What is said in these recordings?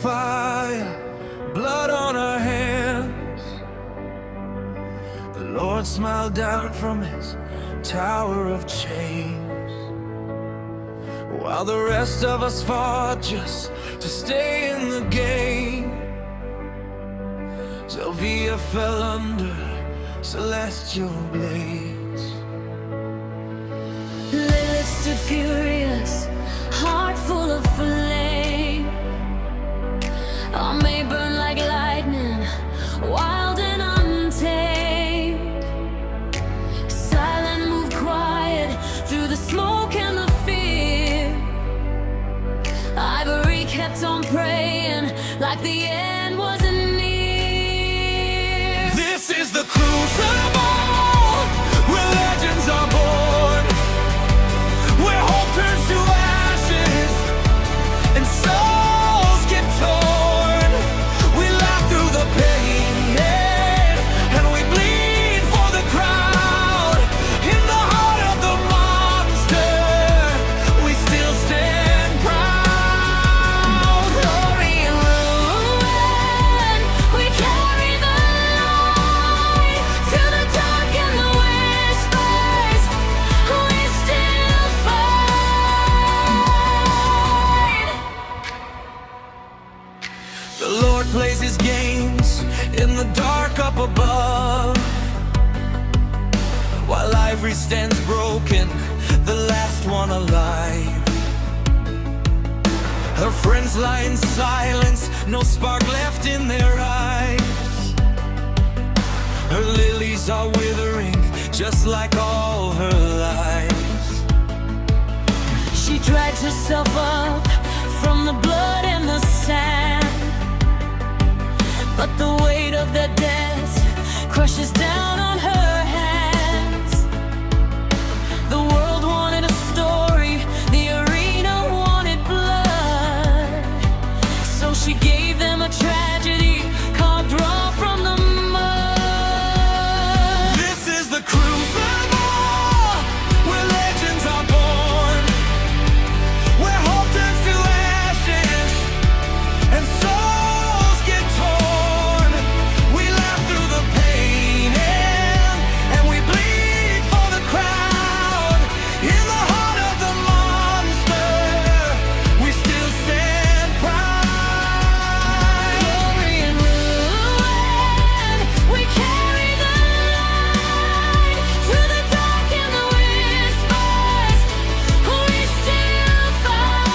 Fire, blood on our hands. The Lord smiled down from his tower of chains, while the rest of us fought just to stay in the game. Sylvia fell under celestial blaze. Lilith stood furious, heart full of flame. I may burn like lightning, wild and untamed. Silent move quiet through the smoke and the fear. Ivory kept on praying like the end wasn't near. This is the Crucible, where legends are born, where hope turns to ashes and souls get torn. We laugh through the pain, yeah, and we bleed for the crowd. In the heart of the monster, we still stand proud. Glory and ruin, we carry the light to the dark and the whispers. We still fight. The Lord plays his games in the dark up above, while ivory stands broken, the last one alive. Her friends lie in silence, no spark left in their eyes. Her lilies are withering, just like all her lies. She drags herself up from the blood and the sand, but the weight of their death crushes down on her hands. The world wanted a story, the arena wanted blood, so she gave them a tragedy carved raw from the mud. This is the Crucible, where legends are born, where hope turns to ashes and souls get torn. We laugh through the pain, and we bleed for the crowd. In the heart of the monster, we still stand proud. Glory and ruin, we carry the light through the dark and the whispers. We still fight.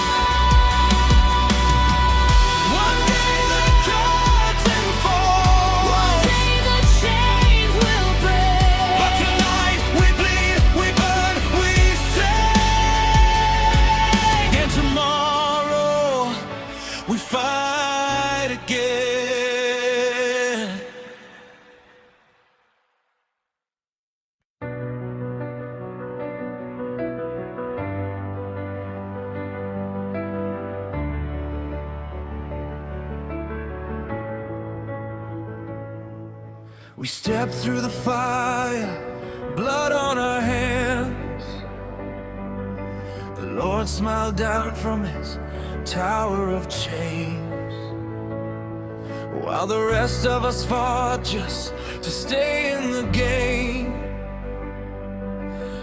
One day the curtain falls, One day the chains will break, but tonight we bleed, we burn, we sing. And tomorrow we fight again. We step through the fire, blood on our hands. The Lord smiled down from his tower of chains, while the rest of us fought just to stay in the game.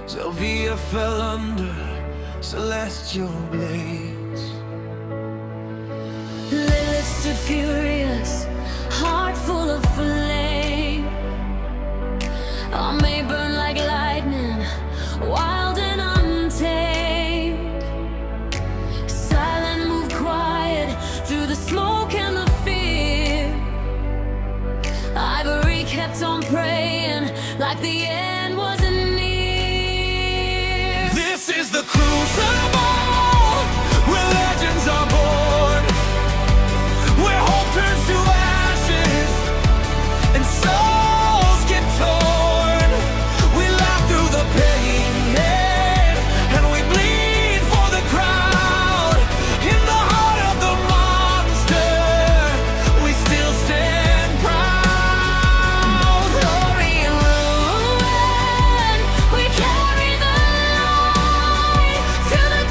Sylvia fell under celestial blaze. Lilith stood furious, heart full of flame. I may burn like lightning, wild and untamed. Silent move quiet through the smoke and the fear. Ivory kept on praying like the end wasn't near. This is the Crucible, where legends are born, where hope turns to ashes and souls get torn. We laugh through the pain, yeah, and we bleed for the crowd. In the heart of the monster, we still stand proud. Glory and ruin, we carry the light to the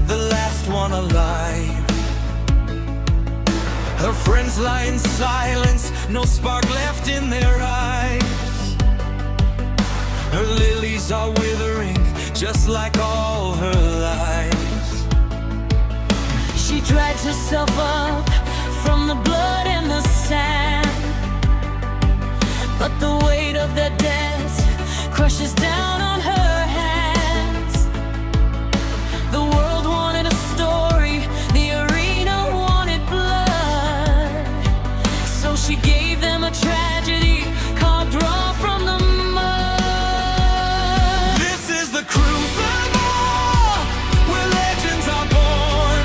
the last one alive. Her friends lie in silence, no spark left in their eyes. Her lilies are withering, just like all her lies. She drags herself up from the blood and the sand, but the weight of their death crushes down on her hands. The world wanted a story, the arena wanted blood, so she gave them a tragedy carved raw from the mud. This is the crucible, where legends are born,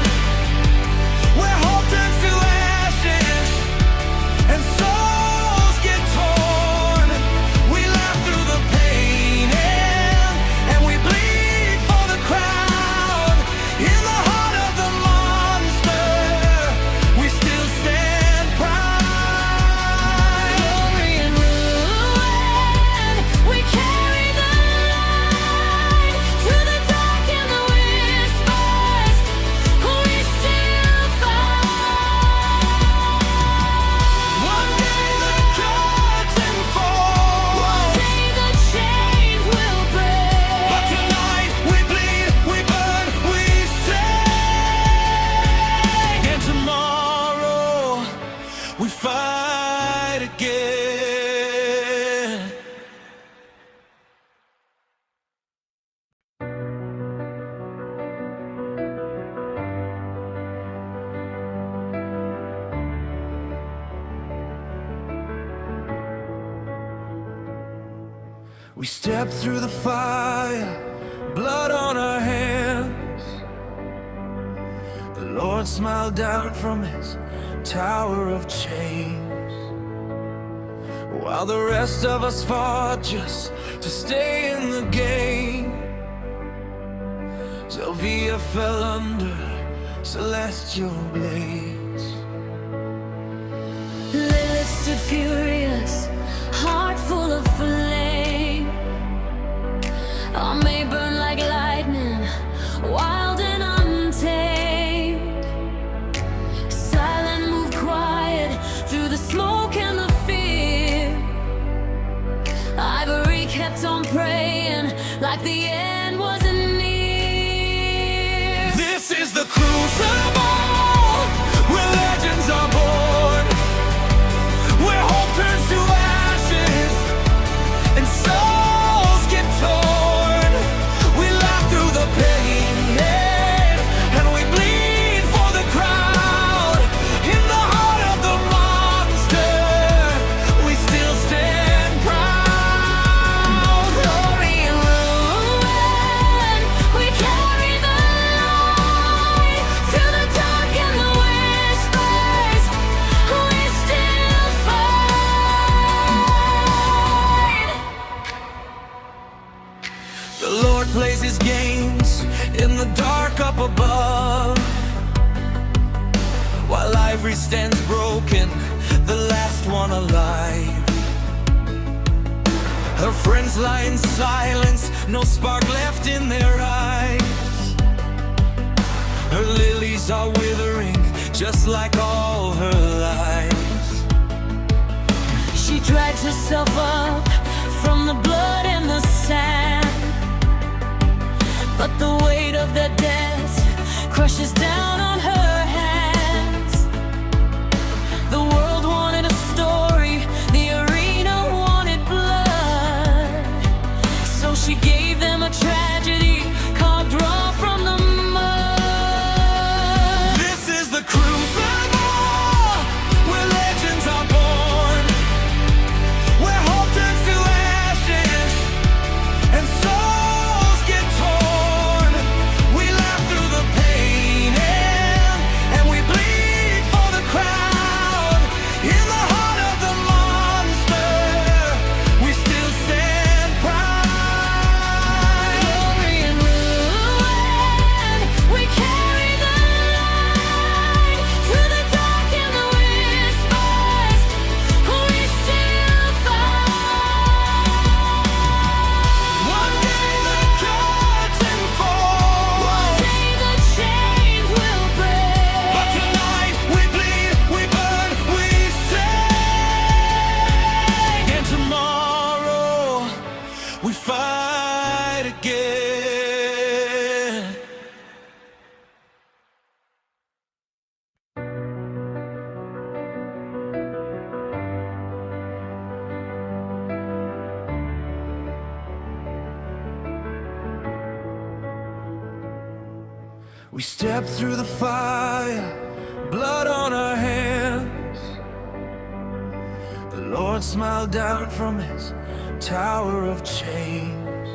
where hope turns to ashes and souls get torn. We laugh through the pain and we bleed for the crowd. In the heart of the monster, we still stand proud. Glory and ruin, we carry the light through the dark and the whispers. We still fight. One day the curtain falls, One day the chains will break. but tonight we bleed, we burn, we sing. And tomorrow we fight again. We step through the fire, blood on our hands. The Lord smiled down from his tower of chains, while the rest of us fought just to stay in the game. Sylvia fell under celestial blaze. Lilith stood furious, heart full of flame. Our May burn like lightning, wild and untamed. Silent moved quiet through the smoke and the fear. Ivory kept on praying like the end wasn't near. This is the crucible, where legends are born, where hope turns to ashes and souls get torn. We laugh through the pain and we bleed for the crowd. In the heart of the monster, we still stand proud. Glory and ruin, we carry the light through the dark and the whispers. We still fight. The Lord plays his games in the dark up above, while ivory stands broken, the last one alive. Her friends lie in silence, no spark left in their eyes. Her lilies are withering, just like all her lies. She drags herself up from the blood and the sand, but the weight of their death crushes down on her hands. The world wanted a story, the arena wanted blood, so she gave them a tragedy carved raw from the mud. This is the crucible, where legends are born, where hope turns to ashes and souls get torn. We laugh through the pain We stepped through the fire, blood on our hands. The Lord smiled down from his tower of chains,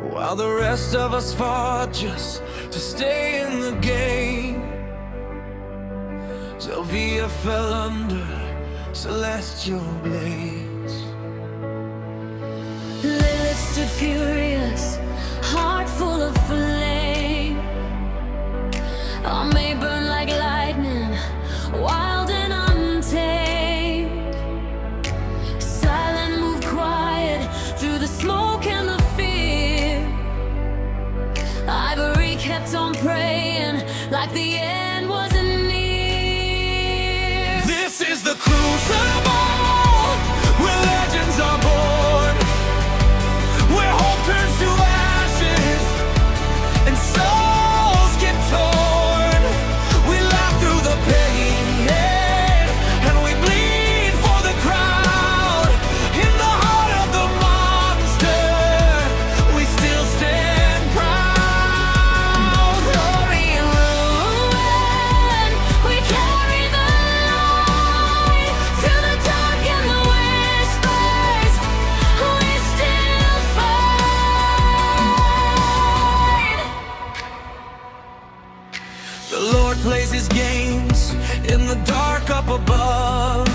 while the rest of us fought just to stay in the game. Sylvia fell under celestial blaze. Lilith stood furious, heart full of flame. All may burn like lightning, wild and untamed. Silent moved quiet through the smoke and the fear. Ivory kept on praying like the end wasn't near. This is the crucible where legends are born, where hope turns to ashes and souls get torn. We laugh through the pain, yeah, and we bleed for the crowd. In the heart of the monster, we still stand proud. Glory and ruin, we carry the light through the dark and the whispers. We still fight. The Lord plays his games in the dark up above,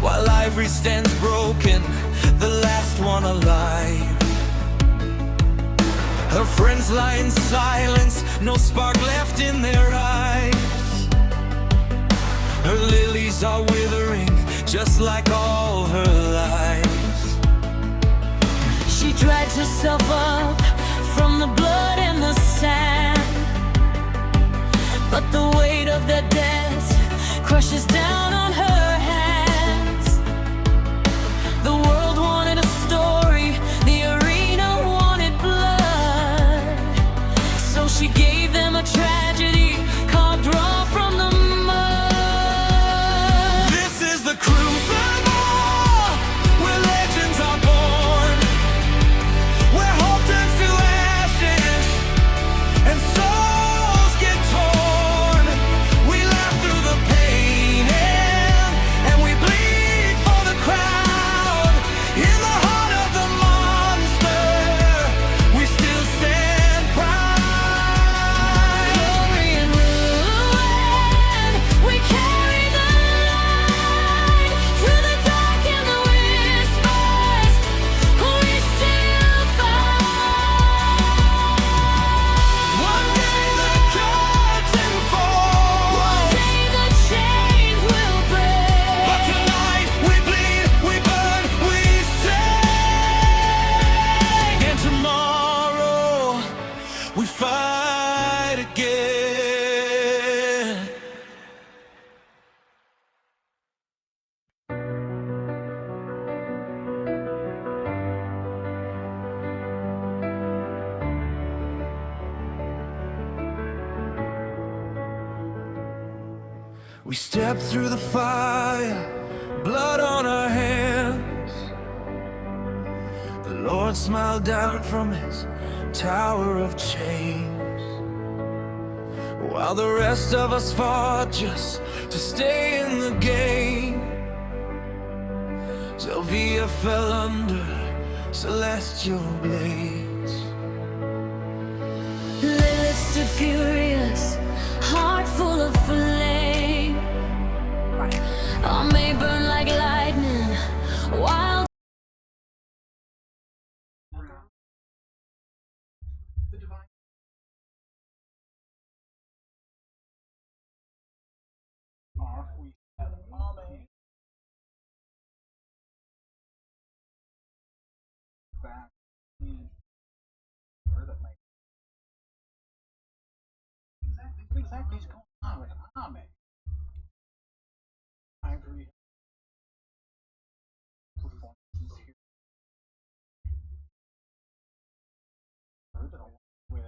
while ivory stands broken, the last one alive. Her friends lie in silence, no spark left in their eyes. Her lilies are withering, just like all her lies. She drags herself up from the blood and the sand, but the weight of their death crushes down on her hands. The world wanted a story, the arena wanted blood, so she gave them a tragedy carved raw from the mud. This is the crucible where legends are born, where hope turns to ashes and souls get torn. We laugh through the pain, and we bleed for the crowd. In the heart of the monster, we still stand proud. Glory and ruin, we carry the light through the dark and the whispers. We still fight. One day the curtain falls, One day the chains will break, but tonight we bleed, we burn, we sing. And tomorrow we fight again. We stepped through the fire, blood on our hands. The Lord smiled down from his tower of chains, while the rest of us fought just to stay in the game. Sylvia fell under celestial blaze. Lilith stood furious, heart full of flame. All may burn like lightning, wild. Exactly, is going on with Ame? Ivory performances here with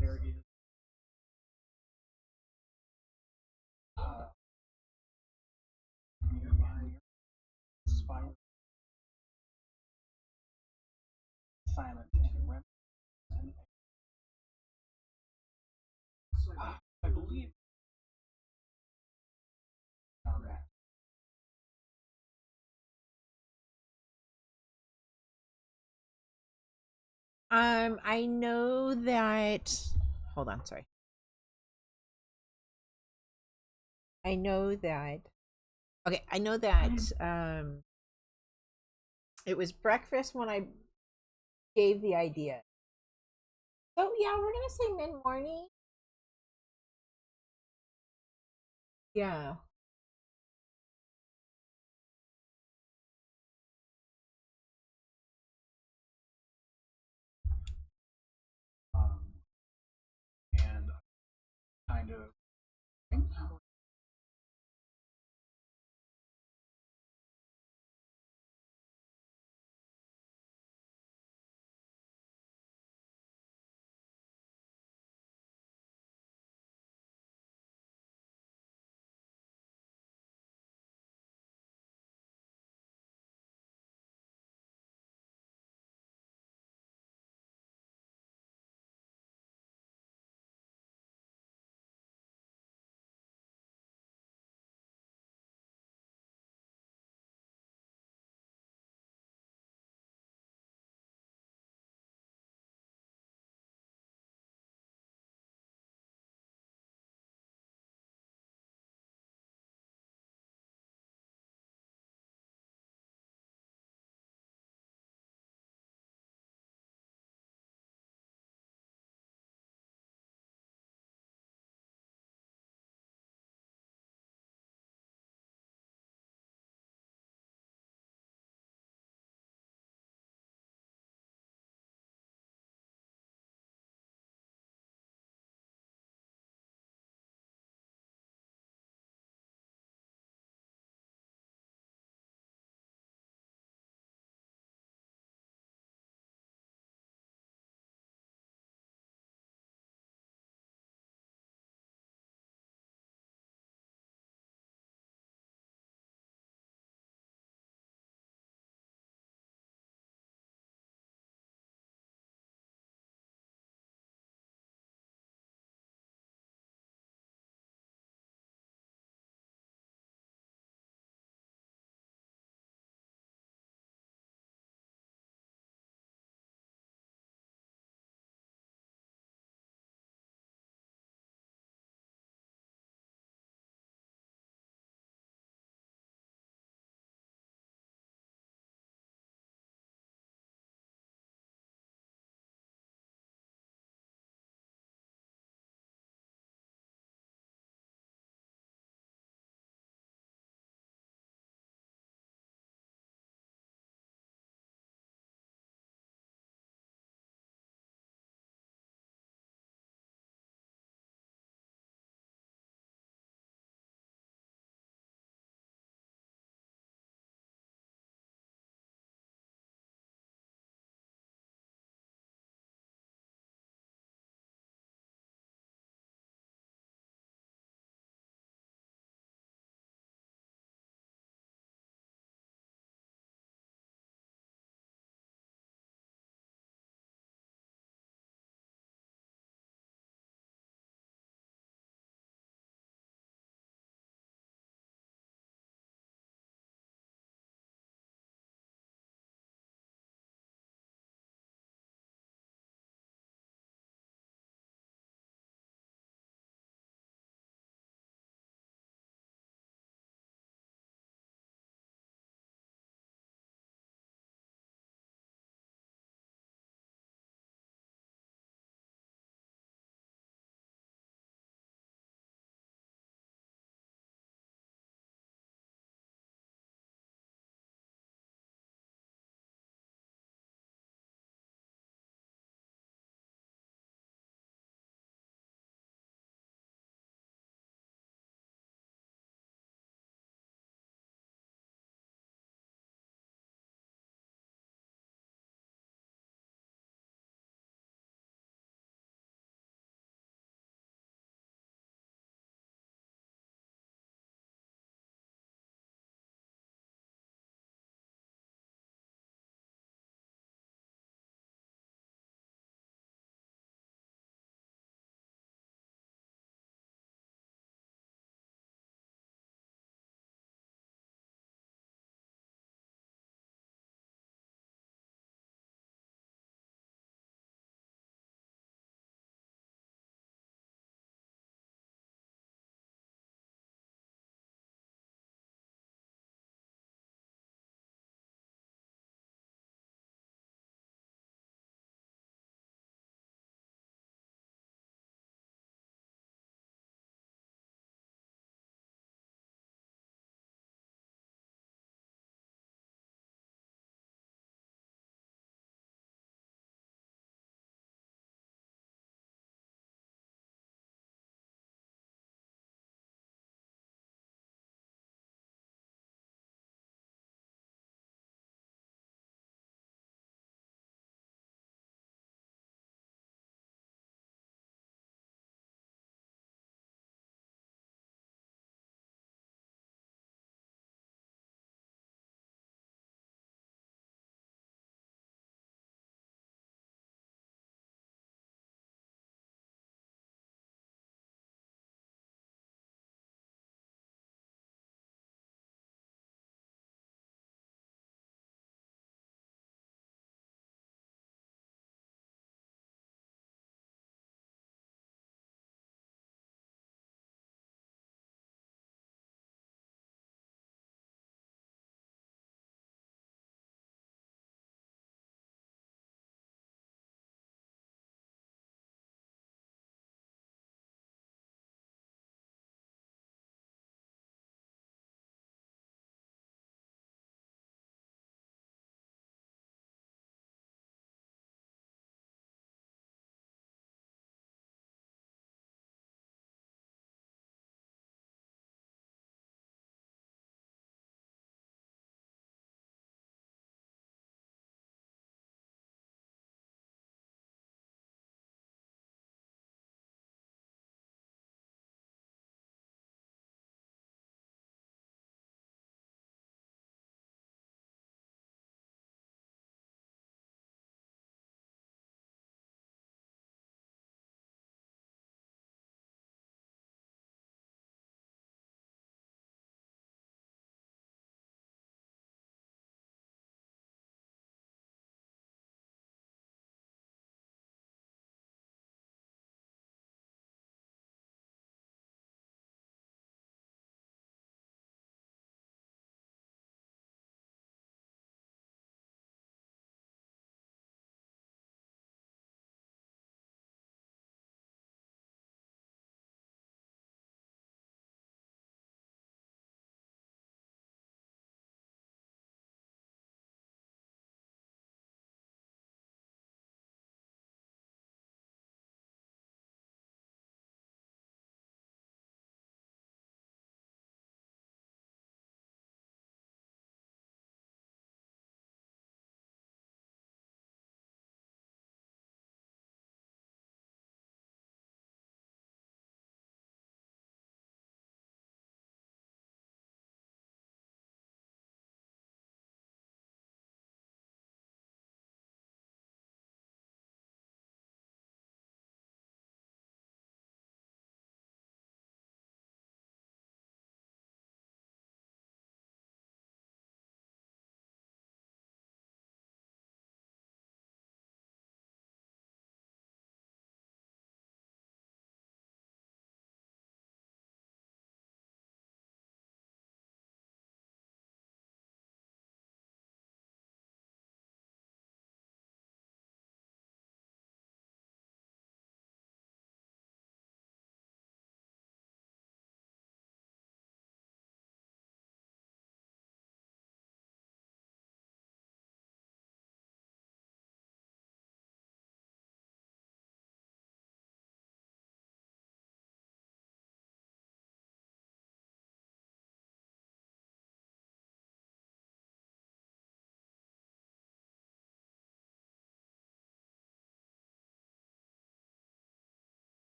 there is inspired silent and rem, and I believe on that. I know that. Hold on, sorry. I know that. Okay, I know that it was breakfast when I gave the idea. So yeah, we're gonna say mid morning. Yeah. And kind of think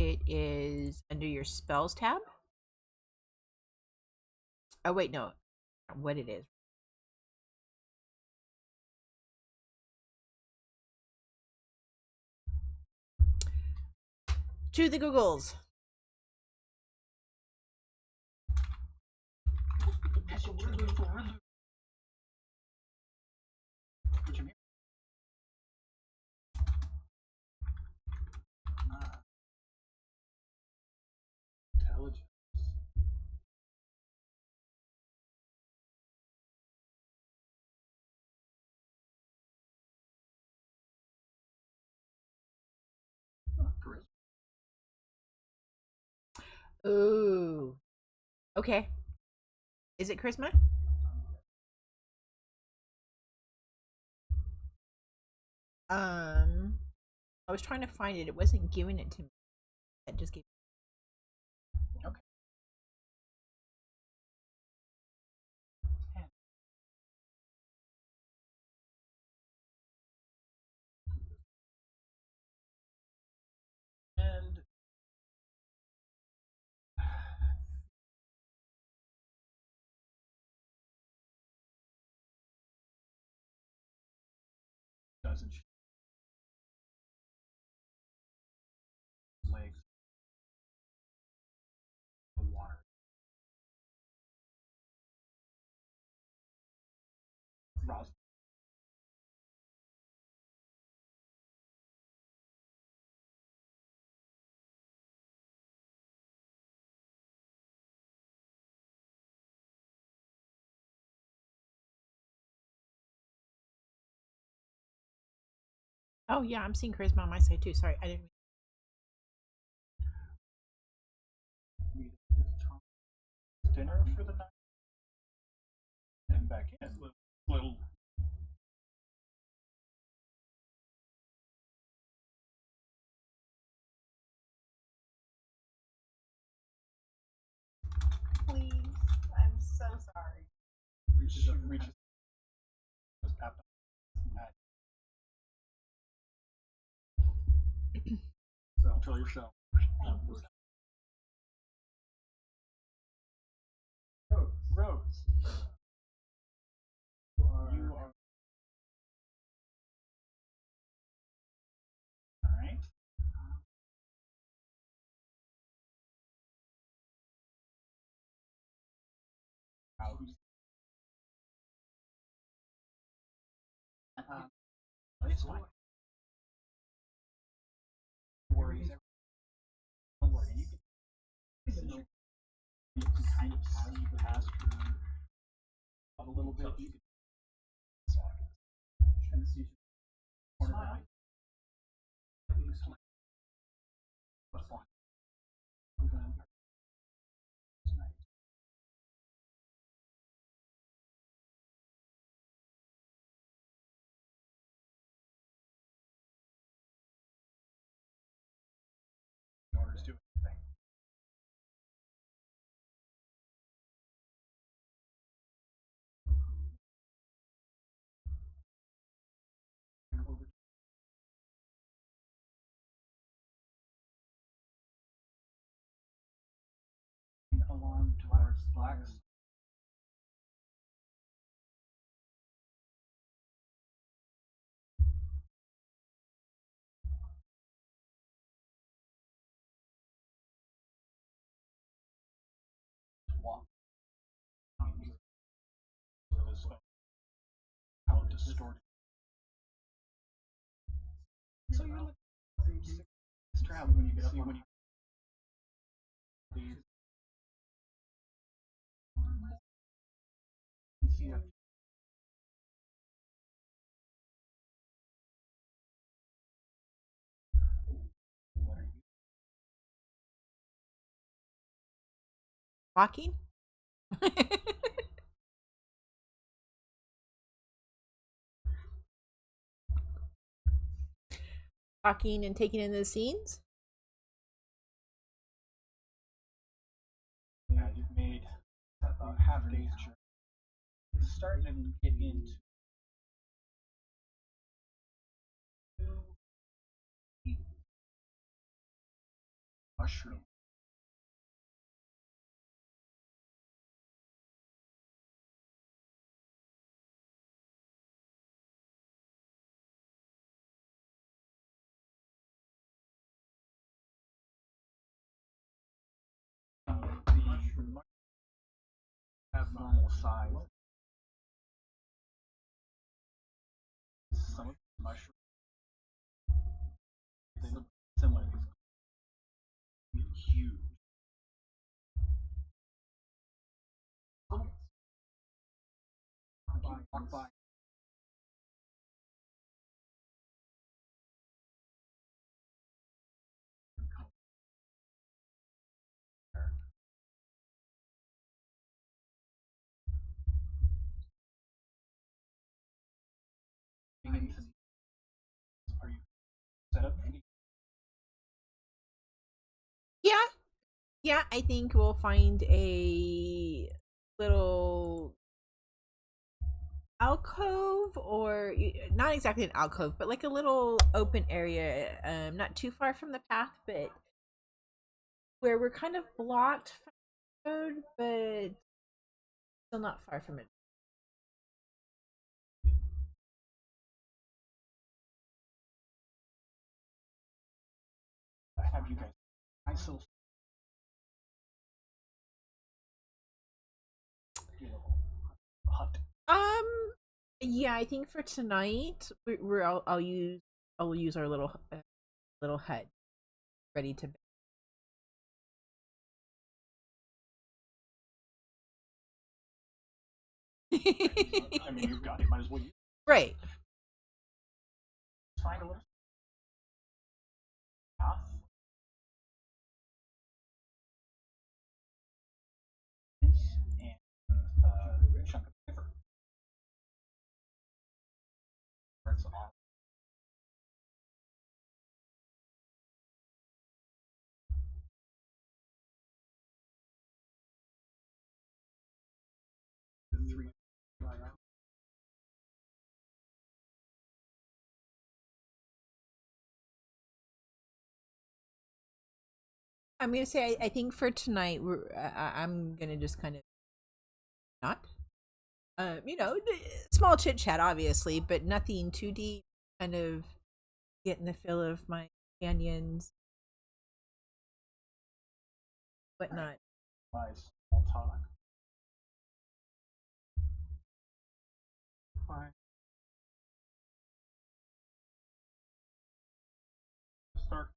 it is under your spells tab. Oh wait, no, what it is. To the Googles. Intelligence. Charisma. Ooh. Okay. Is it charisma? I was trying to find it. It wasn't giving it to me. It just gave. Okay. 10. And doesn't legs the water. Rouse. Oh yeah, I'm seeing charisma on my side too. Sorry, I didn't. Dinner for the night. And back in. Little. Please, I'm so sorry. Reaches up, reaches. Just tap that. So control yourself. Rose. You are. All right. It's fine. Worries. Don't worry. You can kind of see past her a little bit. You can see corner of the eye. What's fine. Tonight. In order to do anything. Along towards blacks. Walk. How distorted. So you're looking strap when you get up when you leave. Yeah. What are you? Walking. Walking and taking in the scenes. Yeah, you've made about half day's journey. It's starting to get into mushroom. The mushroom have normal size. Some of the mushrooms they look similar. These huge. Walk by. Are you set up? Yeah, yeah. I think we'll find a little alcove, or not exactly an alcove, but like a little open area, not too far from the path, but where we're kind of blocked from the road, but still not far from it. I have you guys. Nice little hut. Yeah, I think for tonight I'll use our little hut ready to. I mean, you've got it. Might as well use Right. it. Find a little path. And chunk of paper. It's off. The three. I'm gonna say I think for tonight I'm gonna just kind of not, small chit chat obviously, but nothing too deep. Kind of getting the feel of my canyons, whatnot. Nice. Small talk. Fine. Start.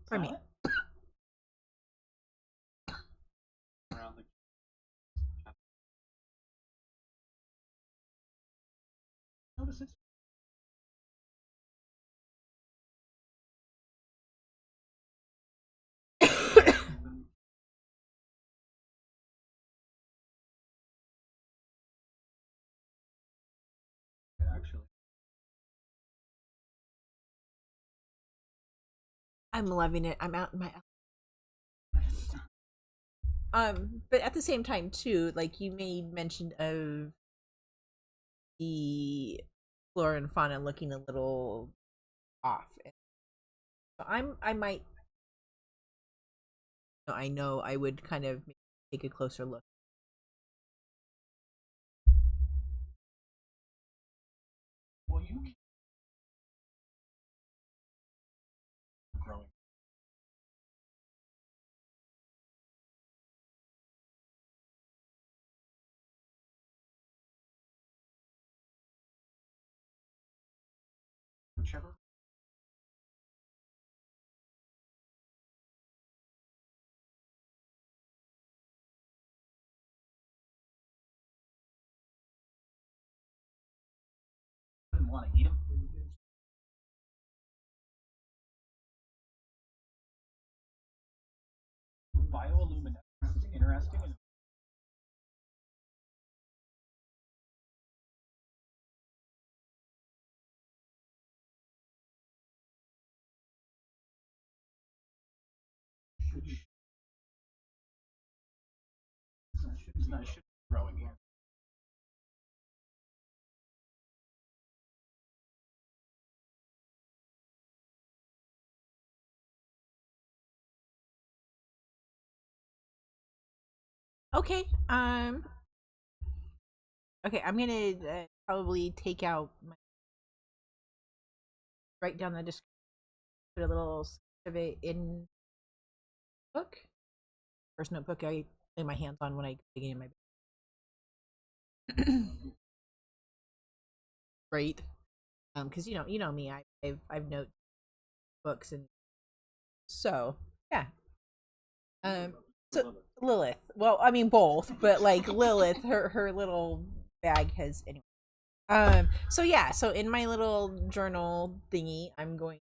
For me. Around the. Notice it's. Actually. I'm loving it. I'm out in my but at the same time too, like you made mention of the flora and fauna looking a little off. So I might, I know I would kind of take a closer look. Well, you keep growing. Whichever. Didn't want to eat them. Bioluminescence is interesting. And should be growing here. Okay. Okay, I'm gonna probably take out write down the description, put a little sketch of it in book. First notebook I lay my hands on when I dig in my right. Because you know me, I've note books and so yeah. So Lilith. Well, I mean both, but like Lilith, her little bag has anyway. So yeah, so in my little journal thingy, I'm going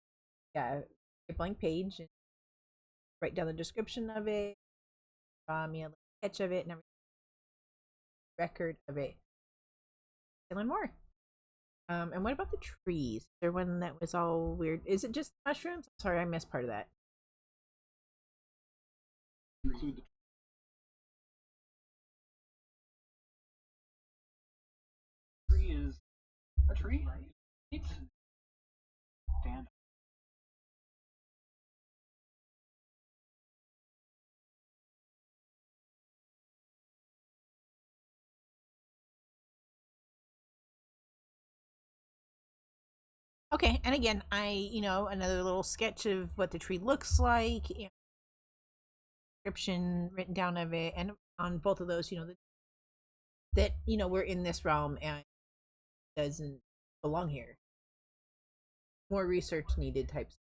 yeah, a blank page and write down the description of it, draw me a little sketch of it, and every record of it. And learn more. And what about the trees? Is there one that was all weird? Is it just mushrooms? Sorry, I missed part of that. Include the tree is a tree. It's stand. Okay, and again, another little sketch of what the tree looks like, and description written down of it, and on both of those, that we're in this realm and doesn't belong here. More research needed types.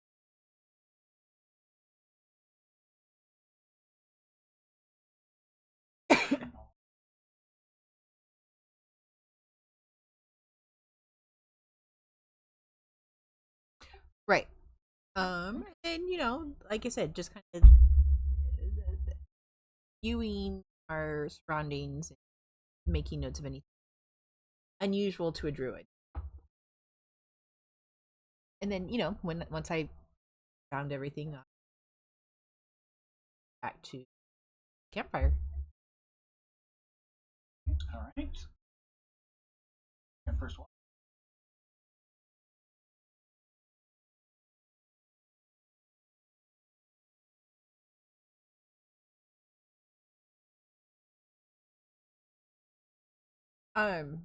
Right. And like I said, just kind of viewing our surroundings, and making notes of anything unusual to a druid. And then, once I found everything, back to campfire. All right. And first one. Um,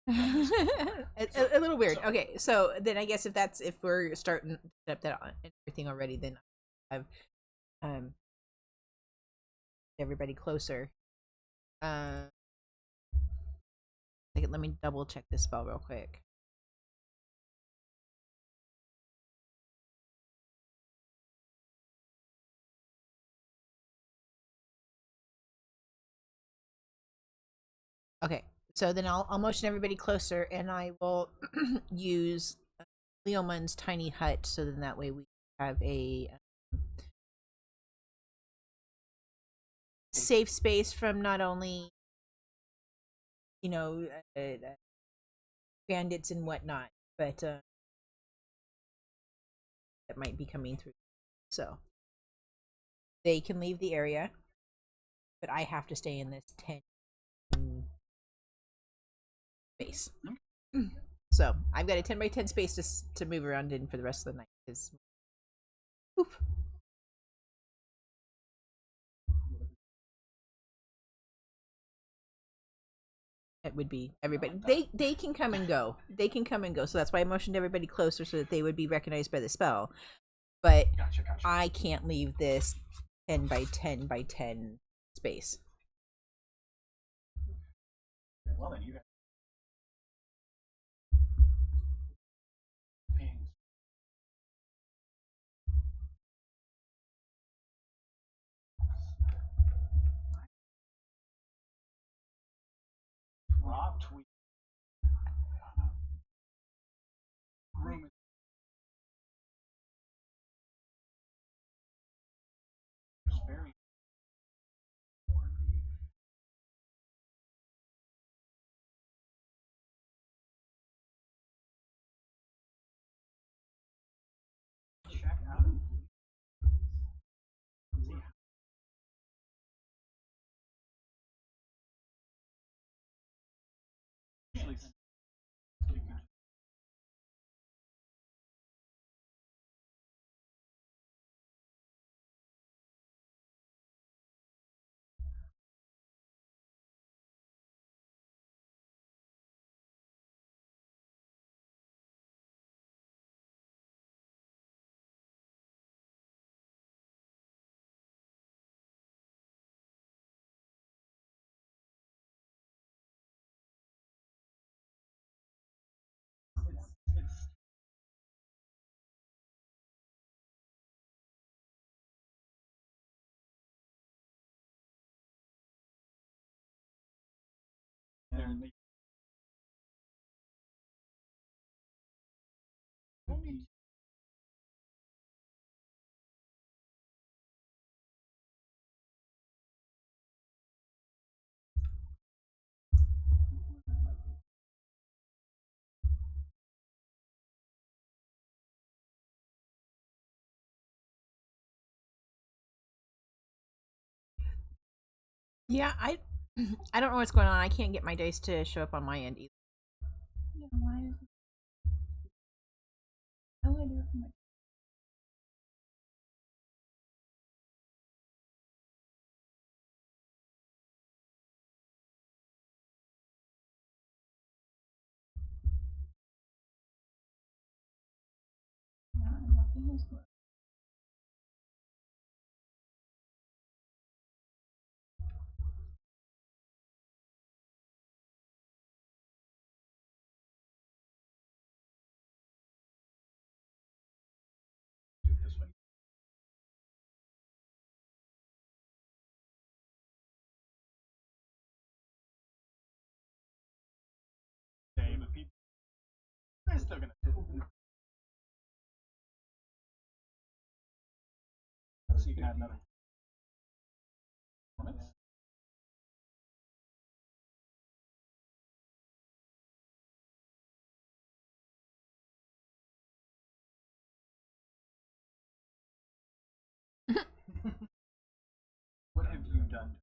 a little weird. Okay, so then I guess if we're starting to set up that and everything already, then I've um everybody closer. Let me double check this spell real quick. Okay, so then I'll motion everybody closer, and I will use Leoman's tiny hut, so then that way we have a safe space from not only you know bandits and whatnot, but that might be coming through. So they can leave the area, but I have to stay in this tent space. So I've got a 10 by 10 space to move around in for the rest of the night. Because, oof. It would be everybody. They can come and go. They can come and go. So that's why I motioned everybody closer so that they would be recognized by the spell. But Gotcha. I can't leave this 10 by 10 by 10 space. Well then, you got pings. Rob tweet. Room is very. Check out. Yeah, I I don't know what's going on. I can't get my dice to show up on my end either. Yeah, why is it? How do I do it from my nothing is working. Do it this way. Okay, but people, they're still gonna do it. So you can add another minutes. What have you done?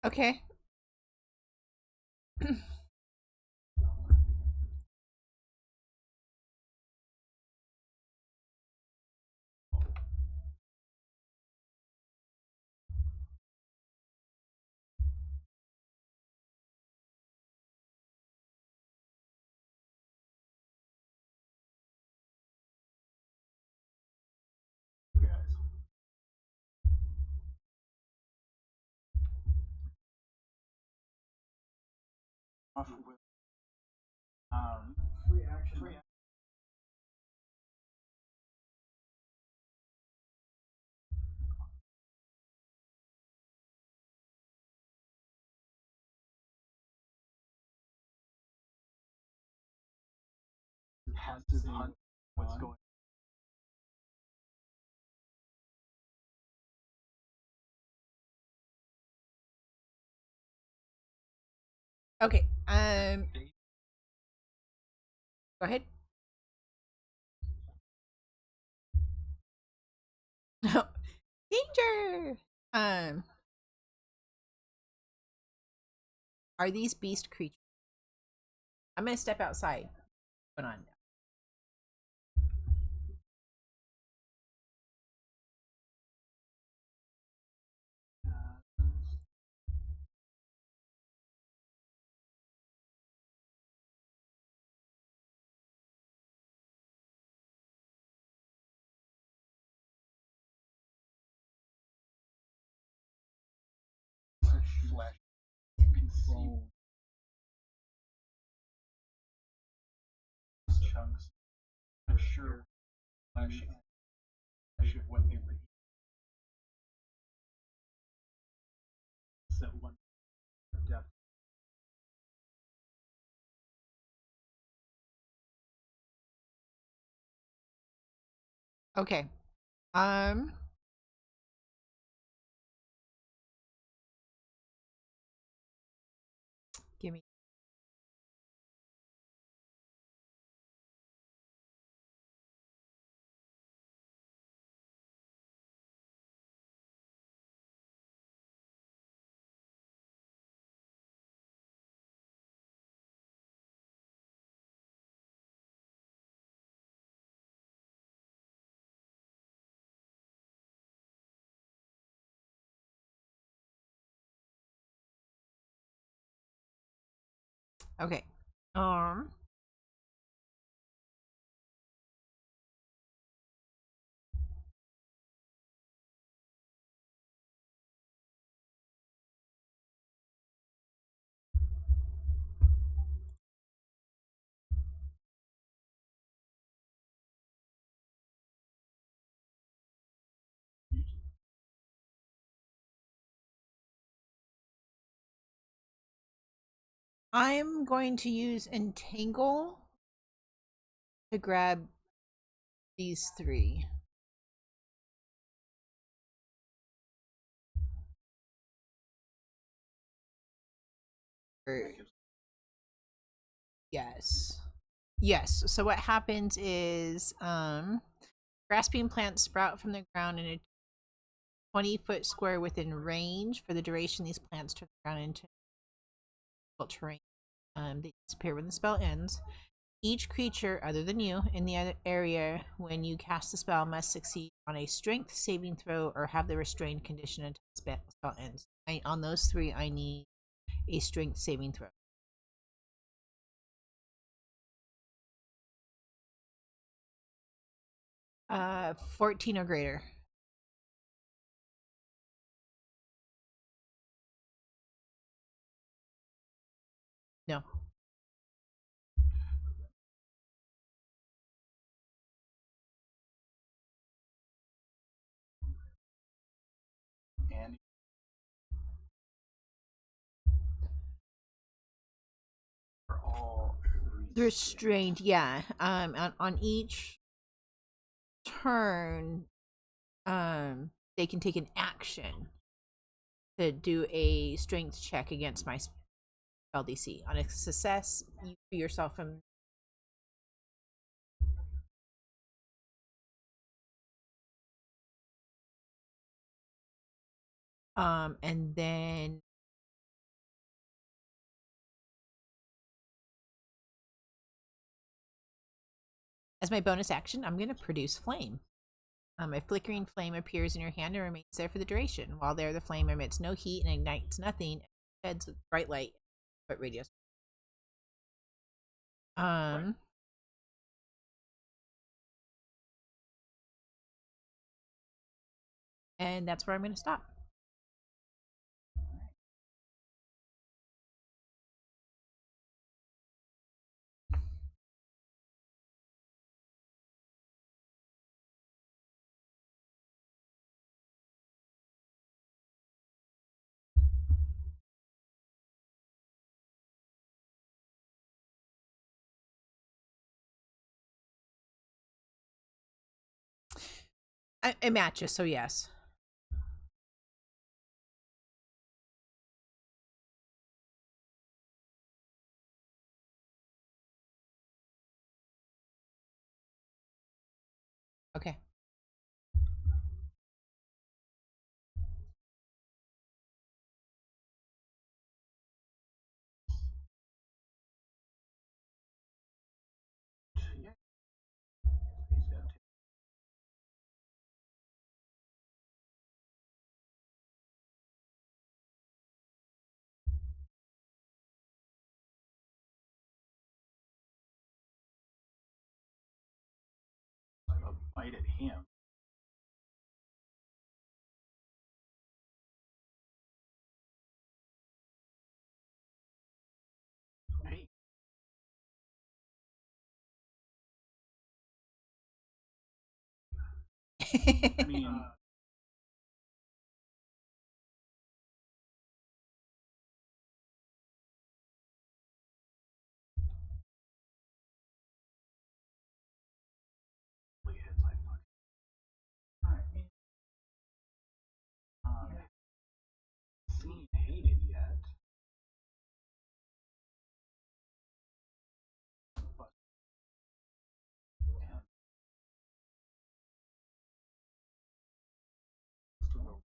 Okay. You guys. Off with free action. Has to hunt what's going. Okay. Go ahead. Danger. Um. Are these beast creatures? I'm gonna step outside. Going on. Flesh. You can see chunks. I'm sure flesh of what they were eating. So one depth. Okay. Give me. Okay. Um. I'm going to use entangle to grab these three. Yes. Yes. So what happens is grasping plants sprout from the ground in a 20-foot square within range. For the duration, these plants turn the ground into terrain. They disappear when the spell ends. Each creature, other than you, in the other area when you cast the spell must succeed on a strength saving throw or have the restrained condition until the spell ends. On those three, I need a strength saving throw. 14 or greater. No. And are all Restrained, yeah. On each turn, they can take an action to do a strength check against my spell DC. On a success, you free yourself from. And then As my bonus action, I'm going to produce flame. A flickering flame appears in your hand and remains there for the duration. While there, the flame emits no heat and ignites nothing. Sheds with bright light, but radius. And that's where I'm going to stop. It matches, so yes. Okay. Yeah. He's got to. A bite at him. Hey. I mean, it's like fuck. Alright. Seen hated yet. But yeah, still go.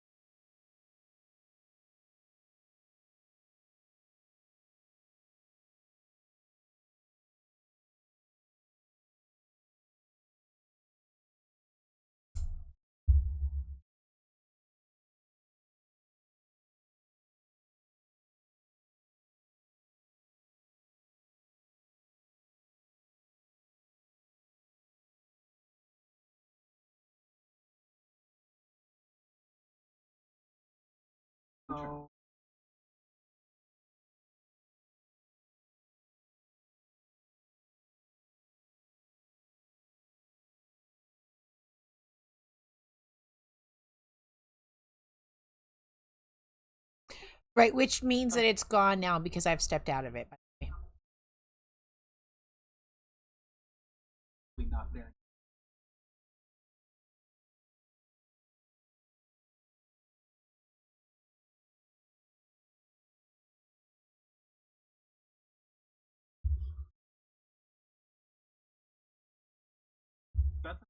Oh. Right, which means that it's gone now because I've stepped out of it. Not there. That's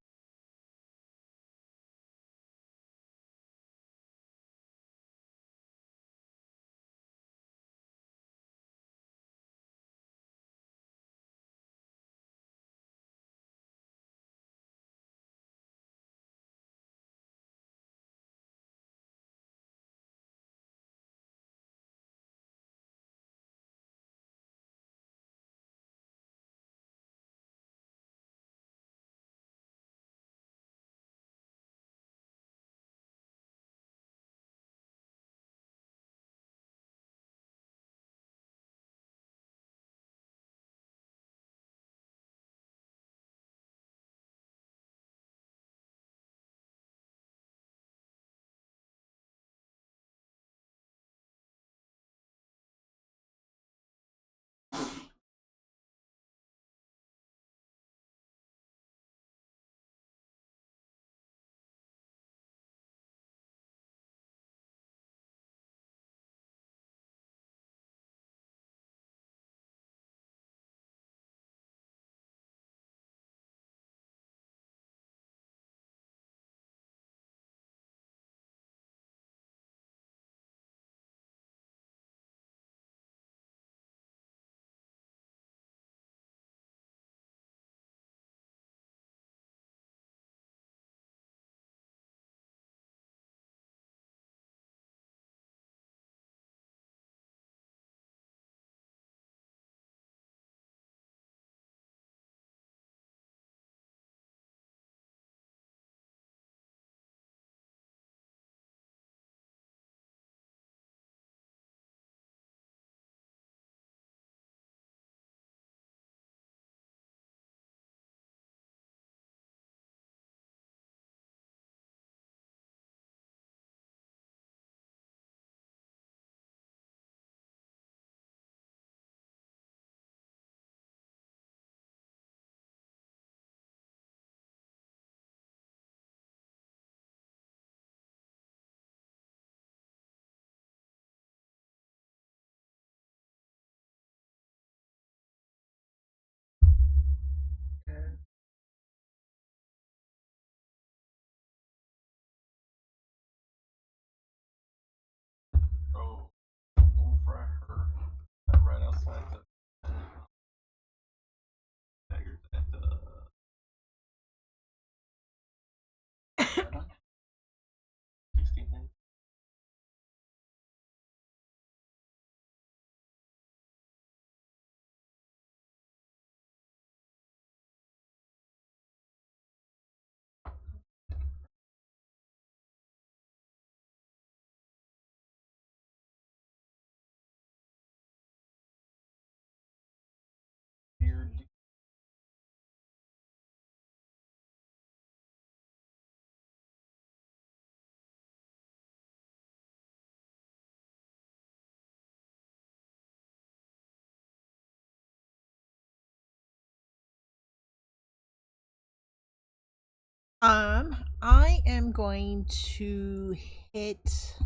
I am going to hit. I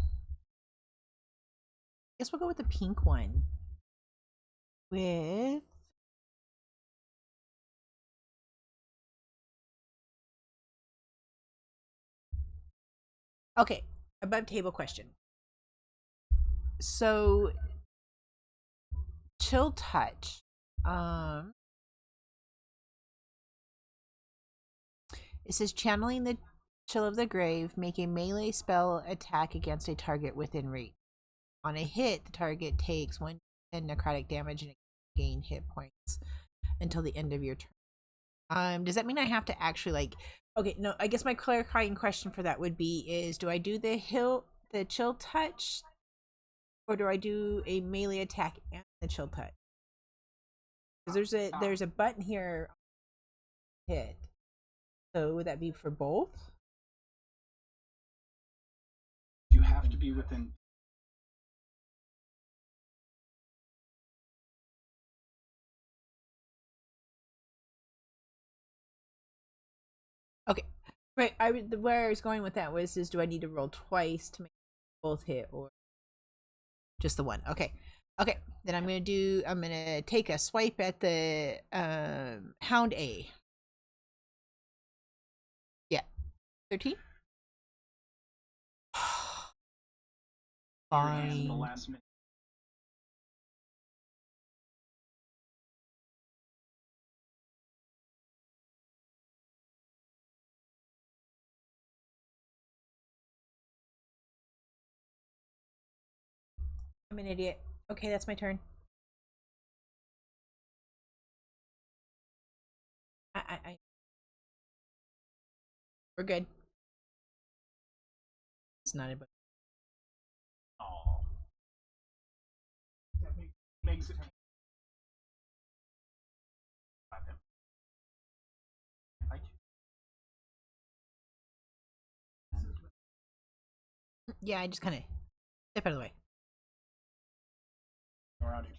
guess we'll go with the pink one. With. Okay, above table question. So, chill touch. It says channeling the chill of the grave, make a melee spell attack against a target within reach. On a hit, the target takes 1 necrotic damage and gain hit points until the end of your turn. Does that mean I have to actually like? Okay, no. I guess my clarifying question for that would be: is do I do the chill touch, or do I do a melee attack and the chill touch? Because there's a button here. Hit. So would that be for both? You have to be within. Okay, right. Where I was going with that was: is do I need to roll twice to make both hit, or just the one? Okay, okay. Then I'm gonna take a swipe at the Hound A. Yeah, 13. The Fine. last minute. I'm an idiot. Okay, that's my turn. I we're good. It's not a book. Oh. That makes it. Yeah, I just kind of step out of the way. Around you.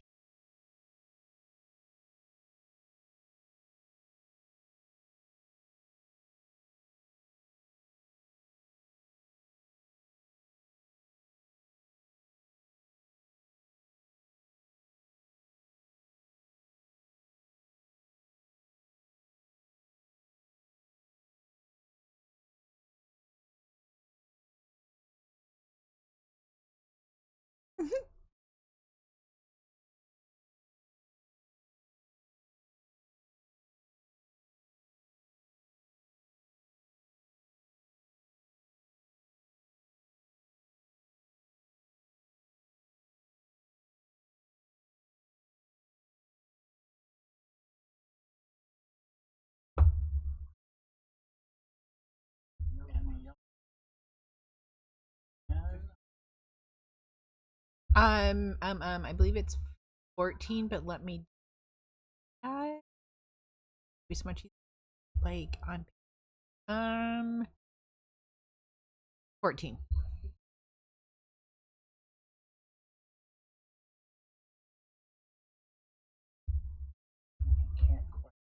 I believe it's 14, but let me. Be so much like on 14. Can't quite.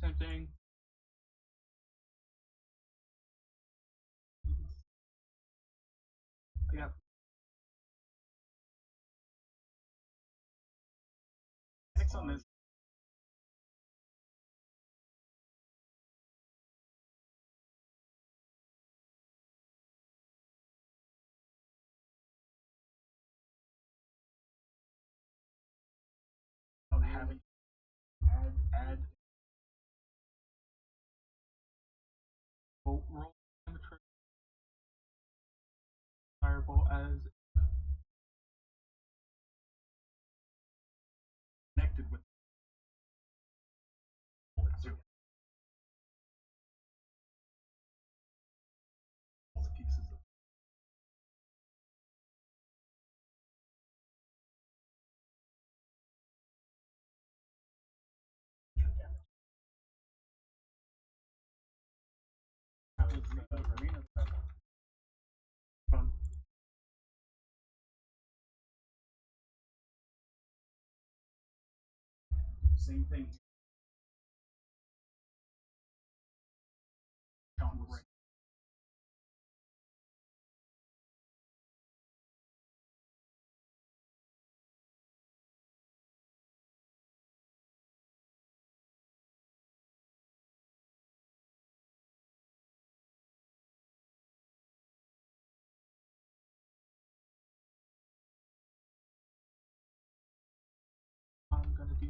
Same thing. Yeah. Next on this. Having add bolt roll fireball as connected with pieces of damage. Same thing. Chunk right. I'm gonna do.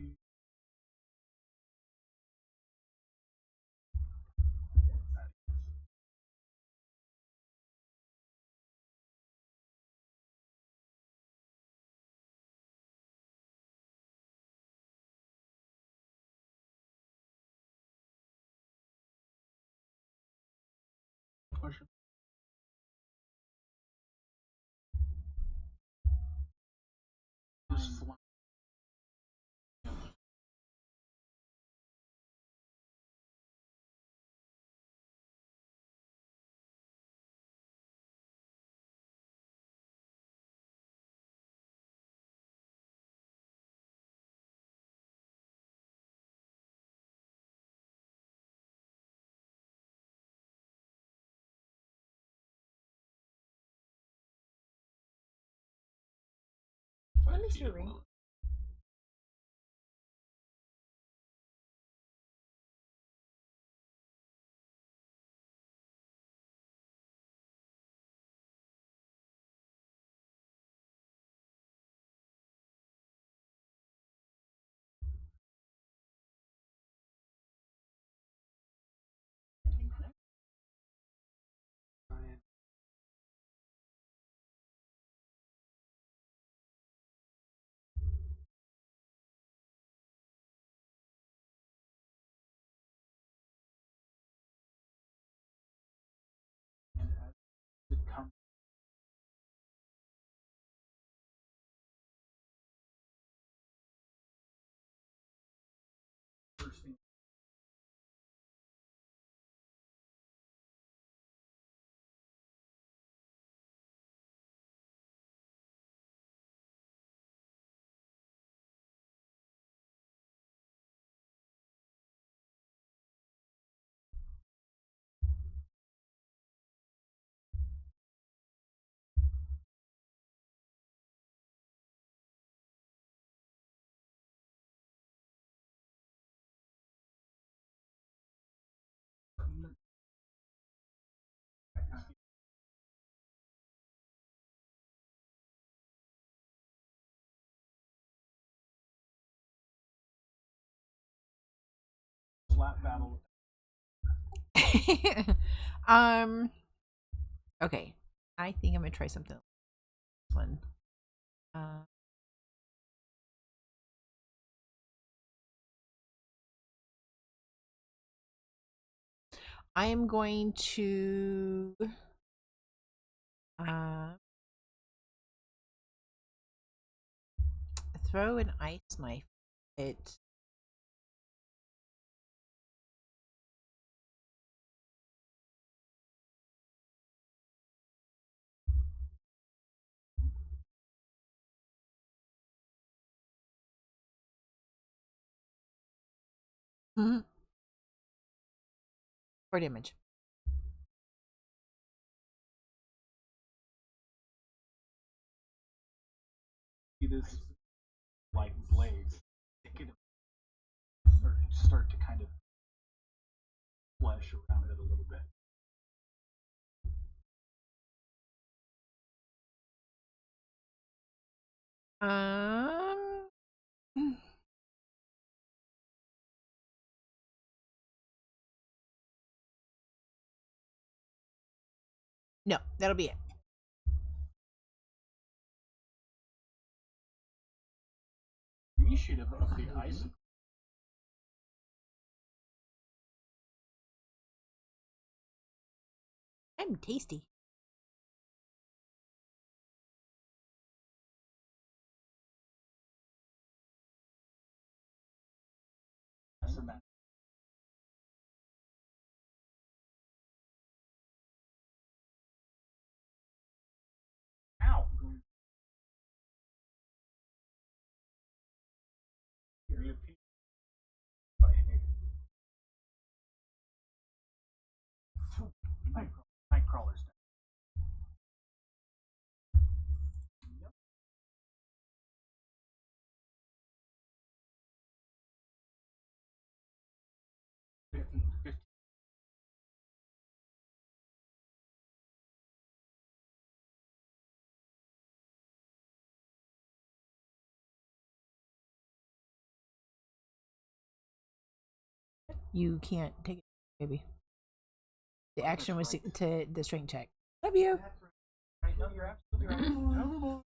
Push it. Just fly. Let me see a ring. And as it comes. First thing. Flat battle. um. Okay, I think I'm gonna try something. This one. Uh. I am going to uh, throw an ice knife at for damage. See this like blades. It could start to kind of flesh around it a little bit. Um. No, that'll be it. Appreciative of the ice. I'm tasty. And that. Ow! Area of you can't take it, baby. The action was to the strength check. Love you. Right, no, you're absolutely right.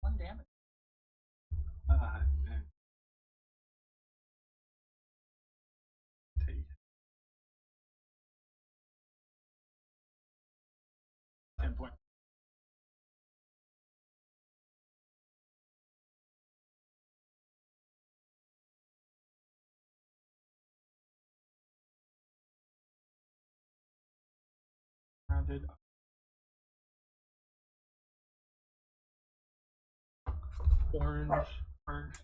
One damage. Take 10 points. Rounded. Orange. Orange.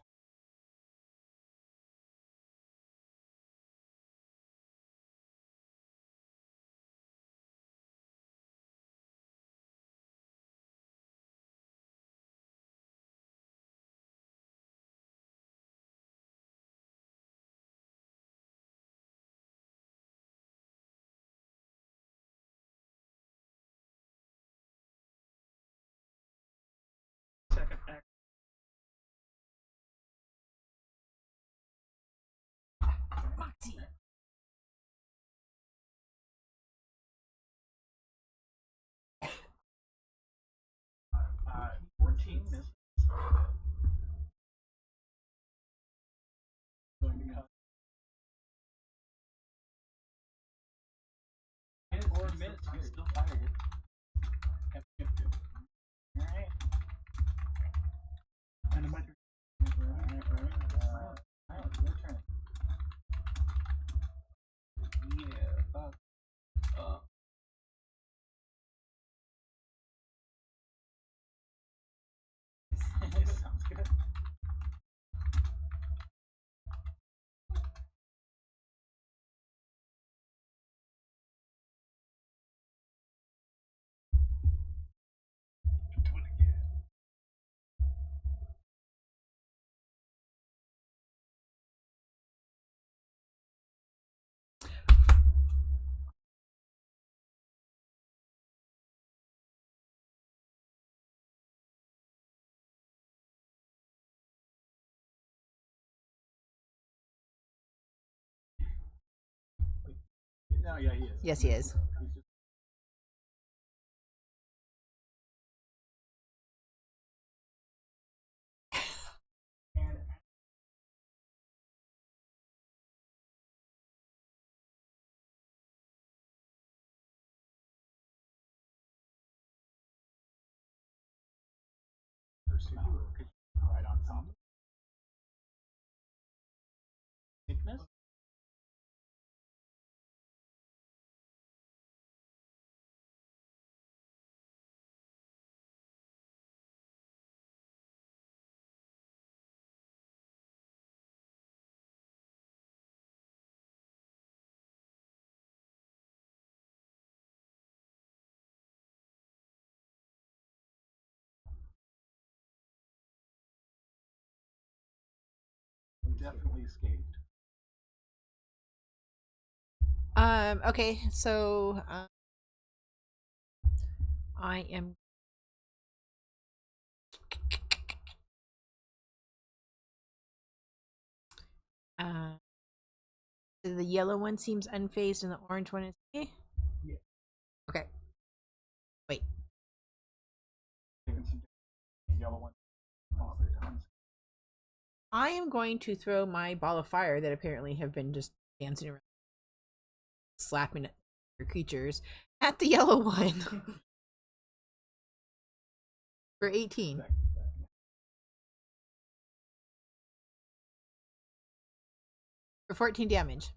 Second act. Moxie. 14 misses. Going to cut. Hit or miss, you still fired it. Yep, yep, yep. Alright. And it might be. Alright, your turn. Yeah, fuck. Sounds good. Do it again. No, yeah, he is. Yes, he is. He's just and right on top. Thickness? Definitely escaped. Okay, so I am uh the yellow one seems unfazed and the orange one is me. Yeah. Okay. Wait. Taking some yellow one. Oh, they're done. I am going to throw my ball of fire that apparently have been just dancing around, slapping at your creatures at the yellow one for 18. For 14 damage.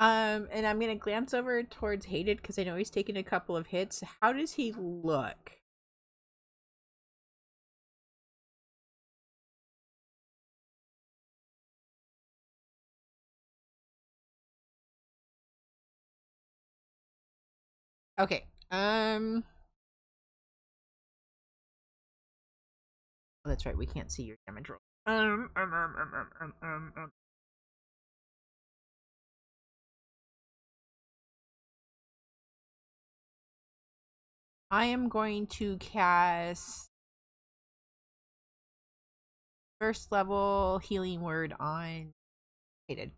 And I'm gonna glance over towards Hated because I know he's taken a couple of hits. How does he look? Okay. Oh, that's right. We can't see your damage roll. I am going to cast first level healing word on Hated.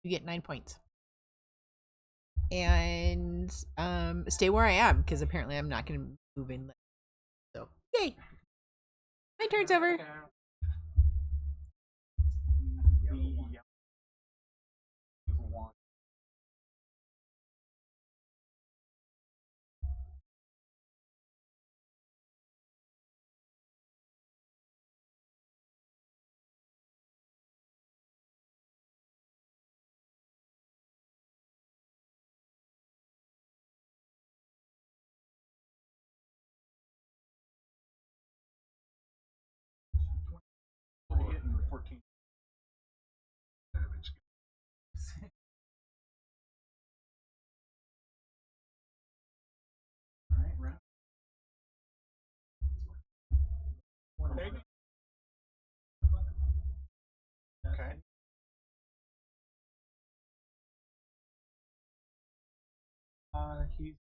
You get 9 points. And stay where I am because apparently I'm not going to move in. So yay! My turn's over. Hitting 14 damage. Alright, right. Okay. He's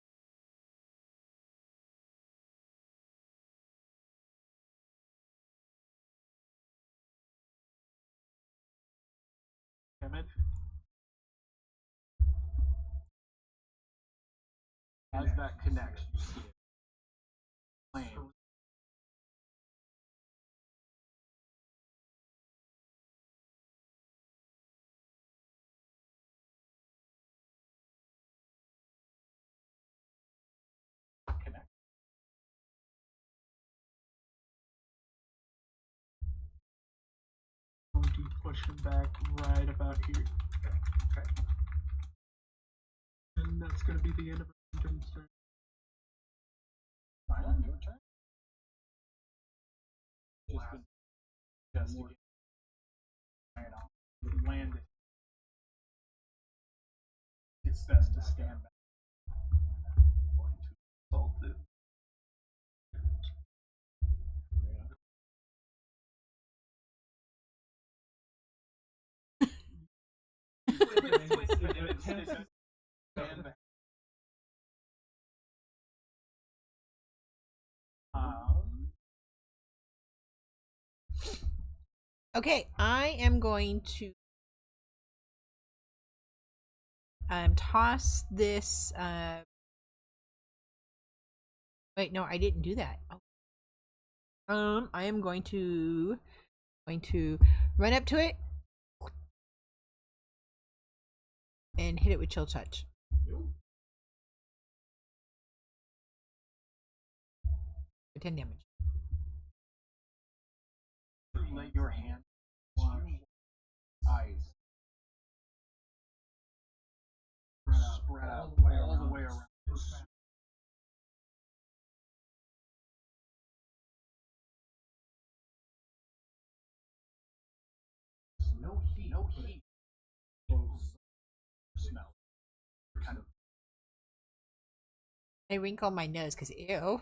timid. As that connects, you see it. Flame. Connect. Going to push him back right about here. Okay. And that's going to be the end of his turn. Silent, your turn. Just to get right on. You landed. It's best to stand back. Going to assault it. Stand back. Okay, I am going to toss this. Wait, no, I didn't do that. Oh. I am going to run up to it and hit it with chill touch. For 10 damage. Let your hand watch eyes spread out all the way around. No heat. No heat. Smell. Kind of. I wrinkle my nose because ew.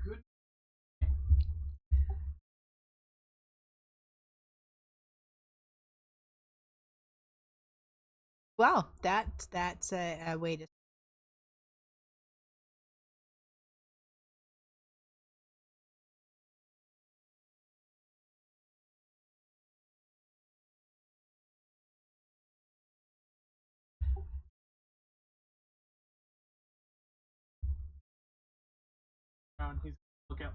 Good. Well, that's a way to. He's look at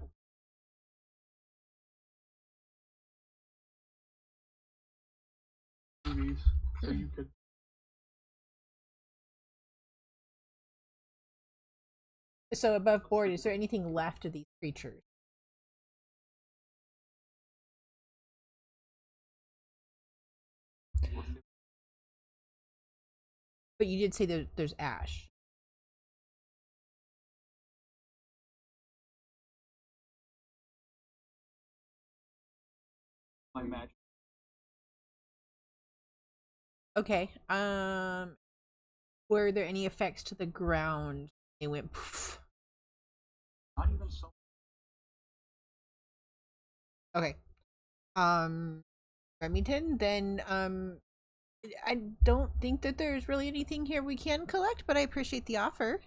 movies, so you could. So above board, is there anything left of these creatures? But you did say there's ash. My magic. Okay. Were there any effects to the ground? They went poof. Not even so. Okay. Remington, then I don't think that there's really anything here we can collect, but I appreciate the offer.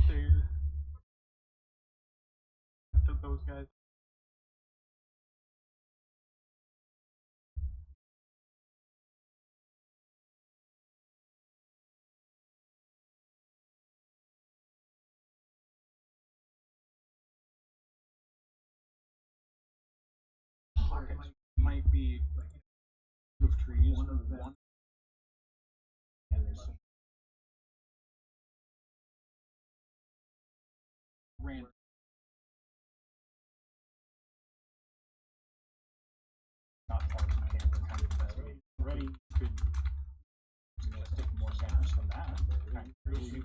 There. I took those guys. Might be like of trees. One of them. And there's some random. Not far from camp. Kind of investigate. Ready could take more samples from that. Kind of crazy.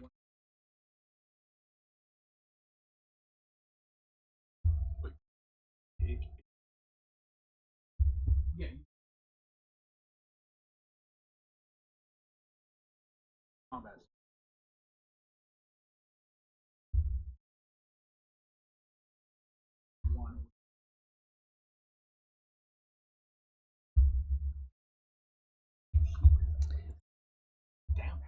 Yeah. Combat. One. Damn.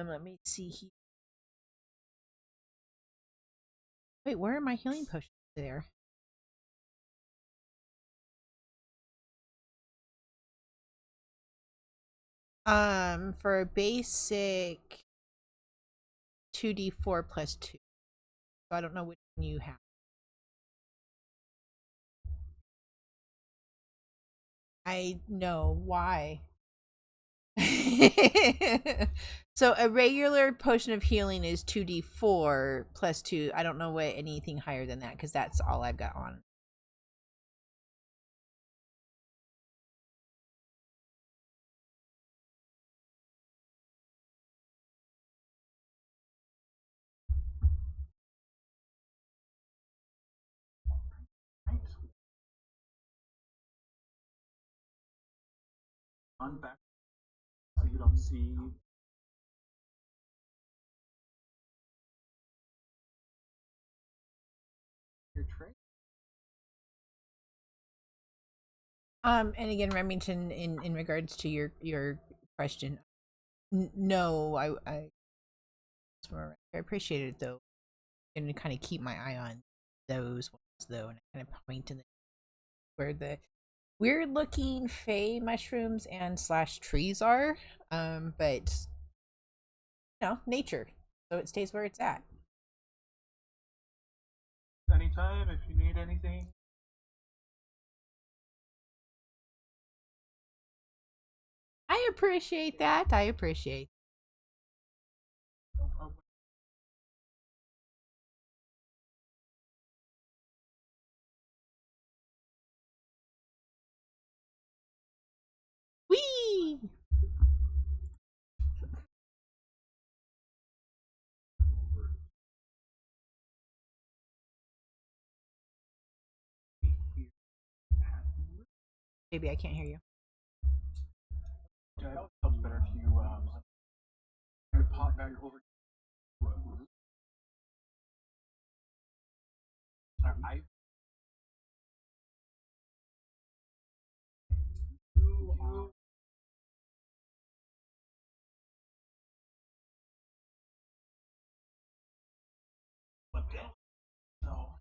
Let me see here. Wait, where are my healing potions? There. For a basic 2d4 plus 2. So I don't know which one you have. I know why. So a regular potion of healing is 2d4 plus 2. I don't know what anything higher than that because that's all I've got on. On back. So you don't see. Your trick. And again, Remington, in regards to your question, no, I appreciate it though, and kind of keep my eye on those ones though, and I kind of point to the where the weird looking fey mushrooms and slash trees are, but nature, so it stays where it's at. Anytime if you need anything. I appreciate that. I appreciate. No problem. Whee! Maybe I can't hear you. Yeah, it helps better if you pop back over. I. So.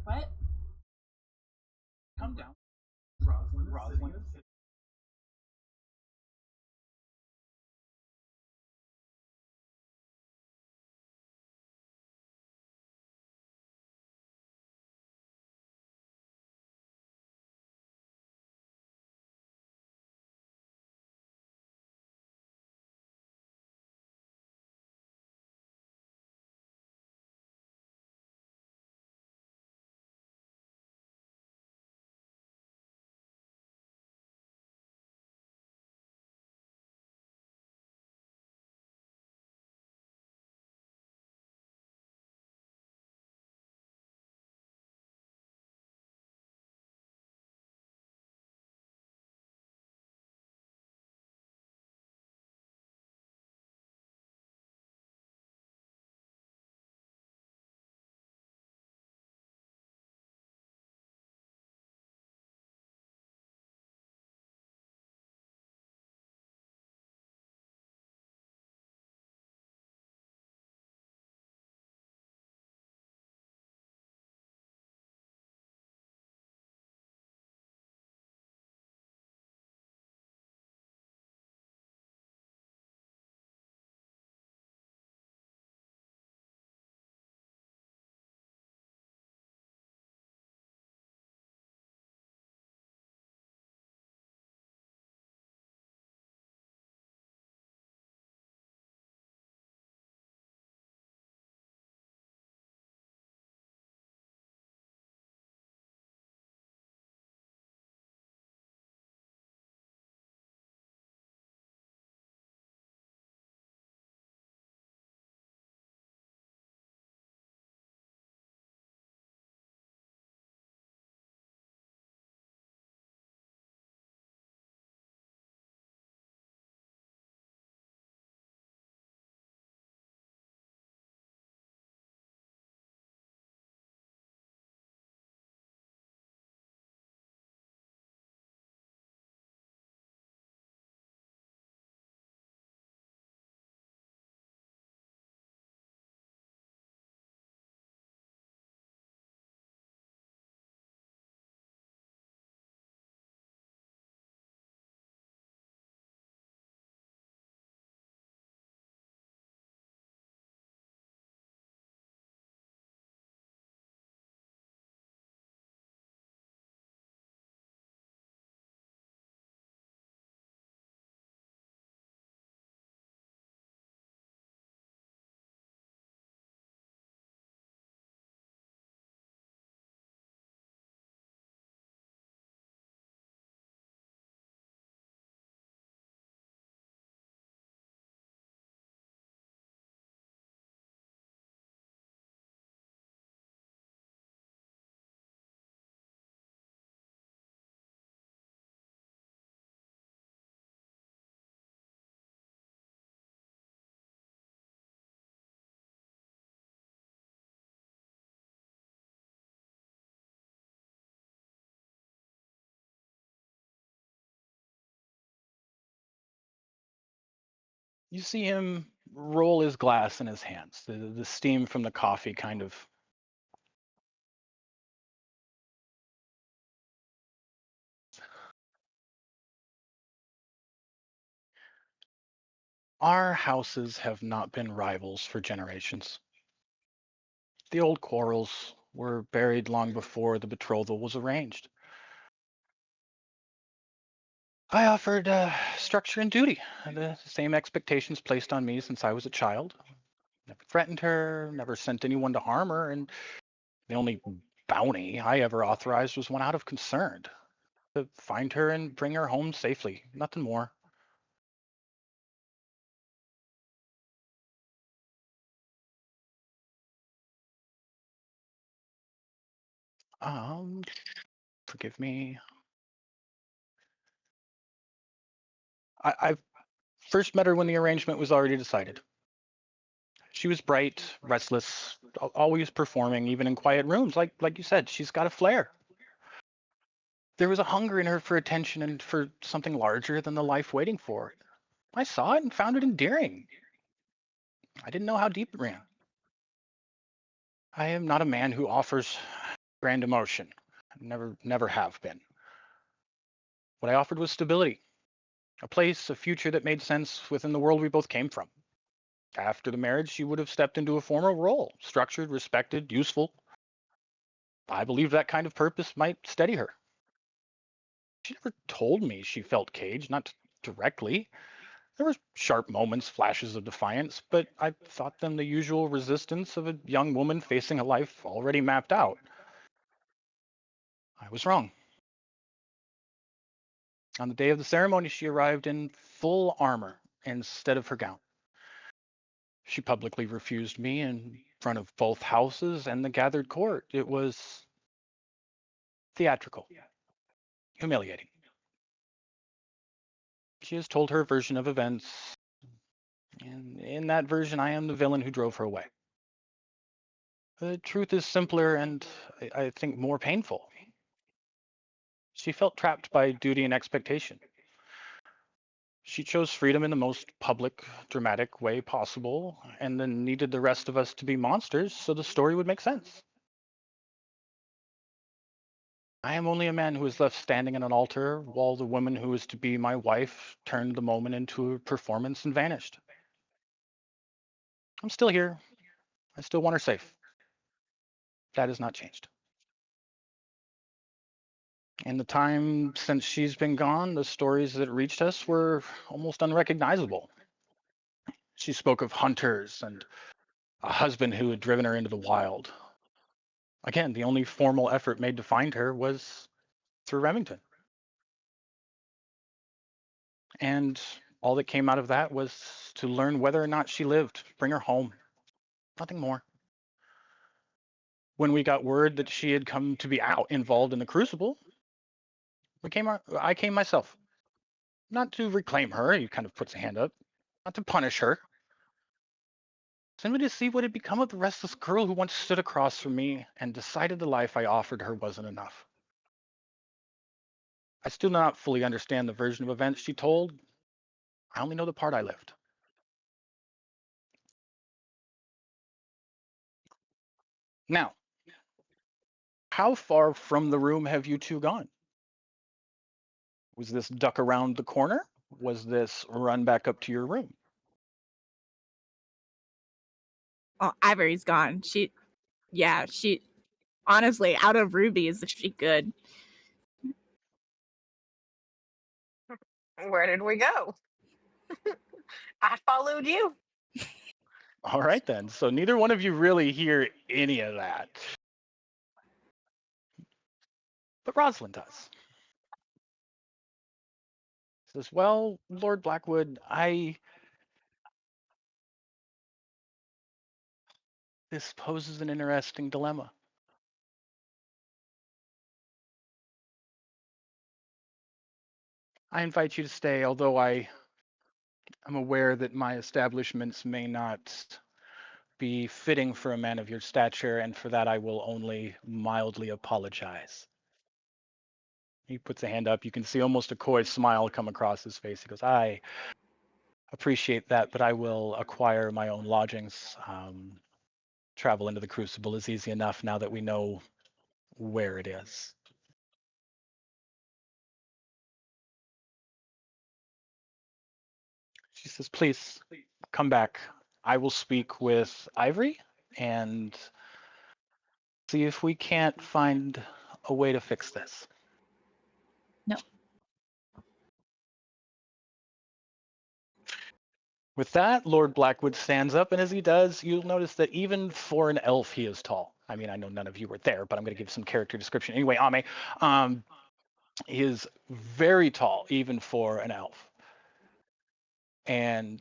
What? Come down. Rosalind Rosalind is is sitting. You see him roll his glass in his hands. The steam from the coffee kind of. Our houses have not been rivals for generations. The old quarrels were buried long before the betrothal was arranged. I offered structure and duty, the same expectations placed on me since I was a child. Never threatened her, never sent anyone to harm her, and the only bounty I ever authorized was one out of concern to find her and bring her home safely. Nothing more. Um, Forgive me. I first met her when the arrangement was already decided. She was bright, restless, always performing, even in quiet rooms. Like you said, she's got a flair. There was a hunger in her for attention and for something larger than the life waiting for it. I saw it and found it endearing. I didn't know how deep it ran. I am not a man who offers grand emotion. Never have been. What I offered was stability, a place, a future that made sense within the world we both came from. After the marriage, she would have stepped into a formal role, structured, respected, useful. I believed that kind of purpose might steady her. She never told me she felt caged, not directly. There were sharp moments, flashes of defiance, but I thought them the usual resistance of a young woman facing a life already mapped out. I was wrong. On the day of the ceremony, she arrived in full armor instead of her gown. She publicly refused me in front of both houses and the gathered court. It was theatrical, humiliating. She has told her version of events, and in that version, I am the villain who drove her away. The truth is simpler and I think more painful. She felt trapped by duty and expectation. She chose freedom in the most public, dramatic way possible, and then needed the rest of us to be monsters so the story would make sense. I am only a man who is left standing at an altar while the woman who is to be my wife turned the moment into a performance and vanished. I'm still here. I still want her safe. That has not changed. In the time since she's been gone, the stories that reached us were almost unrecognizable. She spoke of hunters and a husband who had driven her into the wild. Again, the only formal effort made to find her was through Remington. And all that came out of that was to learn whether or not she lived, bring her home. Nothing more. When we got word that she had come to be out involved in the Crucible, I came myself. Not to reclaim her, he kind of puts a hand up. Not to punish her. Simply to see what had become of the restless girl who once stood across from me and decided the life I offered her wasn't enough. I still do not fully understand the version of events she told. I only know the part I lived. Now, how far from the room have you two gone? Was this duck around the corner? Was this run back up to your room? Oh, Ivory's gone. She honestly, out of rubies, she good. Where did we go? I followed you. All right, then. So neither one of you really hear any of that. But Rosalind does. Says, well, Lord Blackwood, this poses an interesting dilemma. I invite you to stay, although I am aware that my establishments may not be fitting for a man of your stature, and for that I will only mildly apologize. He puts a hand up. You can see almost a coy smile come across his face. He goes, I appreciate that, but I will acquire my own lodgings. Travel into the Crucible is easy enough now that we know where it is. She says, please come back. I will speak with Ivory and see if we can't find a way to fix this. No. With that, Lord Blackwood stands up, and as he does, you'll notice that even for an elf, he is tall. I mean, I know none of you were there, but I'm going to give some character description. Anyway, Ame, he is very tall, even for an elf. And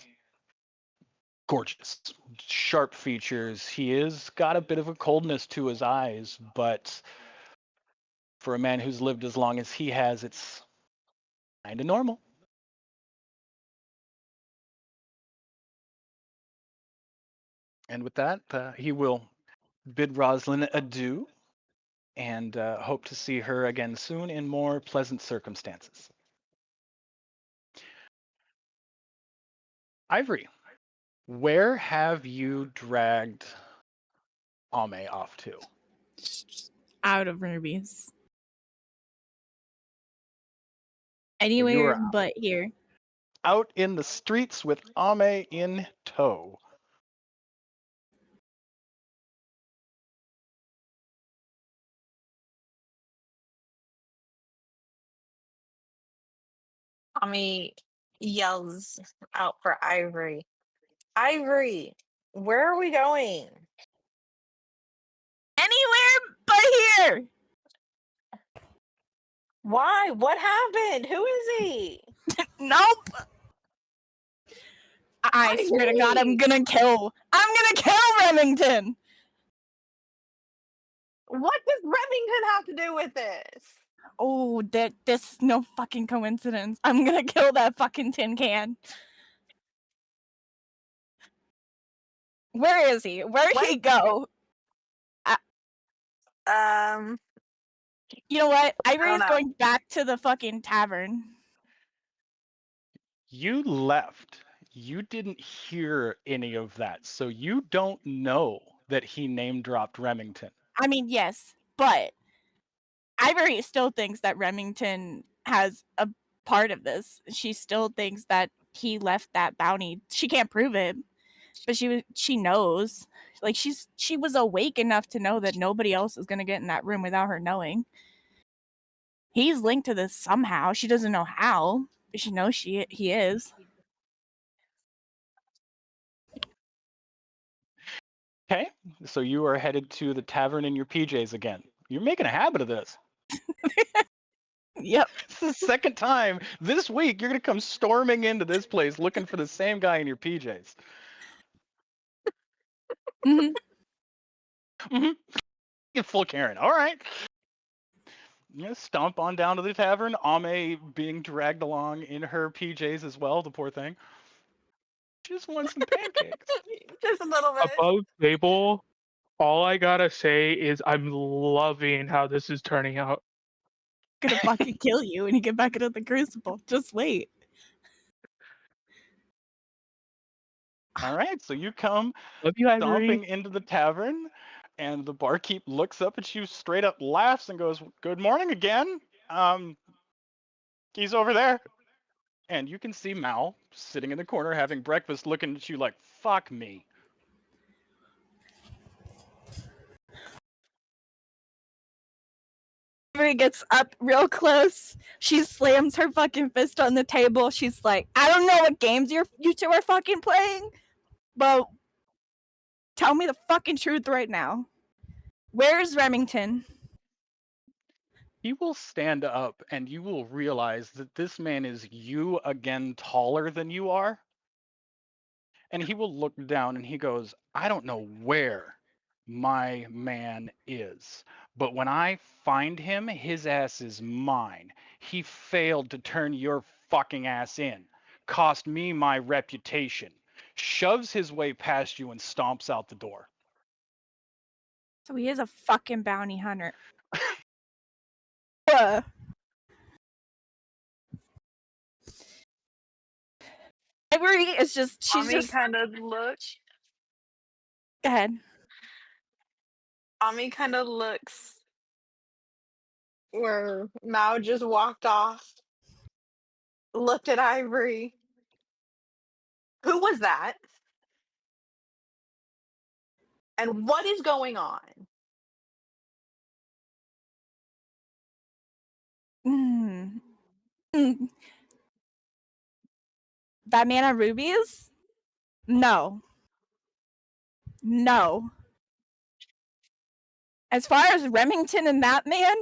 gorgeous, sharp features. He is got a bit of a coldness to his eyes, but for a man who's lived as long as he has, it's kind of normal. And with that, he will bid Rosalind adieu and hope to see her again soon in more pleasant circumstances. Ivory, where have you dragged Ame off to? out of Ruby's. You Anywhere are but here. out in the streets with Ame in tow. Tommy yells out for Ivory. Ivory, where are we going? Anywhere but here. Why? What happened? Who is he? Nope. I swear to God, I'm gonna kill Remington. What does Remington have to do with this? Oh, this is no fucking coincidence. I'm gonna kill that fucking tin can. Where is he? Where'd he go? You know what? Ivory's know. going back to the fucking tavern. You left. You didn't hear any of that, so you don't know that he name dropped Remington. I mean, yes, but Ivory still thinks that Remington has a part of this. She still thinks that he left that bounty. She can't prove it, but she knows. Like she was awake enough to know that nobody else is gonna get in that room without her knowing. He's linked to this somehow. She doesn't know how, but she knows he is. Okay, so you are headed to the tavern in your PJs again. You're making a habit of this. Yep. It's the second time this week you're gonna come storming into this place looking for the same guy in your PJs. Mm-hmm. Mm-hmm. Get full Karen. All right. You stomp on down to the tavern. Ame being dragged along in her PJs as well. The poor thing. She just wants some pancakes. Just a little bit. Above table, all I gotta say is I'm loving how this is turning out. Gonna fucking kill you when you get back into the Crucible. Just wait. All right, so you come Love you, Ivory. stomping into the tavern, and the barkeep looks up at you, straight up laughs, and goes, "Good morning again. He's over there." And you can see Mal sitting in the corner having breakfast, looking at you like, "Fuck me." Ivory gets up real close. She slams her fucking fist on the table. She's like, I don't know what games you two are fucking playing, but tell me the fucking truth right now. Where's Remington? He will stand up, and you will realize that this man is you again taller than you are. And he will look down and he goes, "I don't know where my man is, but when I find him, his ass is mine. He failed to turn your fucking ass in, cost me my reputation." Shoves his way past you and stomps out the door. So he is a fucking bounty hunter. Ivory is just, she's Tommy just, kind of looks. go ahead. Tommy kind of looks where Mao just walked off. Looked at Ivory. Who was that? And what is going on? Mm. Mm. That man on Ruby's? No. No. As far as Remington and that man,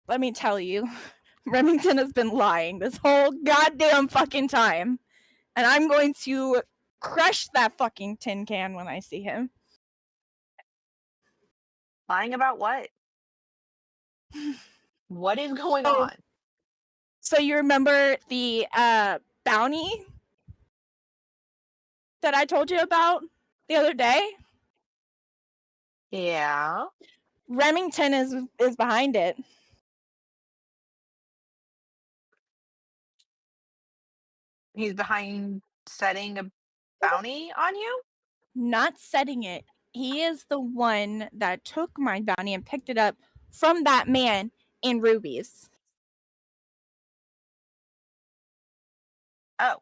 let me tell you, Remington has been lying this whole goddamn fucking time. And I'm going to crush that fucking tin can when I see him. Lying about what? What is going Oh. on? So you remember the bounty that I told you about the other day? Yeah. Remington is behind it. He's behind setting a bounty on you? Not setting it. He is the one that took my bounty and picked it up from that man in Ruby's. Oh.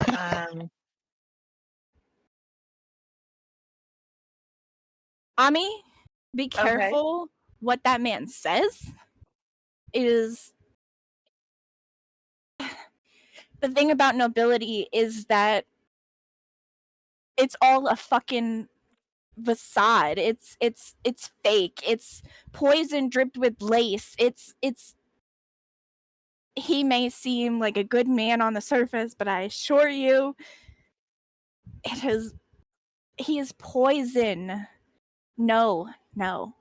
um. Ami, be Okay. careful what that man says. Is the thing about nobility is that it's all a fucking facade. It's fake. It's poison dripped with lace. It's he may seem like a good man on the surface, but I assure you he is poison. No. I'm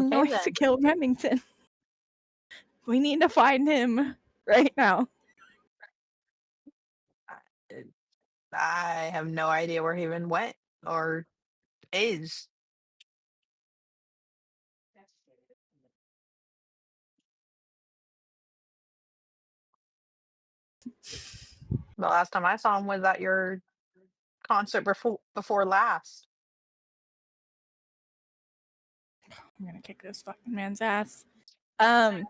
Okay going then. to kill Remington. We need to find him right now. I have no idea where he even went or is. The last time I saw him was at your concert before last. I'm gonna kick this fucking man's ass. And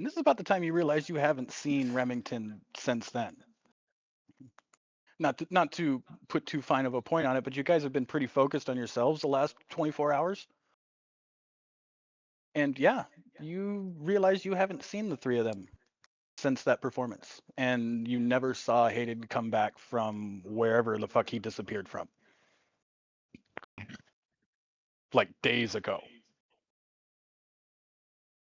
this is about the time you realize you haven't seen Remington since then. Not to put too fine of a point on it, but you guys have been pretty focused on yourselves the last 24 hours. And yeah, you realize you haven't seen the three of them since that performance. And you never saw Hayden come back from wherever the fuck he disappeared from. Like days ago.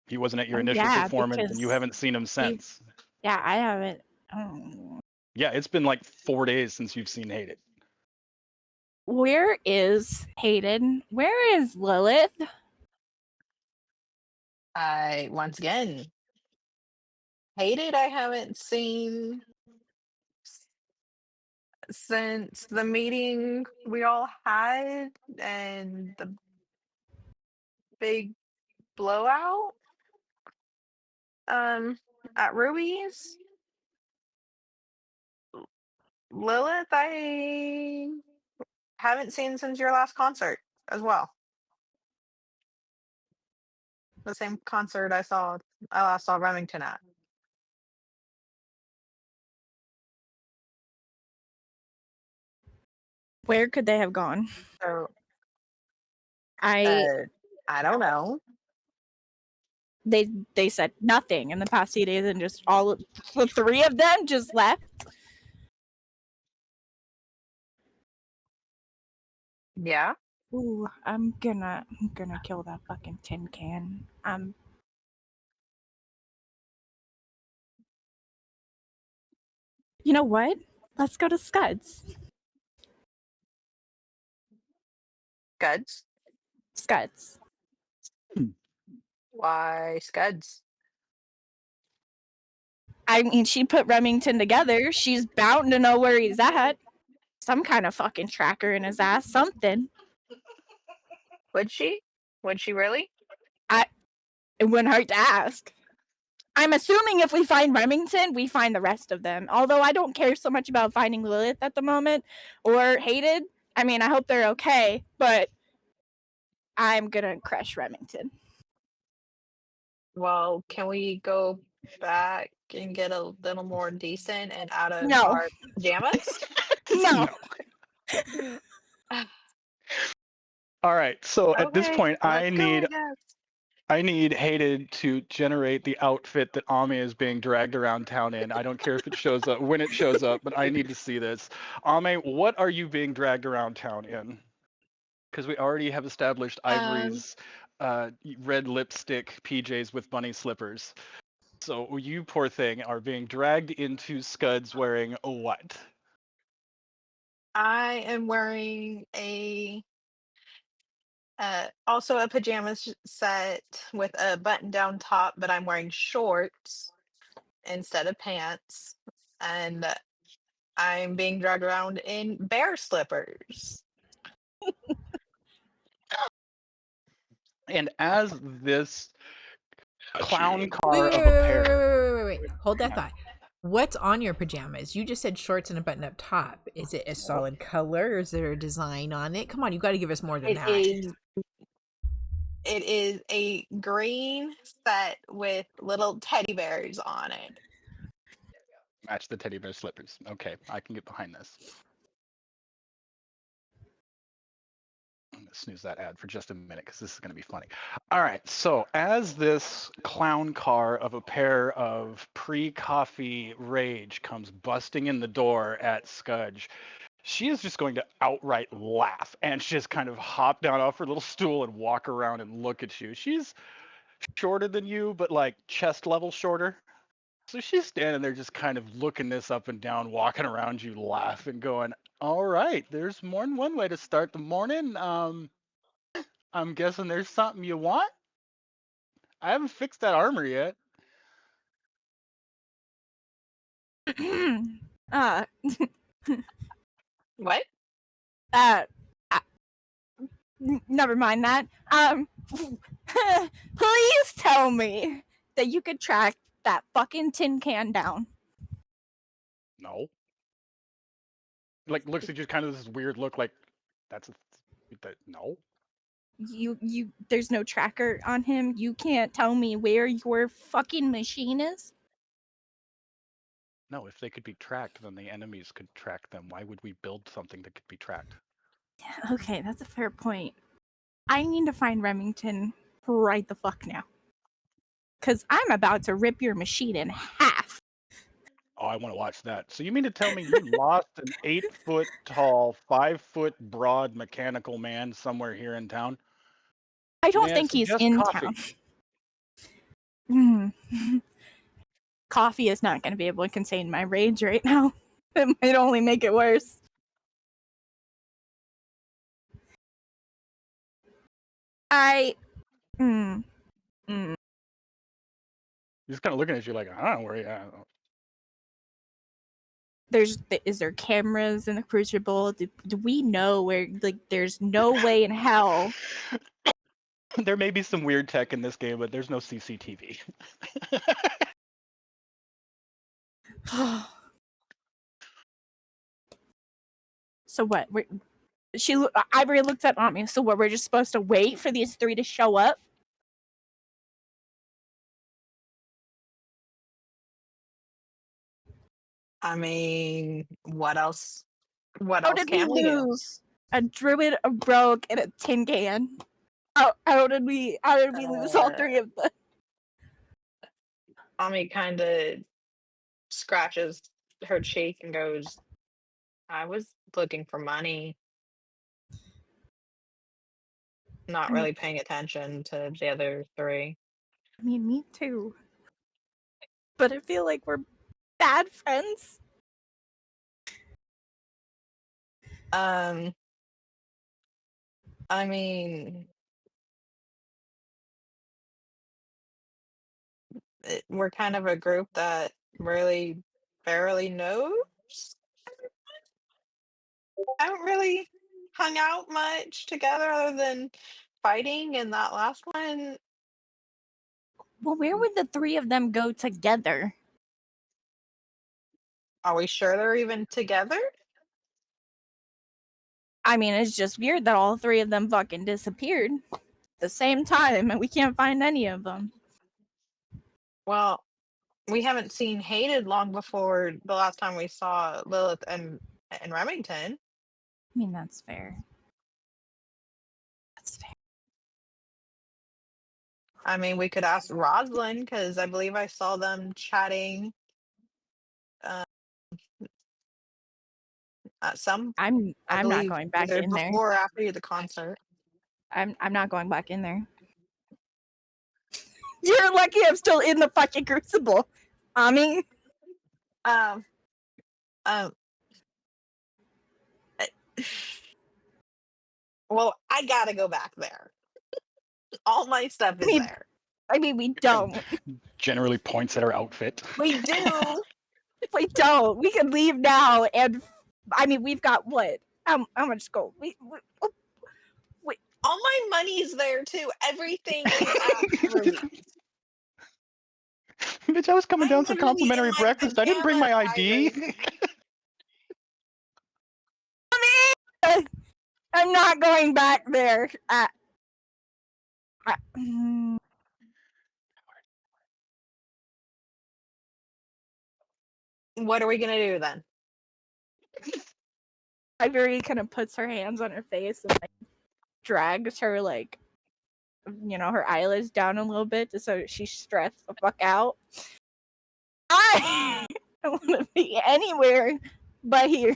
He wasn't at your initial performance and you haven't seen him since. Yeah, I haven't. Oh. Yeah, it's been like 4 days since you've seen Hayden. Where is Hayden? Where is Lilith? Once again, hated. I haven't seen since the meeting we all had and the big blowout at Ruby's. Lilith, I haven't seen since your last concert as well. The same concert I last saw Remington at. Where could they have gone? So I I don't know. they said nothing in the past 2 days, and just the three of them just left. Yeah. Ooh, I'm gonna kill that fucking tin can. You know what? Let's go to Scuds. Scuds? Scuds. Why Scuds? I mean, she put Remington together. She's bound to know where he's at. Some kind of fucking tracker in his ass. Something. Would she? Would she really? It wouldn't hurt to ask. I'm assuming if we find Remington, we find the rest of them. Although I don't care so much about finding Lilith at the moment or Hated. I mean, I hope they're okay, but I'm gonna crush Remington. Well, can we go back and get a little more decent and out of No. our pajamas? No. All right, so at this Okay, point, I let's go, need guess. I need Hayden to generate the outfit that Ami is being dragged around town in. I don't care if it shows up when it shows up, but I need to see this. Ami, what are you being dragged around town in? Because we already have established Ivory's red lipstick PJs with bunny slippers. So you, poor thing, are being dragged into Scuds wearing what? I am wearing also a pajamas set with a button-down top, but I'm wearing shorts instead of pants, and I'm being dragged around in bear slippers. And as this clown Wait, car wait, of wait, a wait, pair, wait, wait, wait, wait. Hold that yeah, thought. What's on your pajamas? You just said shorts and a button-up top. Is it a solid color? Or is there a design on it? Come on, you got to give us more than It that. is it is a green set with little teddy bears on it. match the teddy bear slippers. Okay, I can get behind this. I'm gonna snooze that ad for just a minute because this is gonna be funny. All right, so as this clown car of a pair of pre-coffee rage comes busting in the door at Scudge, she is just going to outright laugh and just kind of hop down off her little stool and walk around and look at you. She's shorter than you, but like chest level shorter. So she's standing there just kind of looking this up and down, walking around you, laughing, going, all right, there's more than one way to start the morning. I'm guessing there's something you want? I haven't fixed that armor yet. uh, What? uh, never mind that. Please tell me that you could track that fucking tin can down. No. Like looks at you kind of this weird look like that's no. You there's no tracker on him. You can't tell me where your fucking machine is. No, if they could be tracked, then the enemies could track them. Why would we build something that could be tracked? Okay, that's a fair point. I need to find Remington right the fuck now. Cause I'm about to rip your machine in half. Oh, I want to watch that. So you mean to tell me you lost an 8-foot tall, 5-foot broad mechanical man somewhere here in town? I don't May I think he's suggest in coffee? town. Coffee is not going to be able to contain my rage right now. It might only make it worse. He's kind of looking at you like, I don't know where you at. Is there cameras in the Crucible? Do we know where? Like, there's no way in hell. There may be some weird tech in this game, but there's no CCTV. So what? Ivory looked at me. So what? We're just supposed to wait for these three to show up? I mean, what else? What How else did we can we do? lose? A druid, a rogue, and a tin can. How did we lose all three of them? Ami kind of scratches her cheek and goes, I was looking for money, not I mean- really paying attention to the other three. I mean, me too. But I feel like we're bad friends. I mean, we're kind of a group that really barely knows. I haven't really hung out much together other than fighting, and that last one, Well, where would the three of them go together? are we sure they're even together? I mean, it's just weird that all three of them fucking disappeared at the same time and we can't find any of them. Well, we haven't seen Hated long before the last time we saw Lilith and Remington. I mean, that's fair. That's fair. I mean, we could ask Roslyn because I believe I saw them chatting at some. I'm not believe going back either in there. before or after the concert. I'm not going back in there. You're lucky I'm still in the fucking Crucible. Ami. Um, well, I gotta go back there. All my stuff is there. I mean, we don't. Generally points at her outfit. We do. We don't. We can leave now, and I mean, we've got what? How much gold? All my money's there too. Everything is at Ruby's. Bitch, I was coming I'm down for literally in complimentary my breakfast. I didn't bring my pajamas, ID. Iris. I'm not going back there. What are we gonna do then? Ivory kind of puts her hands on her face and like drags her like her eyelids down a little bit just so she's stressed the fuck out. I don't want to be anywhere but here.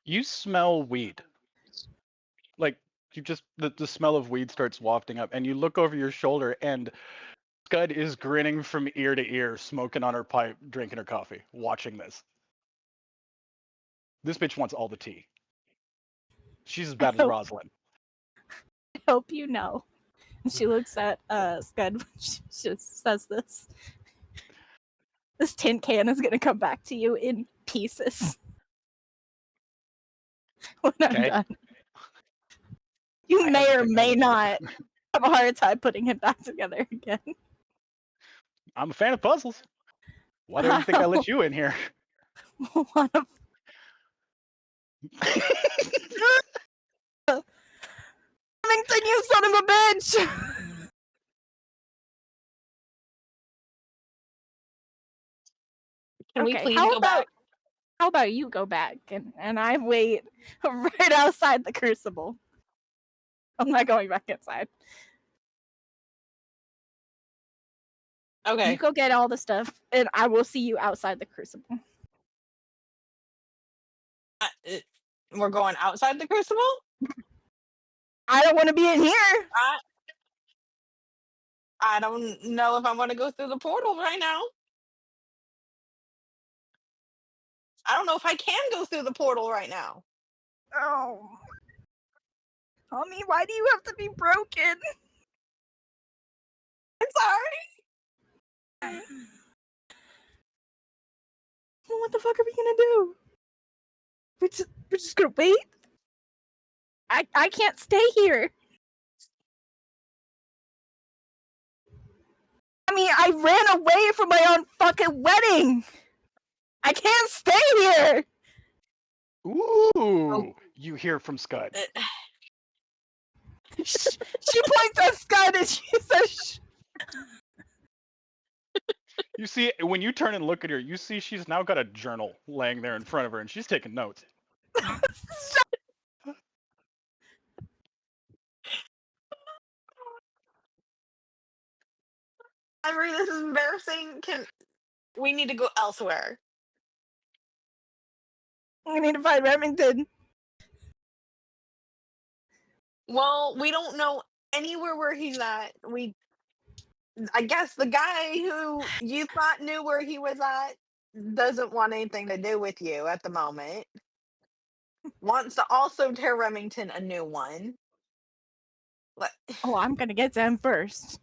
You smell weed. Like you just the smell of weed starts wafting up, and you look over your shoulder, and Scud is grinning from ear to ear, smoking on her pipe, drinking her coffee, watching this. This bitch wants all the tea. She's as bad as Oh. Rosalind. I hope you know. And she looks at Scud when she just says this. This tin can is gonna come back to you in pieces when I'm Okay. done. You I may or hesitate, may not have a hard time putting it back together again. I'm a fan of puzzles. Why do you think I let you in here? One of Remington, you son of a bitch! Can we Okay, please how go about back? how about you go back and I wait right outside the Crucible? I'm not going back inside. You Okay. go get all the stuff, and I will see you outside the Crucible. We're going outside the Crucible? I don't want to be in here. I don't know if I want to go through the portal right now. I don't know if I can go through the portal right now. Oh, Tommy, why do you have to be broken? I'm sorry. Well, what the fuck are we gonna do? We're just gonna wait. I can't stay here. I mean, I ran away from my own fucking wedding. I can't stay here. Ooh, you hear from Scud. She points at Scud and she says, You see, when you turn and look at her, you see she's now got a journal laying there in front of her, and she's taking notes. Ivory, this is embarrassing. We need to go elsewhere? "We need to find Remington." Well, we don't know anywhere where he's at. I guess the guy who you thought knew where he was at doesn't want anything to do with you at the moment. Wants to also tear Remington a new one. Oh, I'm gonna get to him first.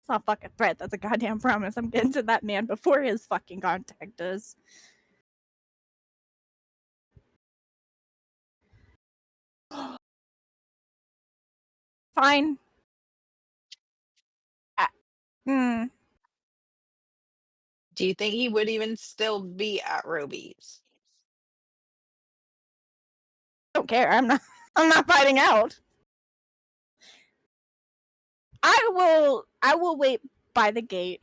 It's not a fucking threat. That's a goddamn promise. I'm getting to that man before his fucking contact does. Fine. Do you think he would even still be at Ruby's? Don't care. I'm not fighting out. I will wait by the gate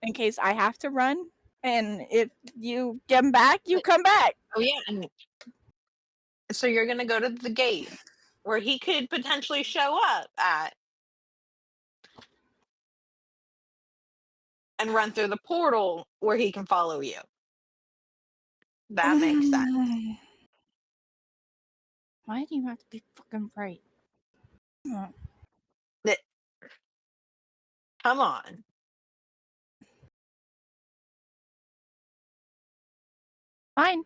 in case I have to run. And if you come back, you come back. Oh yeah, and so you're gonna go to the gate where he could potentially show up at and run through the portal where he can follow you. That makes sense. Why do you have to be fucking right? Come on. Fine.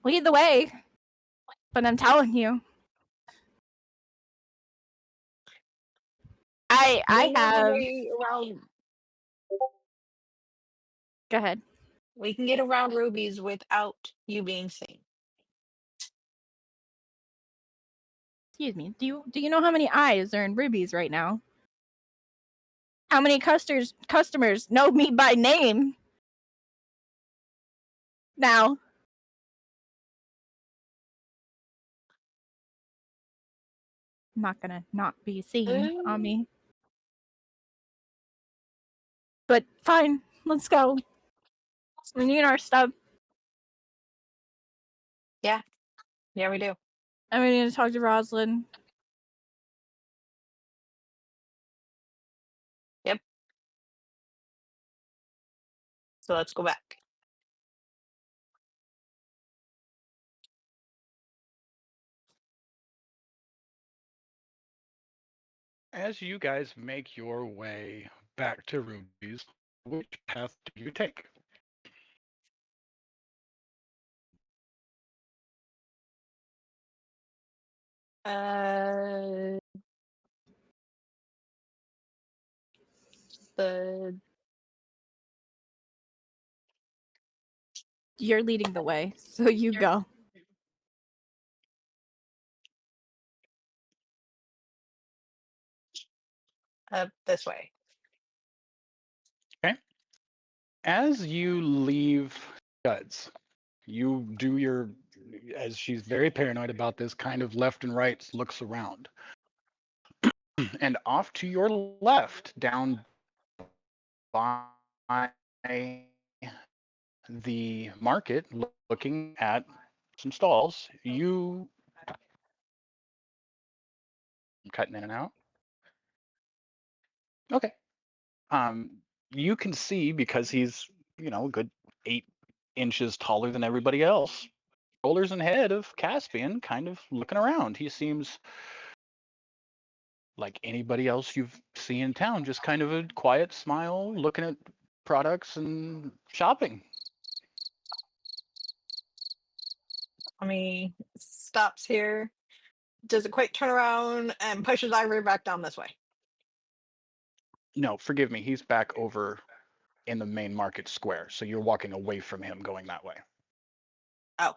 Lead the way. But I'm telling you. I We have a have. way around. Go ahead. We can get around Ruby's without you being seen. Excuse me. Do you know how many eyes are in Ruby's right now? How many customers know me by name? Now. I'm not gonna not be seen on me. But fine, let's go. We need our stuff, Yeah, we do. and we need to talk to Rosalind. Yep. So let's go back. As you guys make your way back to Ruby's, which path do you take? Uh, the You're leading the way, so you go. this way. Okay. As you leave Guds, you do your, as she's very paranoid about this, kind of left and right looks around. And off to your left, down by the market, looking at some stalls, I'm cutting in and out. Okay. You can see, because he's, a good 8 inches taller than everybody else, shoulders and head of Caspian, kind of looking around. He seems like anybody else you've seen in town, just kind of a quiet smile, looking at products and shopping. Ami stops here, does a quick turnaround, and pushes Ivory back down this way. No, forgive me, he's back over in the main market square, so you're walking away from him going that way. Oh,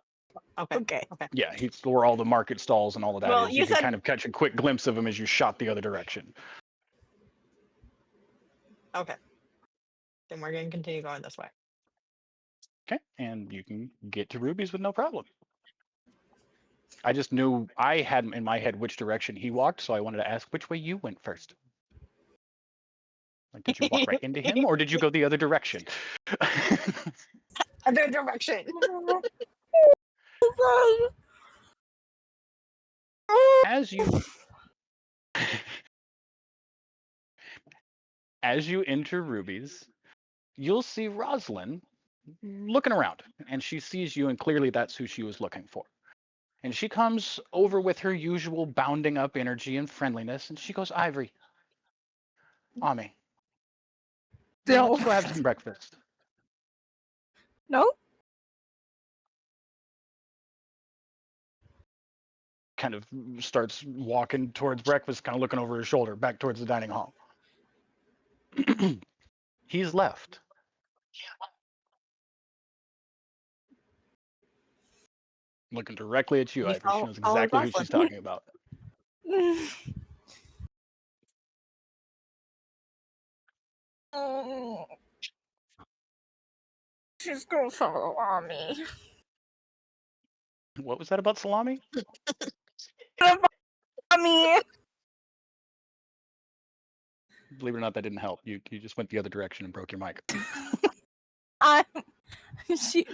okay. Okay. Yeah, he's where all the market stalls and all of that Well, is. you You can said- kind of catch a quick glimpse of him as you shot the other direction. Okay. Then we're going to continue going this way. Okay, and you can get to Ruby's with no problem. I just knew I had in my head which direction he walked, so I wanted to ask which way you went first. Like, did you walk right into him, or did you go the other direction? Other direction. As you as you enter Ruby's, you'll see Rosalind looking around, and she sees you, and clearly that's who she was looking for. And she comes over with her usual bounding up energy and friendliness, and she goes, Ivory, Ami, No. let's go have some breakfast. No? Kind of starts walking towards breakfast, kind of looking over his shoulder, back towards the dining hall. He's left. Looking directly at you, You Ivory. She knows follow exactly who Rosalind. she's talking about. She's gonna follow on me. What was that about salami? On me. Believe it or not, that didn't help. You just went the other direction and broke your mic. She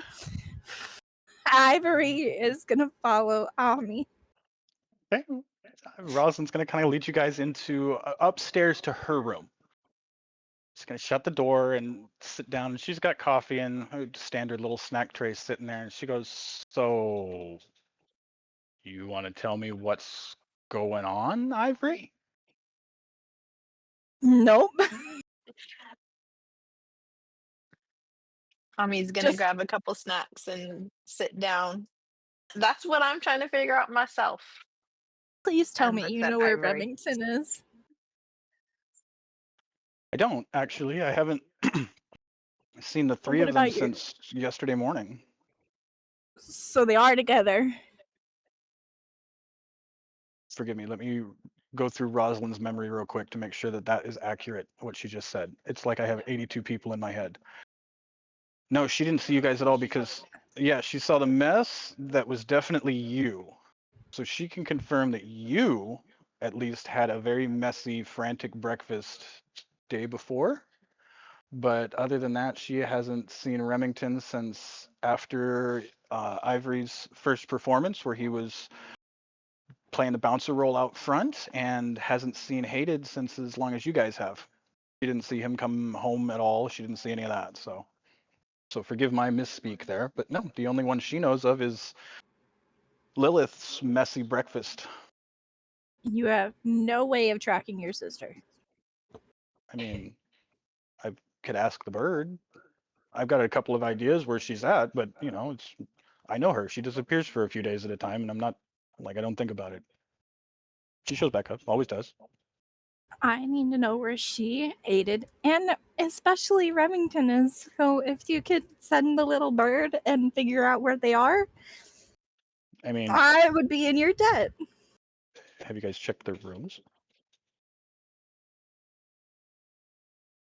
Ivory is gonna follow Ami. Okay. Rosalind's going to kind of lead you guys into upstairs to her room. She's going to shut the door and sit down. And she's got coffee and her standard little snack tray sitting there. And she goes, So, you want to tell me what's going on, Ivory? Nope. Ami's going to Just- grab a couple snacks and sit down. That's what I'm trying to figure out myself. Please tell And me look you at know where Ivory. Remington is. I don't, actually. I haven't seen the three what of them about you? since yesterday morning. So they are together. forgive me, let me go through Rosalind's memory real quick to make sure that that is accurate, what she just said. It's like I have 82 people in my head. No, she didn't see you guys at all because, yeah, she saw the mess. That was definitely you. So she can confirm that you at least had a very messy, frantic breakfast day before. But other than that, she hasn't seen Remington since after Ivory's first performance, where he was playing the bouncer role out front, and hasn't seen Hated since as long as you guys have. She didn't see him come home at all. She didn't see any of that. So forgive my misspeak there. But no, the only one she knows of is Lilith's messy breakfast. You have no way of tracking your sister. I mean, I could ask the bird. I've got a couple of ideas where she's at, but you know, I know her. She disappears for a few days at a time, and I'm not like I don't think about it. She shows back up, always does. I need to know where she aided, and especially Remington is. So if you could send the little bird and figure out where they are, I mean, I would be in your debt. have you guys checked their rooms?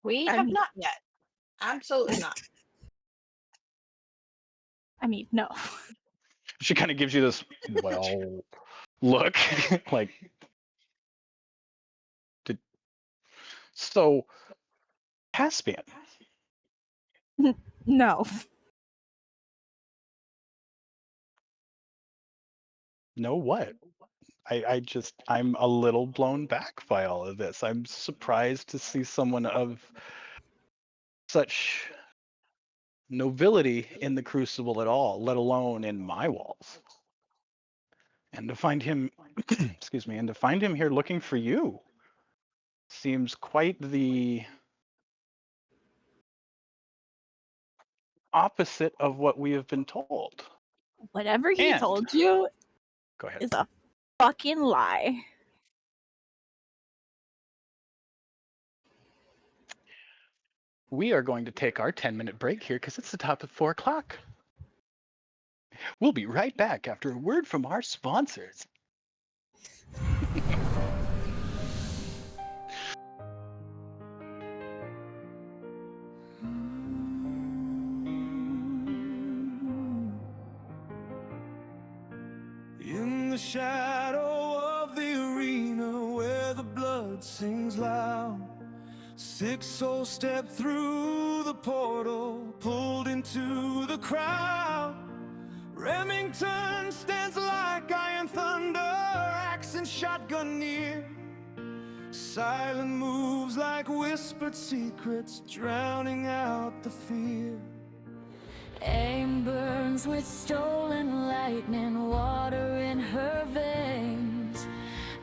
We I have mean- not yet. Absolutely not. I mean, no. She kind of gives you this well look, like. So, Caspian. No. Know what? I'm a little blown back by all of this. I'm surprised to see someone of such nobility in the Crucible at all, let alone in my walls. And to find him, excuse me, and to find him here looking for you seems quite the opposite of what we have been told. Whatever he And- told you Go ahead. is a fucking lie. We are going to take our 10-minute break here because it's the top of 4 o'clock. We'll be right back after a word from our sponsors. In the shadow of the arena where the blood sings loud, 6 souls step through the portal, pulled into the crowd. Remington stands like iron thunder, axe and shotgun near. Silent moves like whispered secrets, drowning out the fear. Aim burns with stolen lightning, water in her veins.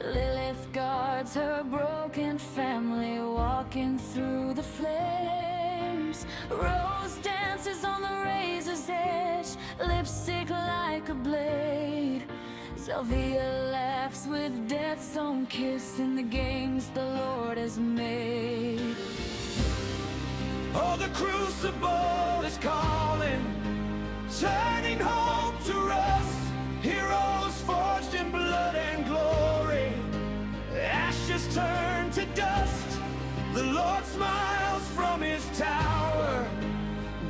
Lilith guards her broken family, walking through the flames. Rose dances on the razor's edge, lipstick like a blade. Sylvia laughs with death's own kiss in the games the Lord has made. Oh, the crucible is calling, turning hope to rust. Heroes forged in blood and glory, ashes turn to dust. The Lord smiles from his tower,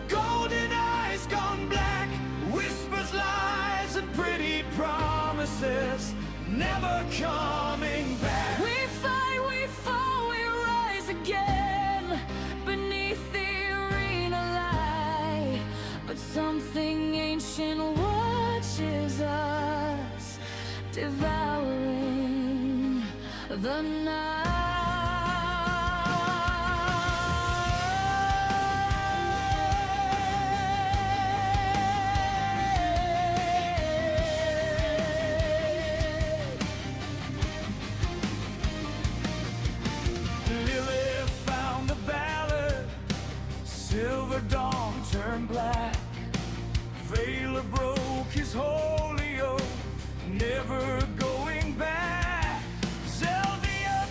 golden eyes gone black, whispers lies and pretty promises, never coming back. We fight, we fall, we rise again beneath the arena light. But something ancient watches us, devouring the night. Lilith found the ballad, silver dawn turned black. Vela broke his holy oath, never going back. Zelvia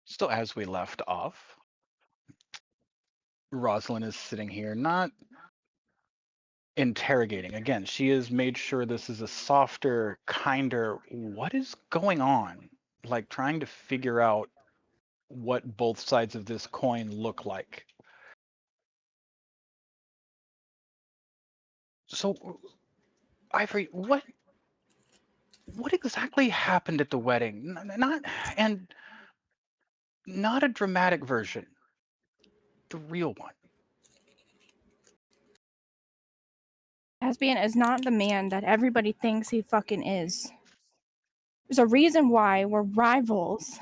So as we left off, Rosalind is sitting here, not interrogating. Again, she has made sure this is a softer, kinder, what is going on? Like trying to figure out what both sides of this coin look like. So, Ivory, what exactly happened at the wedding? Not a dramatic version, the real one. Caspian is not the man that everybody thinks he fucking is. There's a reason why we're rivals.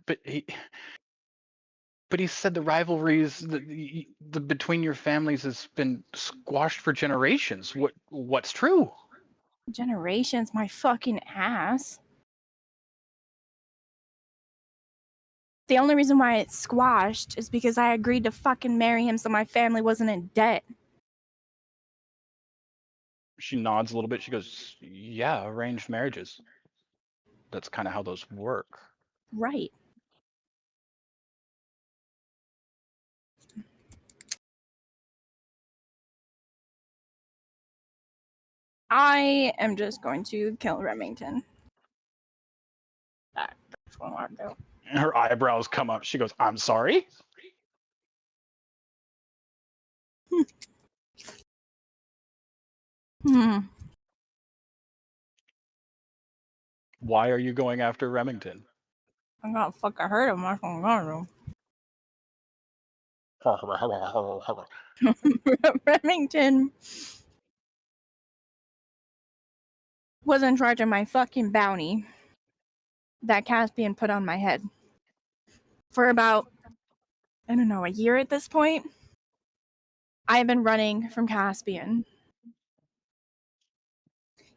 But he said the rivalries the between your families has been squashed for generations. What's true? Generations, my fucking ass. The only reason why it's squashed is because I agreed to fucking marry him so my family wasn't in debt. She nods a little bit. She goes, "Yeah, arranged marriages. That's kind of how those work." Right. I am just going to kill Remington. That's what I do. And her eyebrows come up. She goes, "I'm sorry?" Why are you going after Remington? I'm gonna fucking hurt him. That's what I'm gonna do. Remington was in charge of my fucking bounty that Caspian put on my head for about, I don't know, a year at this point. I've been running from Caspian.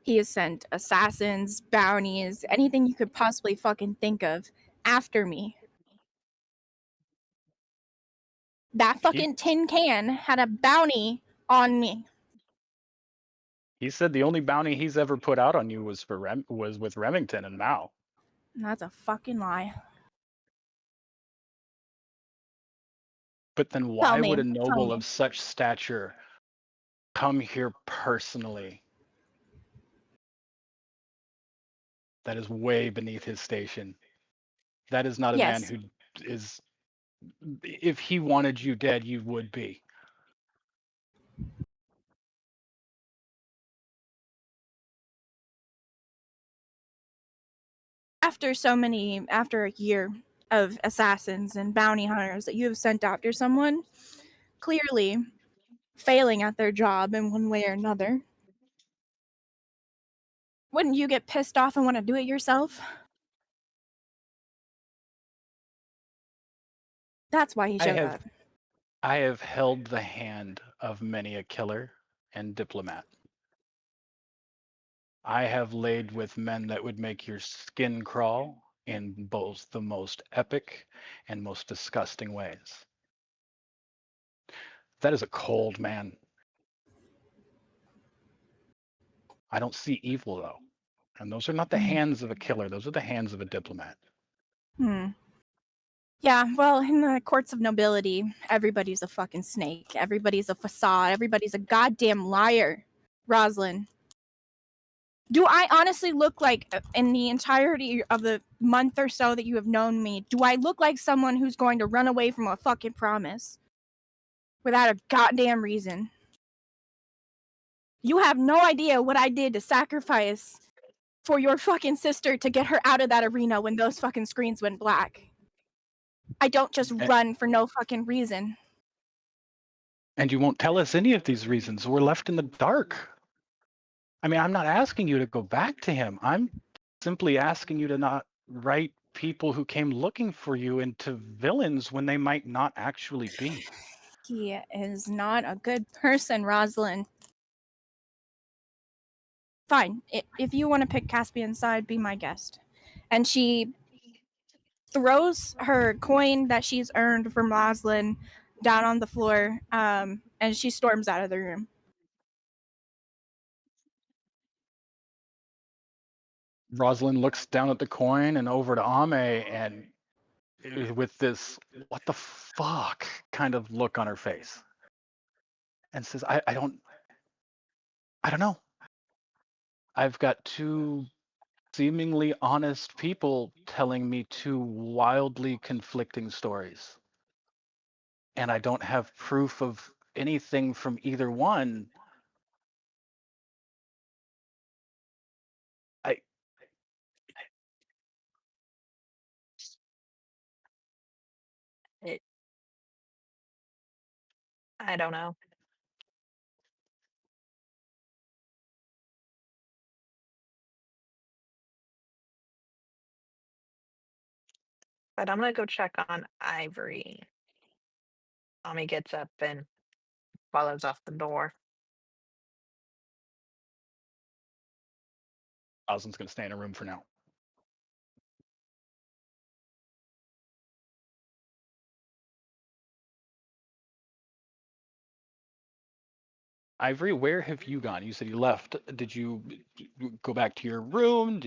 He has sent assassins, bounties, anything you could possibly fucking think of after me. That fucking tin can had a bounty on me. He said the only bounty he's ever put out on you was was with Remington and Mao. And that's a fucking lie. But then why would a Tell noble me. of such stature come here personally? That is way beneath his station. That is not a man Yes. who is. If he wanted you dead, you would be. After a year of assassins and bounty hunters that you have sent after someone, clearly failing at their job in one way or another, wouldn't you get pissed off and want to do it yourself? That's why he showed up. I have held the hand of many a killer and diplomat. I have laid with men that would make your skin crawl in both the most epic and most disgusting ways. That is a cold man. I don't see evil, though. And those are not the hands of a killer. Those are the hands of a diplomat. Yeah, well, in the courts of nobility, everybody's a fucking snake. Everybody's a facade. Everybody's a goddamn liar. Rosalind. Do I honestly look like, in the entirety of the month or so that you have known me, do I look like someone who's going to run away from a fucking promise? Without a goddamn reason. You have no idea what I did to sacrifice for your fucking sister to get her out of that arena when those fucking screens went black. I don't just run for no fucking reason. And you won't tell us any of these reasons. We're left in the dark. I mean, I'm not asking you to go back to him. I'm simply asking you to not write people who came looking for you into villains when they might not actually be. He is not a good person, Rosalind. Fine. If you want to pick Caspian's side, be my guest. And she throws her coin that she's earned from Rosalind down on the floor, and she storms out of the room. Rosalind looks down at the coin and over to Ame and with this what the fuck kind of look on her face and says, I don't know. I've got two seemingly honest people telling me two wildly conflicting stories. And I don't have proof of anything from either one. I It, I don't know. But I'm gonna go check on Ivory. Mommy gets up and follows off the door. Rosalind's gonna stay in a room for now. Ivory, where have you gone? You said you left. Did you go back to your room?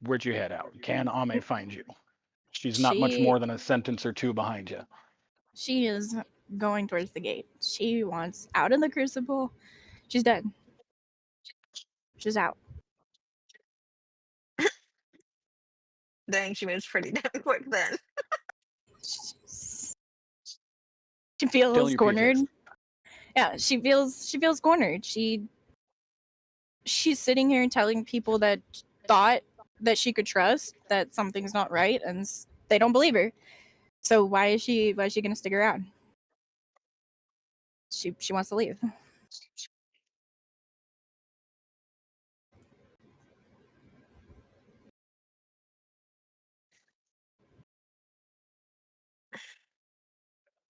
Where'd you head out? Can Ame find you? She's not much She more than a sentence or two behind you. she is going towards the gate. She wants out of the crucible. She's dead. She's out. Dang, she moves pretty damn quick then. She Still in feels your cornered. PJs. Yeah, she feels cornered. She's sitting here telling people that thought that she could trust that something's not right, and they don't believe her. So why is she gonna stick around? She wants to leave.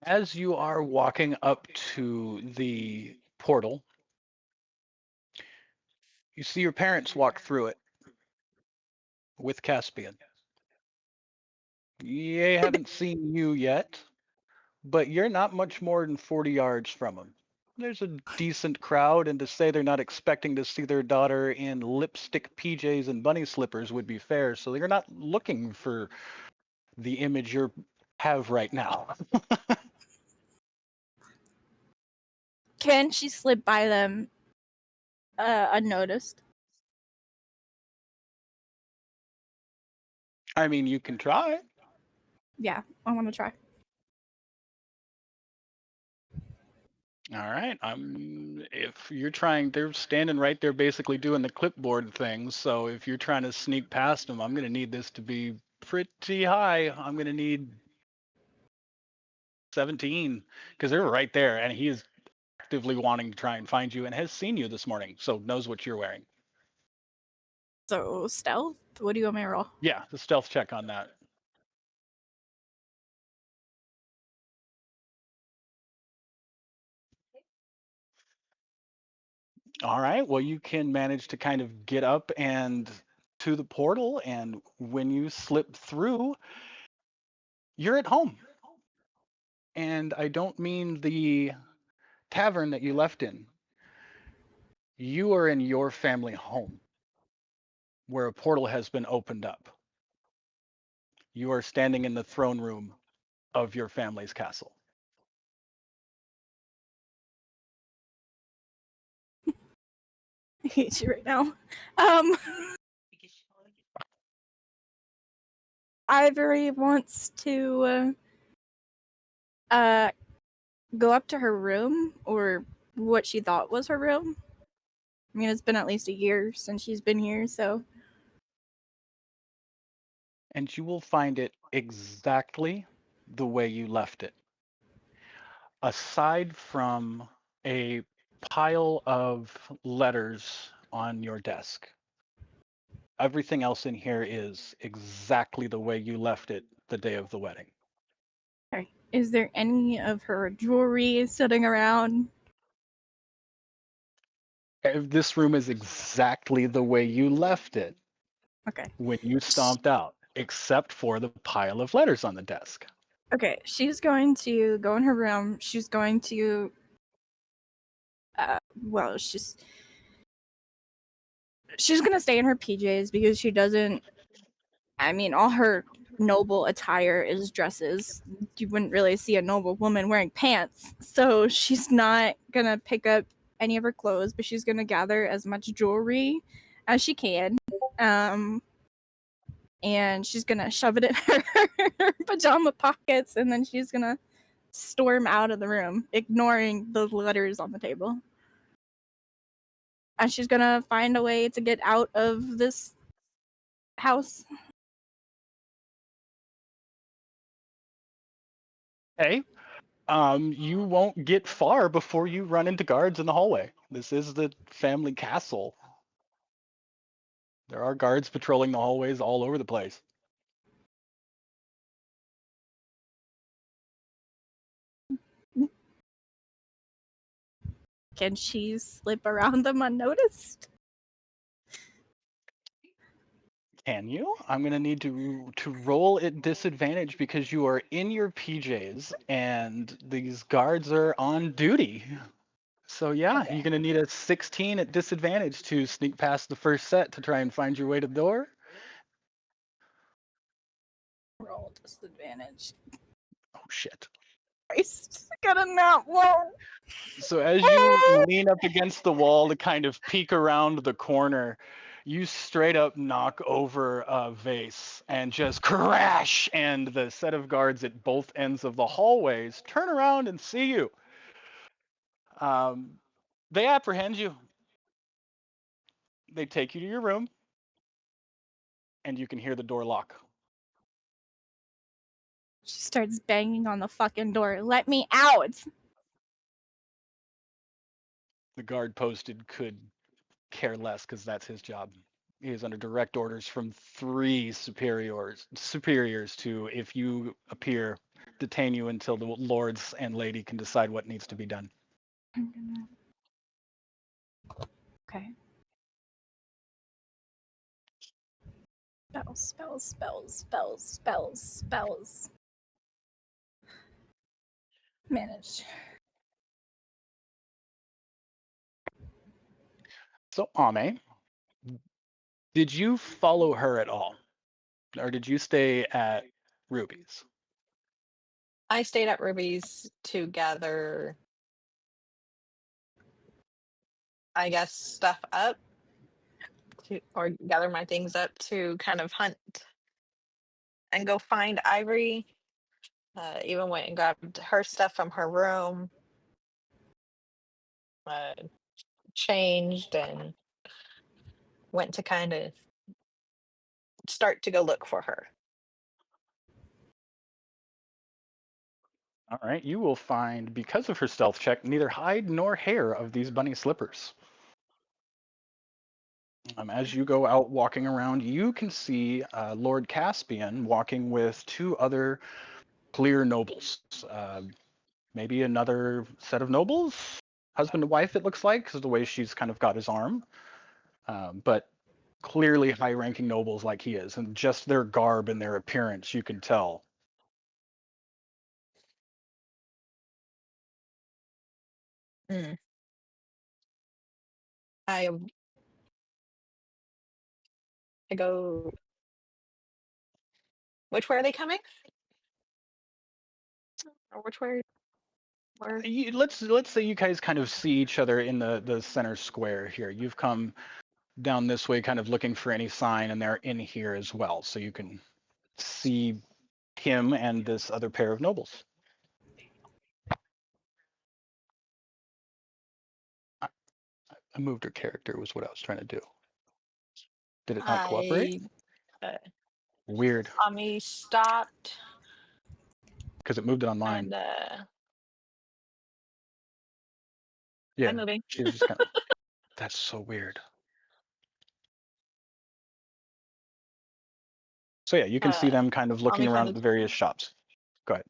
As you are walking up to the portal, you see your parents walk through it with Caspian. They haven't seen you yet, but you're not much more than 40 yards from them. There's a decent crowd, and to say they're not expecting to see their daughter in lipstick PJs and bunny slippers would be fair. So you're not looking for the image you have right now. Can she slip by them unnoticed? I mean, you can try. Yeah, I want to try. All right. If you're trying, they're standing right there, basically doing the clipboard thing. So if you're trying to sneak past them, I'm going to need this to be pretty high. I'm going to need 17 because they're right there, and he is actively wanting to try and find you and has seen you this morning, so knows what you're wearing. So stealth. What do you want me to roll? Yeah, the stealth check on that. All right. Well, you can manage to kind of get up and to the portal, and when you slip through, you're at home. And I don't mean the tavern that you left in. You are in your family home where a portal has been opened up. You are standing in the throne room of your family's castle. I hate you right now. Ivory wants to go up to her room, or what she thought was her room. I mean, it's been at least a year since she's been here, so And you will find it exactly the way you left it. Aside from a pile of letters on your desk, everything else in here is exactly the way you left it the day of the wedding. okay. Is there any of her jewelry sitting around? This room is exactly the way you left it Okay. when you stomped out, except for the pile of letters on the desk. Okay, she's going to go in her room. She's going to well, she's gonna stay in her PJs because she doesn't. I mean, all her noble attire is dresses. You wouldn't really see a noble woman wearing pants. So she's not gonna pick up any of her clothes, but she's gonna gather as much jewelry as she can. And she's gonna shove it in her pajama pockets, and then she's gonna storm out of the room, ignoring the letters on the table. And she's gonna find a way to get out of this house. Okay. You won't get far before you run into guards in the hallway. This is the family castle. There are guards patrolling the hallways all over the place. Can she slip around them unnoticed? Can you? I'm gonna need to roll at disadvantage because you are in your PJs and these guards are on duty. So yeah, Okay. you're gonna need a 16 at disadvantage to sneak past the first set to try and find your way to the door. Roll disadvantage. Oh shit. Christ. I got a nat one. So as you lean up against the wall to kind of peek around the corner, you straight up knock over a vase and just crash, and the set of guards at both ends of the hallways turn around and see you. They apprehend you. They take you to your room, and you can hear the door lock. She starts banging on the fucking door. Let me out. The guard posted could care less because that's his job. He is under direct orders from 3 superiors to, if you appear, detain you until the lords and lady can decide what needs to be done. Okay. Spells, spells, spells, spells, spells, spells. Manage. So Ame, did you follow her at all? Or did you stay at Ruby's? I stayed at Ruby's to gather, I guess, stuff up or gather my things up to kind of hunt and go find Ivory. Even went and grabbed her stuff from her room, uh, changed, and went to kind of start to go look for her. All right, you will find, because of her stealth check, neither hide nor hair of these bunny slippers. As you go out walking around, you can see Lord Caspian walking with 2 other clear nobles. Maybe another set of nobles, husband and wife, it looks like, because of the way she's kind of got his arm. But clearly high-ranking nobles like he is, and just their garb and their appearance, you can tell. Mm. I go. Which way are they coming? Or which way? Where? Let's say you guys kind of see each other in the center square here. You've come down this way, kind of looking for any sign, and they're in here as well, so you can see him and this other pair of nobles. I moved her character was what I was trying to do. Did it not cooperate? Weird, Tommy stopped because it moved it on mine. and Yeah, I'm moving. she's just kind of. That's so weird. So yeah, you can see them kind of looking Tommy around kind at the of various shops. Go ahead.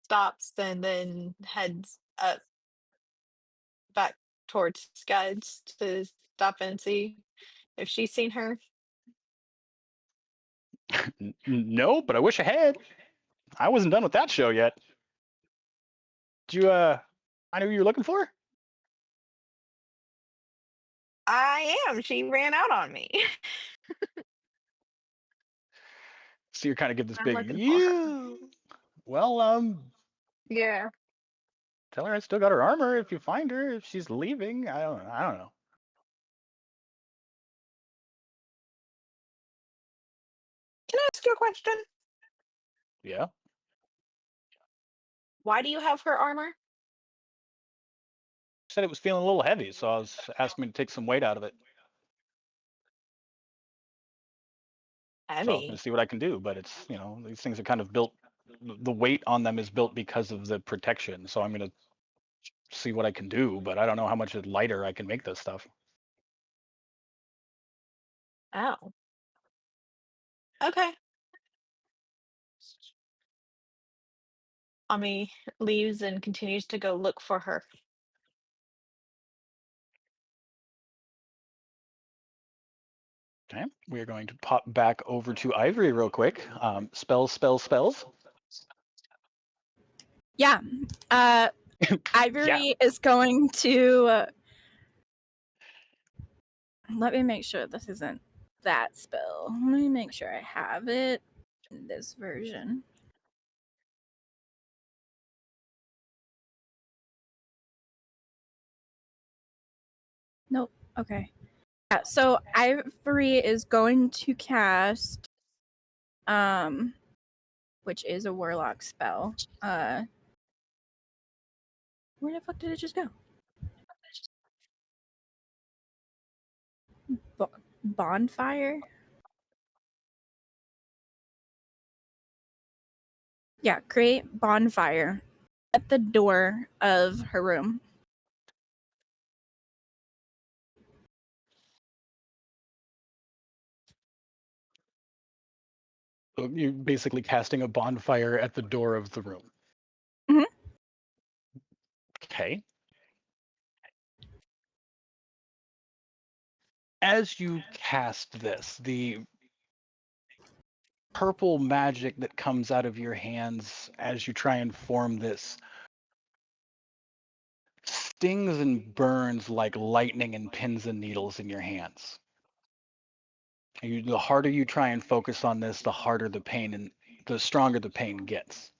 stops and then heads up back towards Scuds to stop and see if she's seen her. No, but I wish I had. I wasn't done with that show yet. Did you find who you were looking for? I am. She ran out on me. So you're kind of give this I'm big looking for her. you. Well, Yeah. tell her I still got her armor if you find her. If she's leaving, I don't know. Can I ask you a question? Yeah. Why do you have her armor? Said it was feeling a little heavy, so I was asking me to take some weight out of it. So I was going Heavy. to see what I can do, but it's, these things are kind of built, the weight on them is built because of the protection. So I'm going to see what I can do, but I don't know how much lighter I can make this stuff. Oh. Okay. Ami leaves and continues to go look for her. Okay, we're going to pop back over to Ivory real quick. Spells. Yeah. Ivory is going to. Let me make sure this isn't that spell. Let me make sure I have it in this version. Nope. Okay. Yeah, so Ivory is going to cast which is a warlock spell. Where the fuck did it just go? Bonfire? Yeah, create bonfire at the door of her room. So you're basically casting a bonfire at the door of the room. Mhm. Okay. As you cast this, the purple magic that comes out of your hands as you try and form this stings and burns like lightning and pins and needles in your hands. The harder you try and focus on this, the harder the pain and the stronger the pain gets.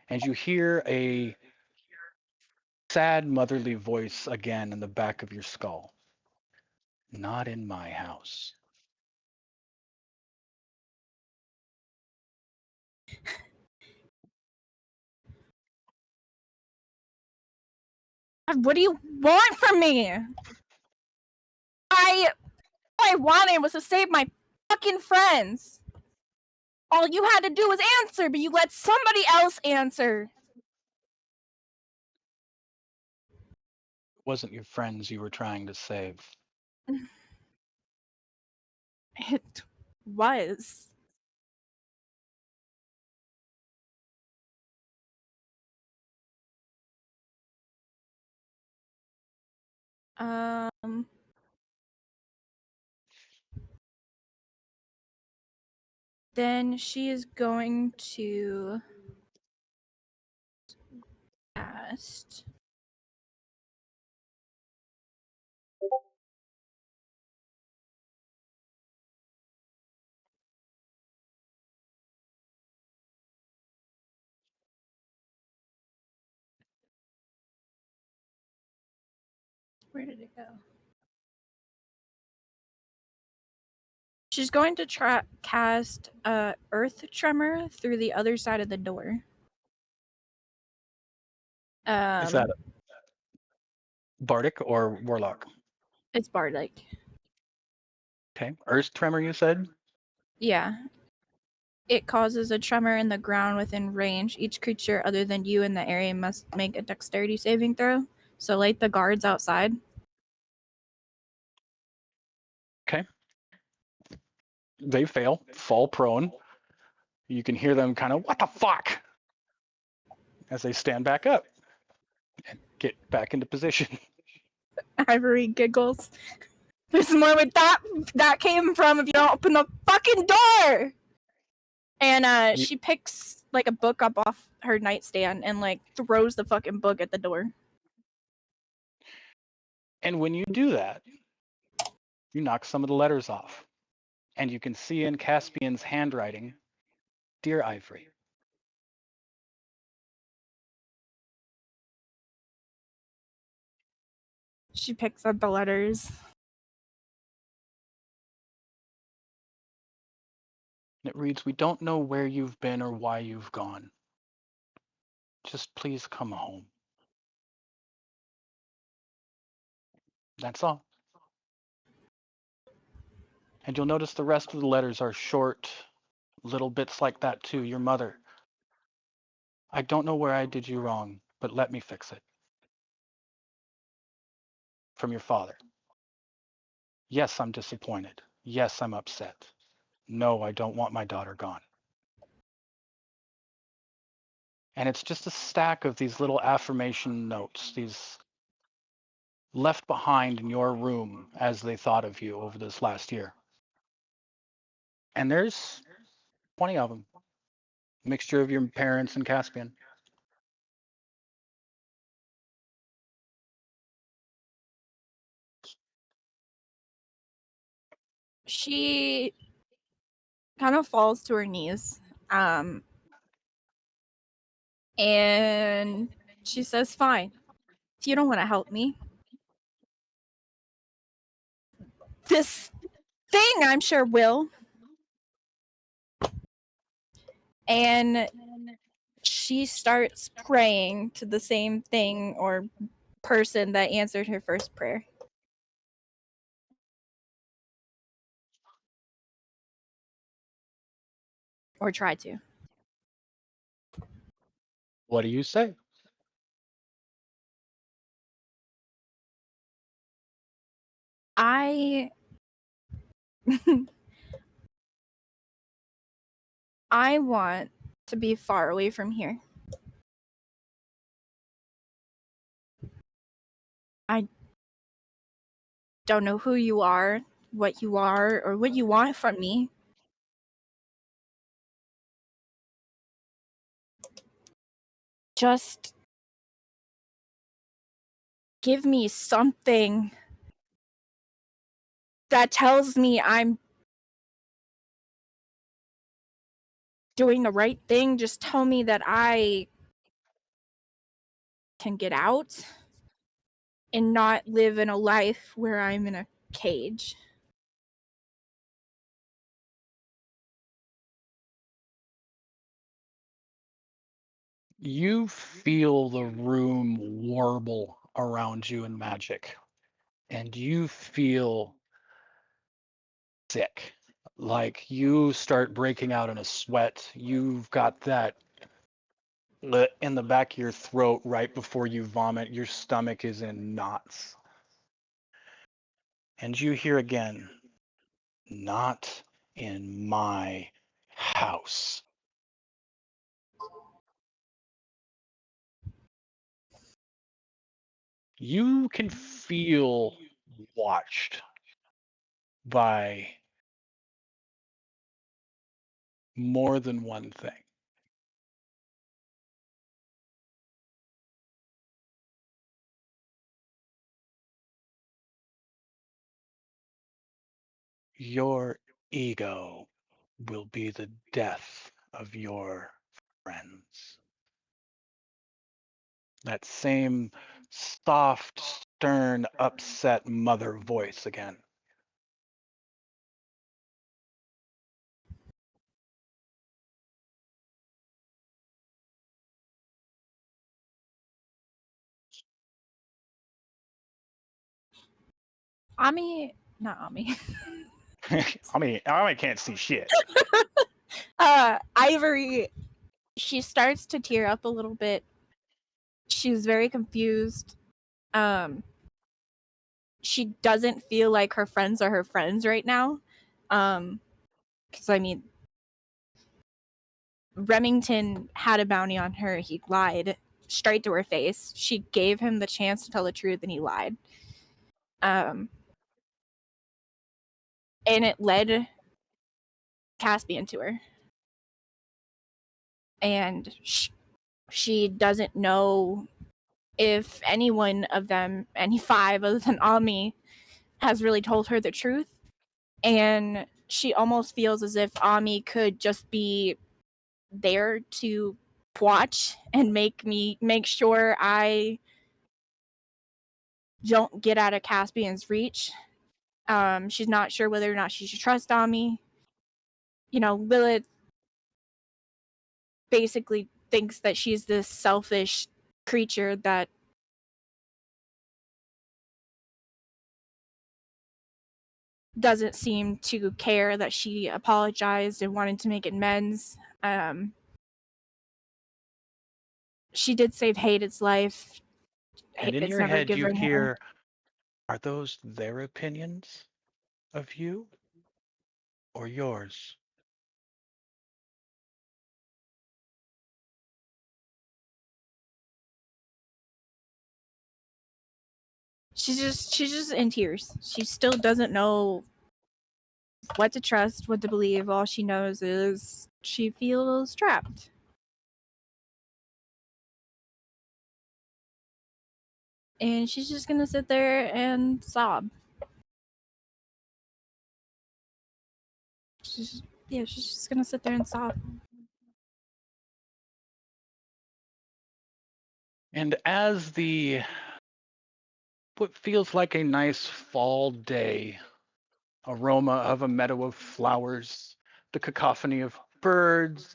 And you hear a sad motherly voice again in the back of your skull. Not in my house. What do you want from me? All I wanted was to save my fucking friends. All you had to do was answer, but you let somebody else answer. It wasn't your friends you were trying to save. It was. Then she is going to cast. Where did it go? She's going to cast Earth Tremor through the other side of the door. Is that Bardic or Warlock? It's Bardic. Okay. Earth tremor, you said? Yeah. It causes a tremor in the ground within range. Each creature other than you in the area must make a dexterity saving throw. So, like the guards outside. Okay. They fail, fall prone. You can hear them kind of, what the fuck? As they stand back up and get back into position. Ivory giggles. There's more where that came from if you don't open the fucking door. And she picks like a book up off her nightstand and like throws the fucking book at the door. And when you do that, you knock some of the letters off. And you can see in Caspian's handwriting, Dear Ivory. She picks up the letters. And it reads, We don't know where you've been or why you've gone. Just please come home. That's all. And you'll notice the rest of the letters are short, little bits like that too. Your mother. I don't know where I did you wrong, but let me fix it. From your father. Yes, I'm disappointed. Yes, I'm upset. No, I don't want my daughter gone. And it's just a stack of these little affirmation notes, these left behind in your room as they thought of you over this last year. And there's 20 of them. Mixture of your parents and Caspian. She kind of falls to her knees. And she says, Fine. If you don't want to help me, this thing I'm sure will. And she starts praying to the same thing or person that answered her first prayer. Or tried to. What do you say? I want to be far away from here. I don't know who you are, or what you want from me. Just give me something that tells me I'm doing the right thing. Just tell me that I can get out and not live in a life where I'm in a cage. You feel the room warble around you in magic, and you feel sick. Like you start breaking out in a sweat. You've got that in the back of your throat right before you vomit. Your stomach is in knots. And you hear again, not in my house. You can feel watched by more than one thing. Your ego will be the death of your friends. That same soft, stern, upset mother voice again. Not Ami. I can't see shit. Ivory, she starts to tear up a little bit. She's very confused. She doesn't feel like her friends are her friends right now. Because I mean, Remington had a bounty on her. He lied straight to her face. She gave him the chance to tell the truth, and he lied. And it led Caspian to her. And she doesn't know if any one of them, any 5 other than Ami, has really told her the truth. And she almost feels as if Ami could just be there to watch and make sure I don't get out of Caspian's reach. She's not sure whether or not she should trust Ami. Lilith basically thinks that she's this selfish creature that doesn't seem to care that she apologized and wanted to make amends. She did save Hayden's life. And in It's your never head, you given her. hear, are those their opinions of you or yours? She's just in tears. She still doesn't know what to trust, what to believe. All she knows is she feels trapped. And she's just gonna sit there and sob. She's just gonna sit there and sob. And as what feels like a nice fall day, aroma of a meadow of flowers, the cacophony of birds,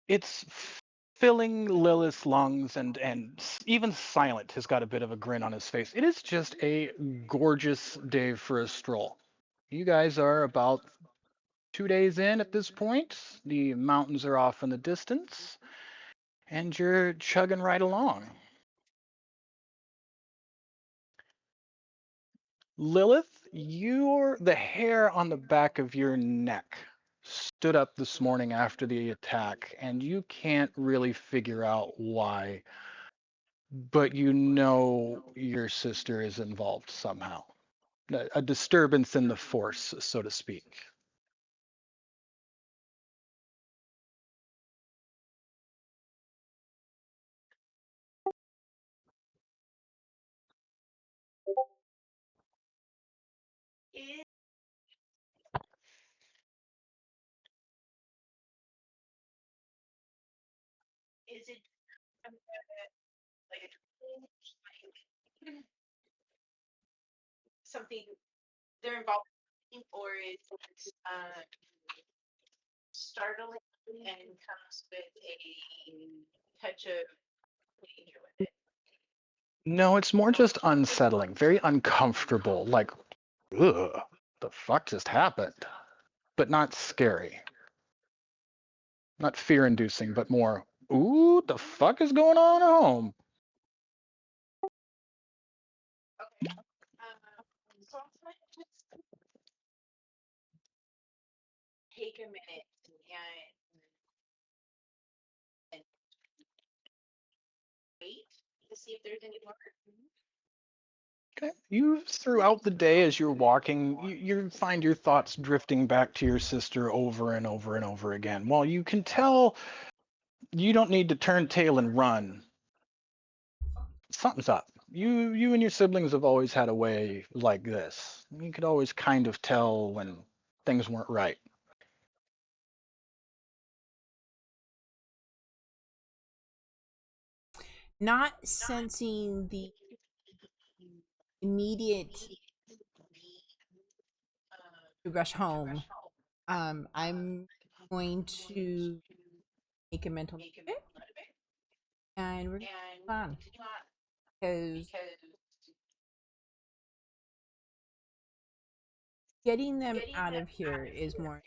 it's filling Lilith's lungs, and even Silent has got a bit of a grin on his face. It is just a gorgeous day for a stroll. You guys are about 2 days in at this point. The mountains are off in the distance, and you're chugging right along. Lilith, the hair on the back of your neck stood up this morning after the attack, and you can't really figure out why, but you know your sister is involved somehow. A disturbance in the force, so to speak. No, it's more just unsettling, very uncomfortable, like, ugh, the fuck just happened? But not scary. Not fear-inducing, but more, ooh, the fuck is going on at home? Okay. You, throughout the day, as you're walking, you find your thoughts drifting back to your sister over and over and over again. While you can tell you don't need to turn tail and run, something's up. You and your siblings have always had a way like this. You could always kind of tell when things weren't right. Not sensing the immediate to rush home. I'm going to make a mental note of it, and we're going to move on because getting them out of here is more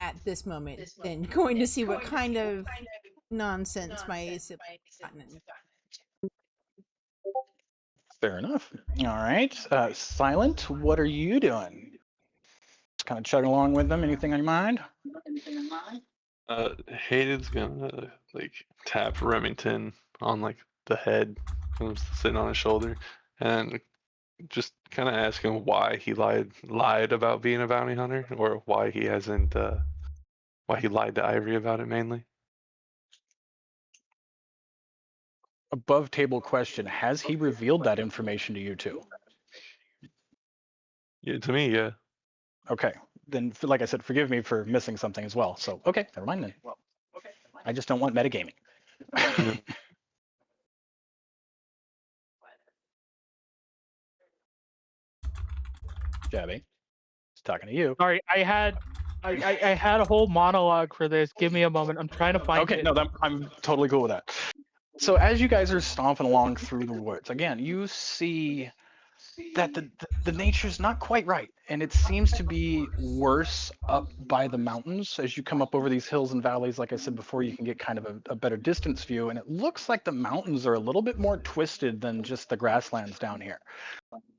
at this moment than going to see what kind of nonsense my siblings have gotten into. Fair enough. All right. Silent, what are you doing? Just kind of chugging along with them. Anything on your mind? Hayden's gonna like tap Remington on like the head, sitting on his shoulder, and just kind of ask him why he lied about being a bounty hunter, or why he hasn't why he lied to Ivory about it mainly. above table question. Has he revealed that information to you two? Yeah, to me, yeah. Okay. Then, like I said, forgive me for missing something as well. So, okay, never mind then. I just don't want metagaming. Yeah. Jabby, he's talking to you. Sorry, I had a whole monologue for this. Give me a moment. I'm trying to find Okay, it. no, I'm totally cool with that. So as you guys are stomping along through the woods, again, you see that the nature's not quite right, and it seems to be worse up by the mountains. As you come up over these hills and valleys, like I said before, you can get kind of a better distance view, and it looks like the mountains are a little bit more twisted than just the grasslands down here.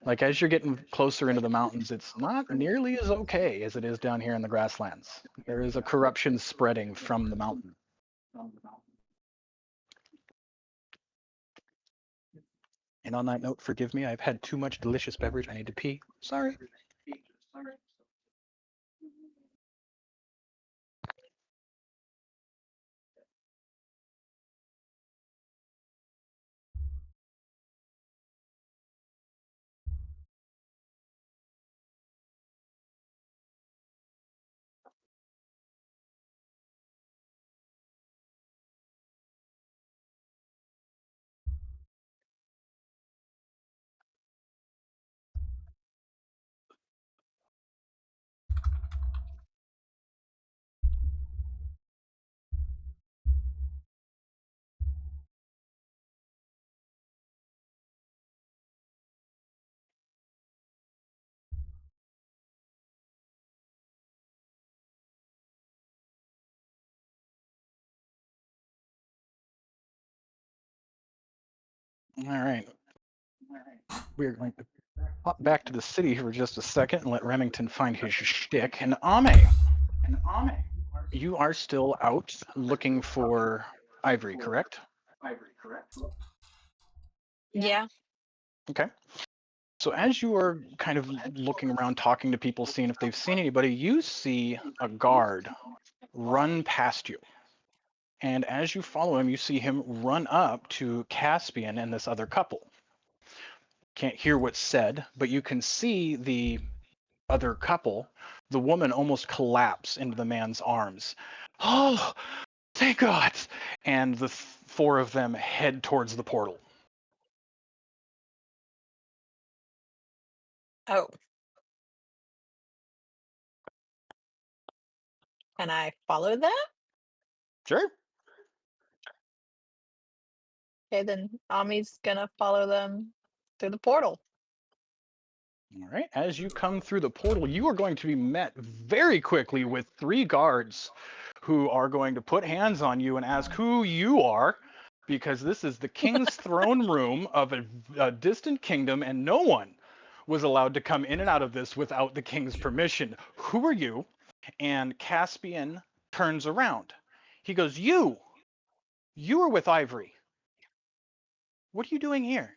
Like as you're getting closer into the mountains, it's not nearly as okay as it is down here in the grasslands. There is a corruption spreading from the mountain. And on that note, forgive me, I've had too much delicious beverage. I need to pee. Sorry. All right. We're going to pop back to the city for just a second and let Remington find his shtick. And Ame, you are still out looking for Ivory, correct? Yeah. Okay. So as you are kind of looking around, talking to people, seeing if they've seen anybody, you see a guard run past you. And as you follow him, you see him run up to Caspian and this other couple. Can't hear what's said, but you can see the other couple, the woman almost collapse into the man's arms. Oh, thank God! And the four of them head towards the portal. Oh. Can I follow them? Sure. Okay, then Ami's gonna follow them through the portal. All right. As you come through the portal, you are going to be met very quickly with 3 guards who are going to put hands on you and ask who you are, because this is the king's throne room of a distant kingdom, and no one was allowed to come in and out of this without the king's permission. Who are you? And Caspian turns around. He goes, You are with Ivory. What are you doing here?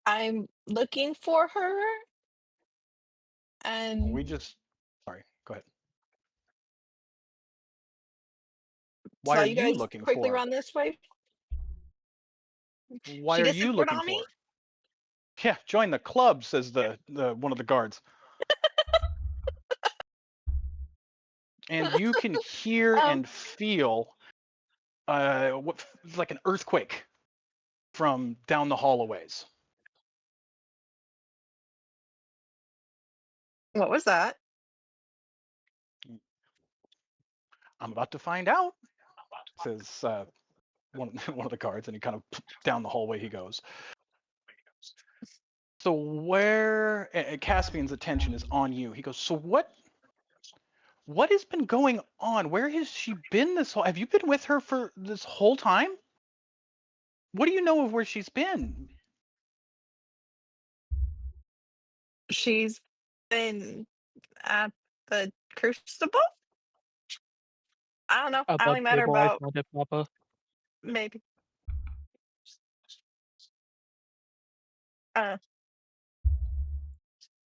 I'm looking for her, and Sorry, go ahead. Why saw are you you guys looking quickly for? run this way. Why She are did you support looking Ami? for? Yeah, join the club, says the one of the guards. And you can hear Oh, and feel what like an earthquake from down the hallways. what was that? I'm about to find out, says one one of the guards, and he kind of down the hallway he goes. So where Caspian's attention is on you. He goes, so what has been going on? Where has she been this whole? Have you been with her for this whole time? What do you know of where she's been? She's been at the Crucible? I don't know. I Above only met her table, I about found it, Papa. maybe uh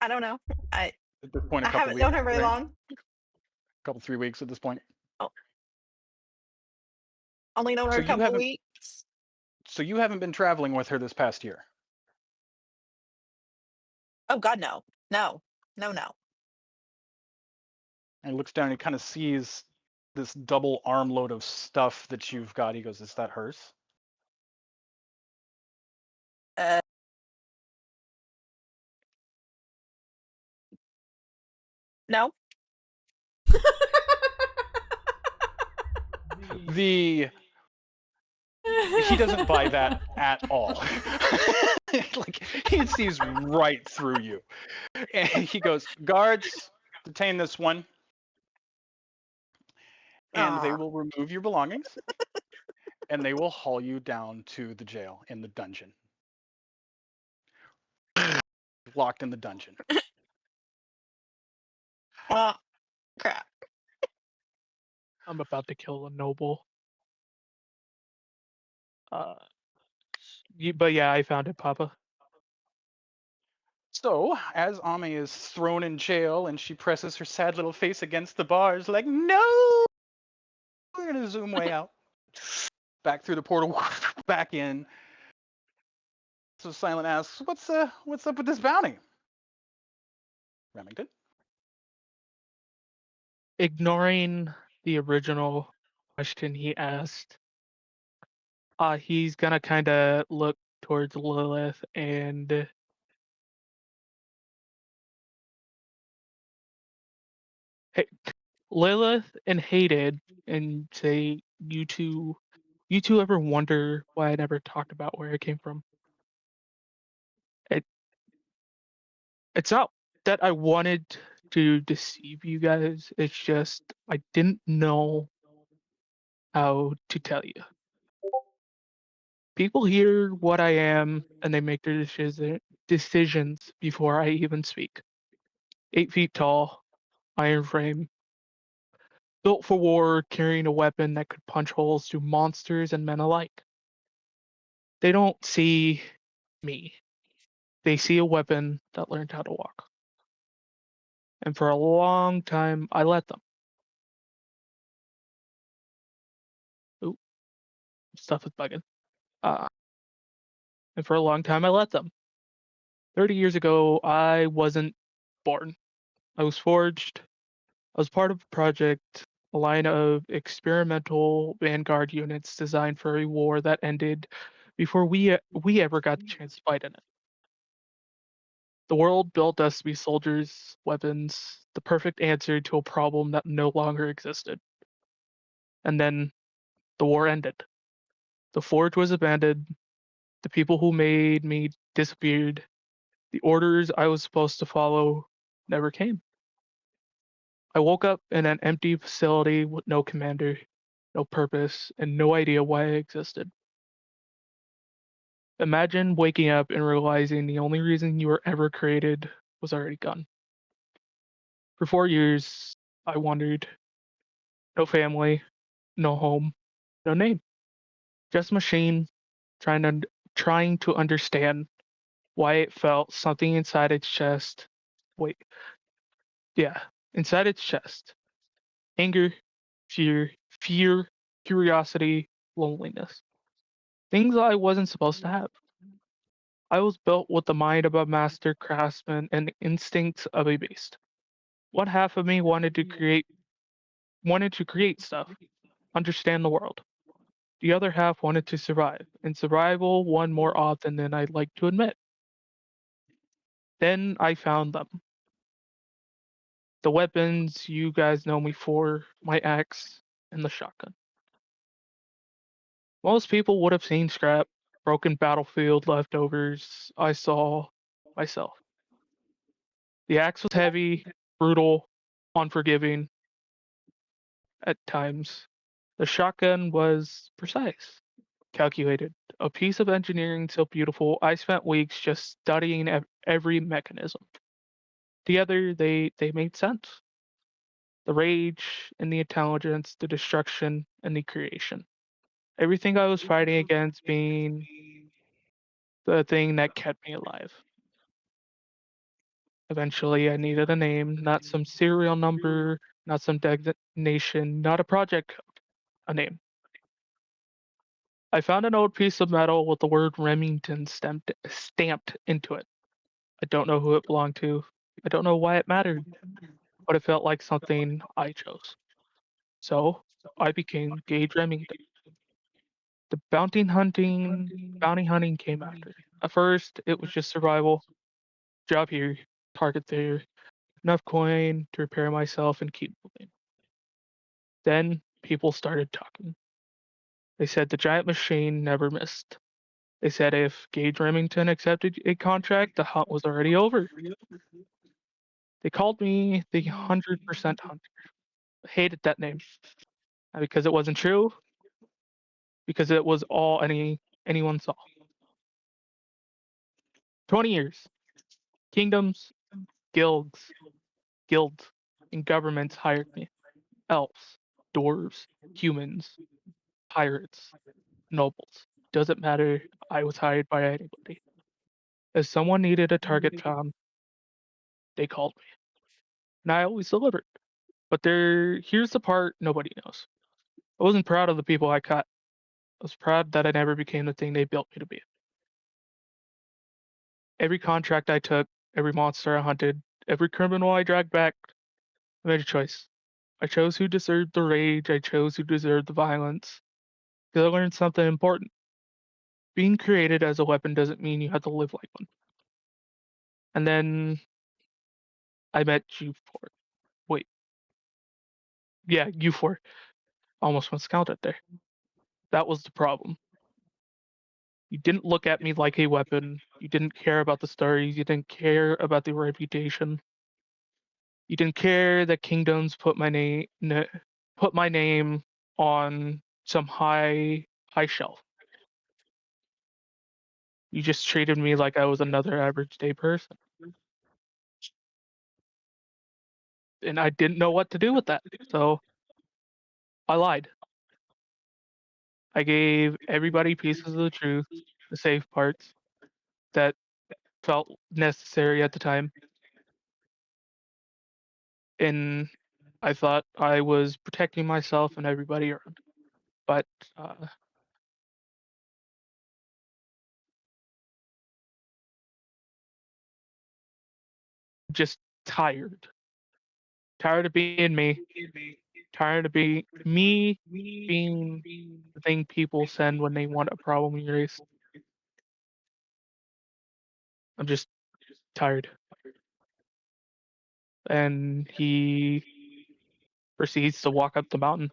I don't know. I At this point, I haven't known her very long. couple 3 weeks at this point. Oh, Only known her So a you couple haven't weeks. so you haven't been traveling with her this past year. Oh God, no, no, no, no. And he looks down and he kind of sees this double armload of stuff that you've got. He goes, "Is that hers?" Uh, no. The He doesn't buy that at all. Like, he sees right through you. And he goes, "Guards, detain this one, and they Aw. will remove your belongings, and they will haul you down to the jail in the dungeon." Locked in the dungeon. Well, crap. I'm about to kill a noble. But yeah, I found it, Papa. So, as Ame is thrown in jail and she presses her sad little face against the bars, like, "No!" We're gonna zoom way out. Back through the portal, back in. So Silent asks, what's up with this bounty?" Remington? Ignoring the original question he asked, he's gonna kind of look towards Lilith and hey, Lilith and Hated and say, you two ever wonder why I never talked about where I came from? It, it's not that I wanted to deceive you guys. It's just I didn't know how to tell you. People hear what I am and they make their decisions before I even speak. 8 feet tall, iron frame, built for war, carrying a weapon that could punch holes through monsters and men alike. They don't see me. They see a weapon that learned how to walk. And for a long time, I let them. Ooh, stuff is bugging. Uh, and for a long time, I let them. 30 years ago, I wasn't born. I was forged. I was part of a project, a line of experimental vanguard units designed for a war that ended before we ever got the chance to fight in it. The world built us to be soldiers, weapons, the perfect answer to a problem that no longer existed. And then the war ended. The forge was abandoned. The people who made me disappeared. The orders I was supposed to follow never came. I woke up in an empty facility with no commander, no purpose, and no idea why I existed. Imagine waking up and realizing the only reason you were ever created was already gone. For 4 years, I wandered. No family, no home, no name. Just a machine trying to understand why it felt something inside its chest. Wait, yeah, inside its chest. Anger, fear, curiosity, loneliness. Things I wasn't supposed to have. I was built with the mind of a master craftsman and the instincts of a beast. One half of me wanted to create stuff, understand the world. The other half wanted to survive, and survival won more often than I'd like to admit. Then I found them. The weapons you guys know me for, my axe, and the shotgun. Most people would have seen scrap, broken battlefield leftovers. I saw myself. The axe was heavy, brutal, unforgiving at times. The shotgun was precise, calculated. A piece of engineering so beautiful, I spent weeks just studying every mechanism. Together, they made sense. The rage and the intelligence, the destruction and the creation. Everything I was fighting against being the thing that kept me alive. Eventually, I needed a name, not some serial number, not some designation, not a project code, a name. I found an old piece of metal with the word Remington stamped into it. I don't know who it belonged to. I don't know why it mattered, but it felt like something I chose. So I became Gage Remington. The bounty hunting came after. At first, it was just survival. Job here, target there, enough coin to repair myself and keep moving. Then people started talking. They said the giant machine never missed. They said if Gage Remington accepted a contract, the hunt was already over. They called me the 100% hunter. I hated that name. Not because it wasn't true, because it was all anyone saw. 20 years. Kingdoms, guilds, and governments hired me. Elves, dwarves, humans, pirates, nobles. Doesn't matter. I was hired by anybody. If someone needed a target found, they called me. And I always delivered. But here's the part nobody knows. I wasn't proud of the people I cut. I was proud that I never became the thing they built me to be. Every contract I took, every monster I hunted, every criminal I dragged back, I made a choice. I chose who deserved the rage, I chose who deserved the violence. Because I learned something important. Being created as a weapon doesn't mean you have to live like one. And then I met you for it. Wait. Yeah, you for it. Almost miscounted there. That was the problem. You didn't look at me like a weapon. You didn't care about the stories. You didn't care about the reputation. You didn't care that kingdoms put my name on some high shelf. You just treated me like I was another average day person. And I didn't know what to do with that. So I lied. I gave everybody pieces of the truth, the safe parts that felt necessary at the time. And I thought I was protecting myself and everybody around. But just tired. Tired of being me. Tired of being me being the thing people send when they want a problem erased. I'm just tired. And he proceeds to walk up the mountain.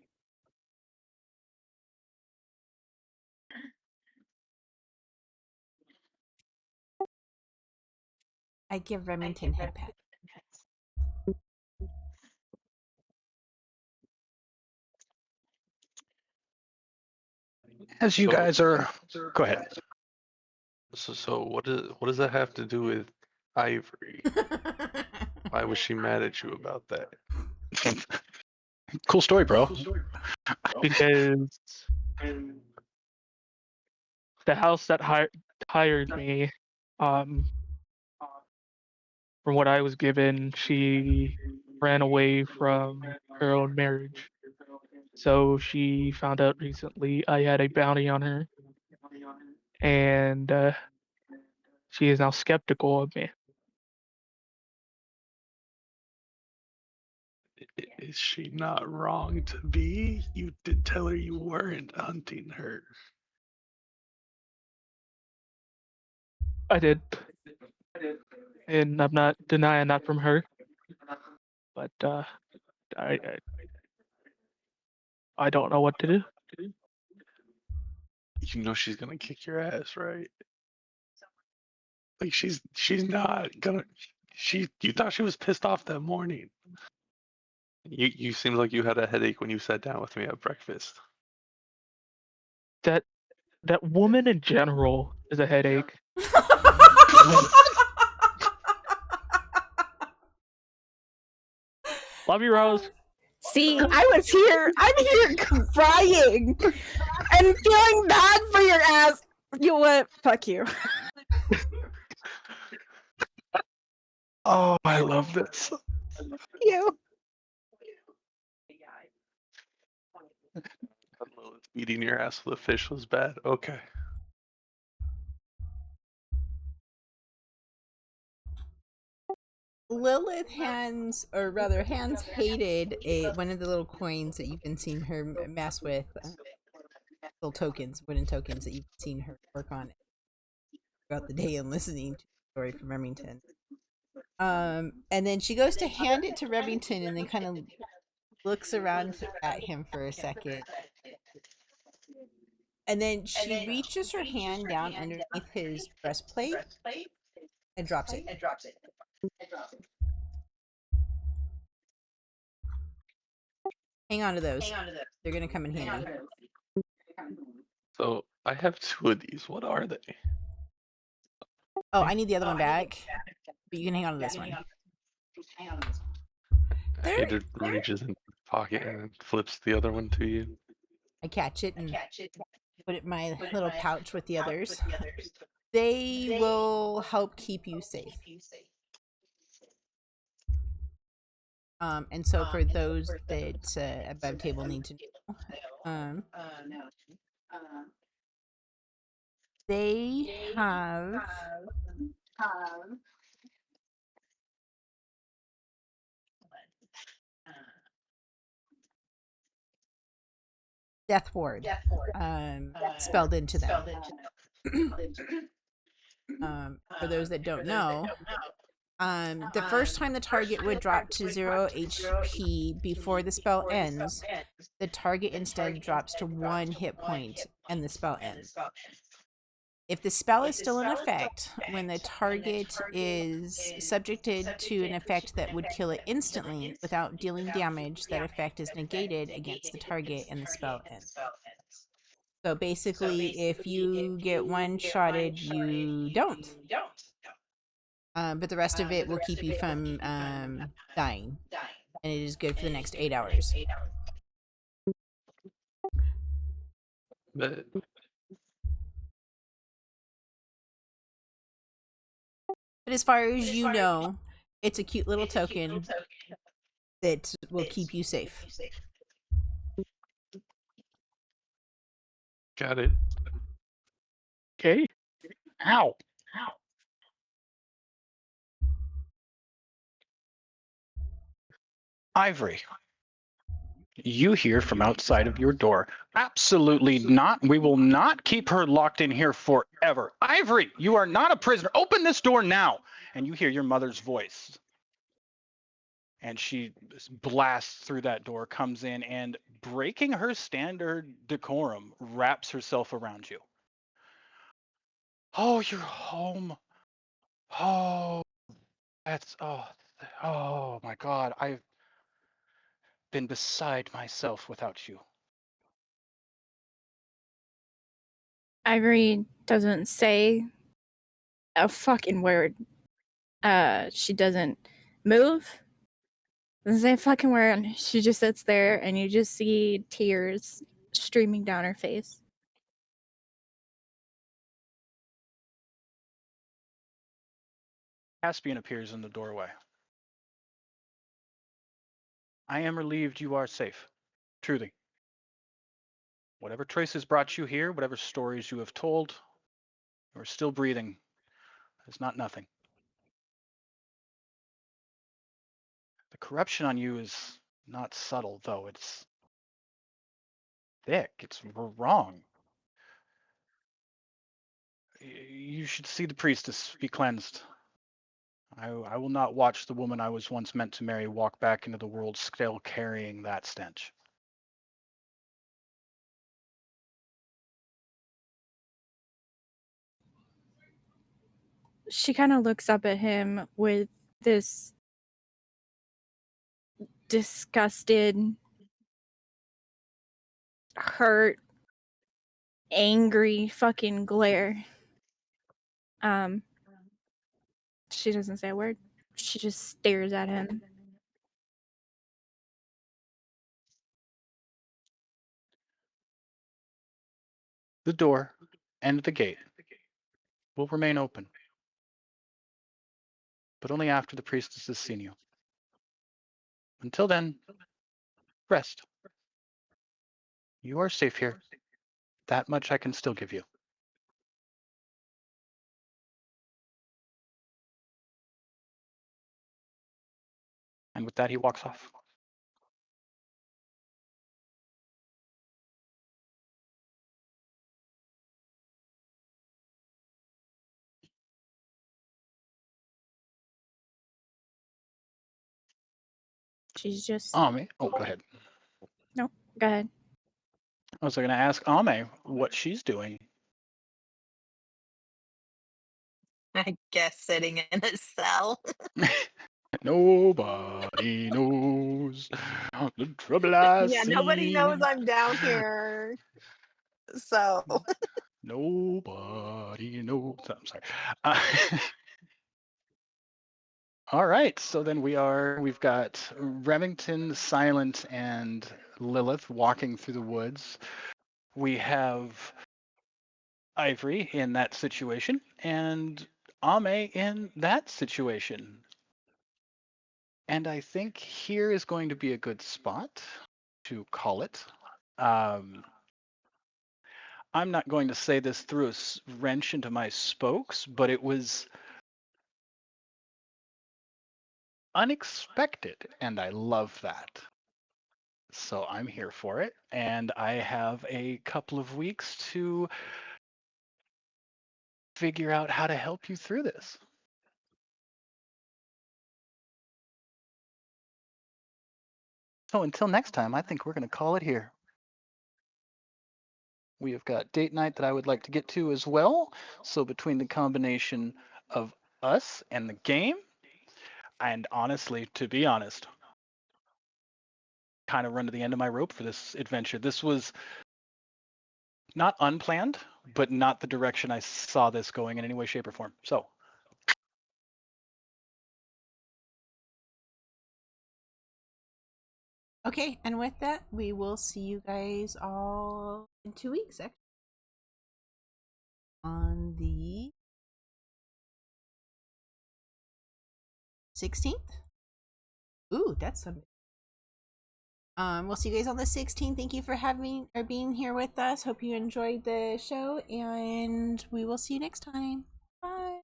I give Remington head pat. As you guys are, go ahead. So what does that have to do with Ivory? Why was she mad at you about that? Cool story, bro. Because the house that hired me, from what I was given, she ran away from her own marriage. So she found out recently I had a bounty on her, and she is now skeptical of me. Is she not wrong to be? You did tell her you weren't hunting her. I did, and I'm not denying that from her, but I don't know what to do. You know she's gonna kick your ass, right? Like she's not gonna. You thought she was pissed off that morning. You seemed like you had a headache when you sat down with me at breakfast. That woman in general is a headache. Love you, Rose. See, I'm here crying and feeling bad for your ass. You know what? Fuck you. Oh, I love this. You. Beating your ass with a fish was bad. Okay. Lilith hands, or rather, hands hated one of the little coins that you've been seeing her mess with, little tokens, wooden tokens that you've seen her work on throughout the day and listening to the story from Remington. And then she goes to hand it to Remington and then kind of looks around at him for a second. And then she reaches her hand down underneath his breastplate and drops it. Hang on to those. They're going to come in handy. So I have 2 of these. What are they? Oh, I need the other one back. But you can hang on to this one. Hater reaches in his pocket and flips the other one to you. I catch it and put it in my little pouch with the others. They will help keep you safe. And so for those that above table need to know, they have Death Ward spelled into them. For those that don't know, the first time the target would drop to 0 HP before the spell ends, the target instead drops to 1 hit point and the spell ends. If the spell is still in effect when the target is subjected to an effect that would kill it instantly without dealing damage, that effect is negated against the target and the spell ends. So basically, if you get one-shotted, you don't. But the rest of it will keep you from dying. And it is good for the next 8 hours. But But as far as you know, it's a cute little token that will keep you safe. got it. Okay. Ow! Ivory, you hear from outside of your door. Absolutely not. We will not keep her locked in here forever. Ivory, you are not a prisoner. Open this door now. And you hear your mother's voice. And she blasts through that door, comes in, and breaking her standard decorum, wraps herself around you. Oh, you're home. Oh, that's, oh my God. I've been beside myself without you. Ivory doesn't say a fucking word. She doesn't move. Doesn't say a fucking word. She just sits there and you just see tears streaming down her face. Caspian appears in the doorway. I am relieved you are safe. Truly. Whatever choices brought you here, whatever stories you have told, you are still breathing. It's not nothing. The corruption on you is not subtle, though. It's thick. It's wrong. You should see the priestess be cleansed. I will not watch the woman I was once meant to marry walk back into the world still carrying that stench. She kind of looks up at him with this disgusted, hurt, angry fucking glare. She doesn't say a word. She just stares at him. The door and the gate will remain open, but only after the priestess has seen you. Until then, rest. You are safe here. that much I can still give you. And with that, he walks off. She's just Ame, oh, go ahead. no. Go ahead. I was going to ask Ame what she's doing. I guess sitting in a cell. Nobody knows the trouble I Yeah, nobody see. knows I'm down here. So Nobody knows. I'm sorry. All right, so then we've got Remington, Silent, and Lilith walking through the woods. We have Ivory in that situation and Ame in that situation. And I think here is going to be a good spot to call it. I'm not going to say this threw a wrench into my spokes, but it was unexpected, and I love that. So I'm here for it, and I have a couple of weeks to figure out how to help you through this. So until next time, I think we're going to call it here. We have got date night that I would like to get to as well. So between the combination of us and the game, and honestly, to be honest, kind of run to the end of my rope for this adventure. This was not unplanned, but not the direction I saw this going in any way, shape, or form. So Okay, and with that, we will see you guys all in 2 weeks, actually. On the 16th? Ooh, that's something. We'll see you guys on the 16th. Thank you for being here with us. Hope you enjoyed the show, and we will see you next time. Bye.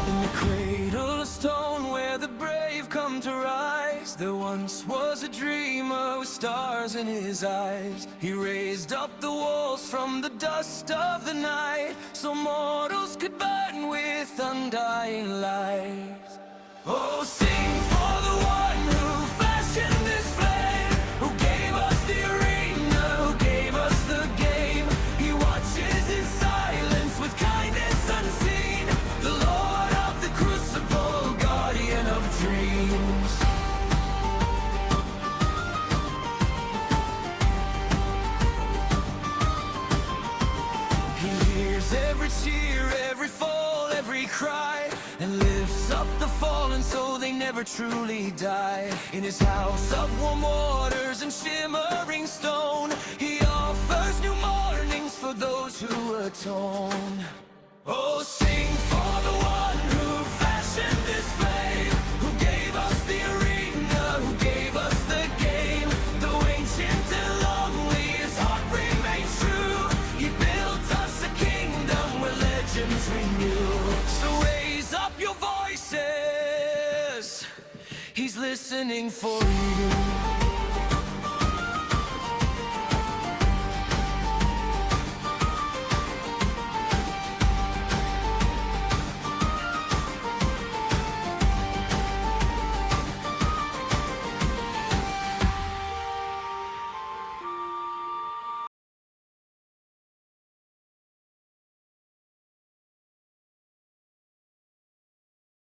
In the cradle of stone where the brave come to rise, there once was a dreamer with stars in his eyes. He raised up the walls from the dust of the night, so mortals could burn with undying light. Oh, sing for the one who fashioned this flame, who gave us the arena, who gave us the game. He watches in silence with kindness unseen, the Lord of the Crucible, guardian of dreams. He hears every cheer, every fall, every cry, and lifts up the fallen so they never truly die. In his house of warm waters and shimmering stone, he offers new mornings for those who atone. Oh, sing for the one who fashioned this flame, who gave us the arena, who gave us the game. Though ancient and lonely, his heart remains true. He built us a kingdom where legends renew. So raise up your voices, he's listening for you.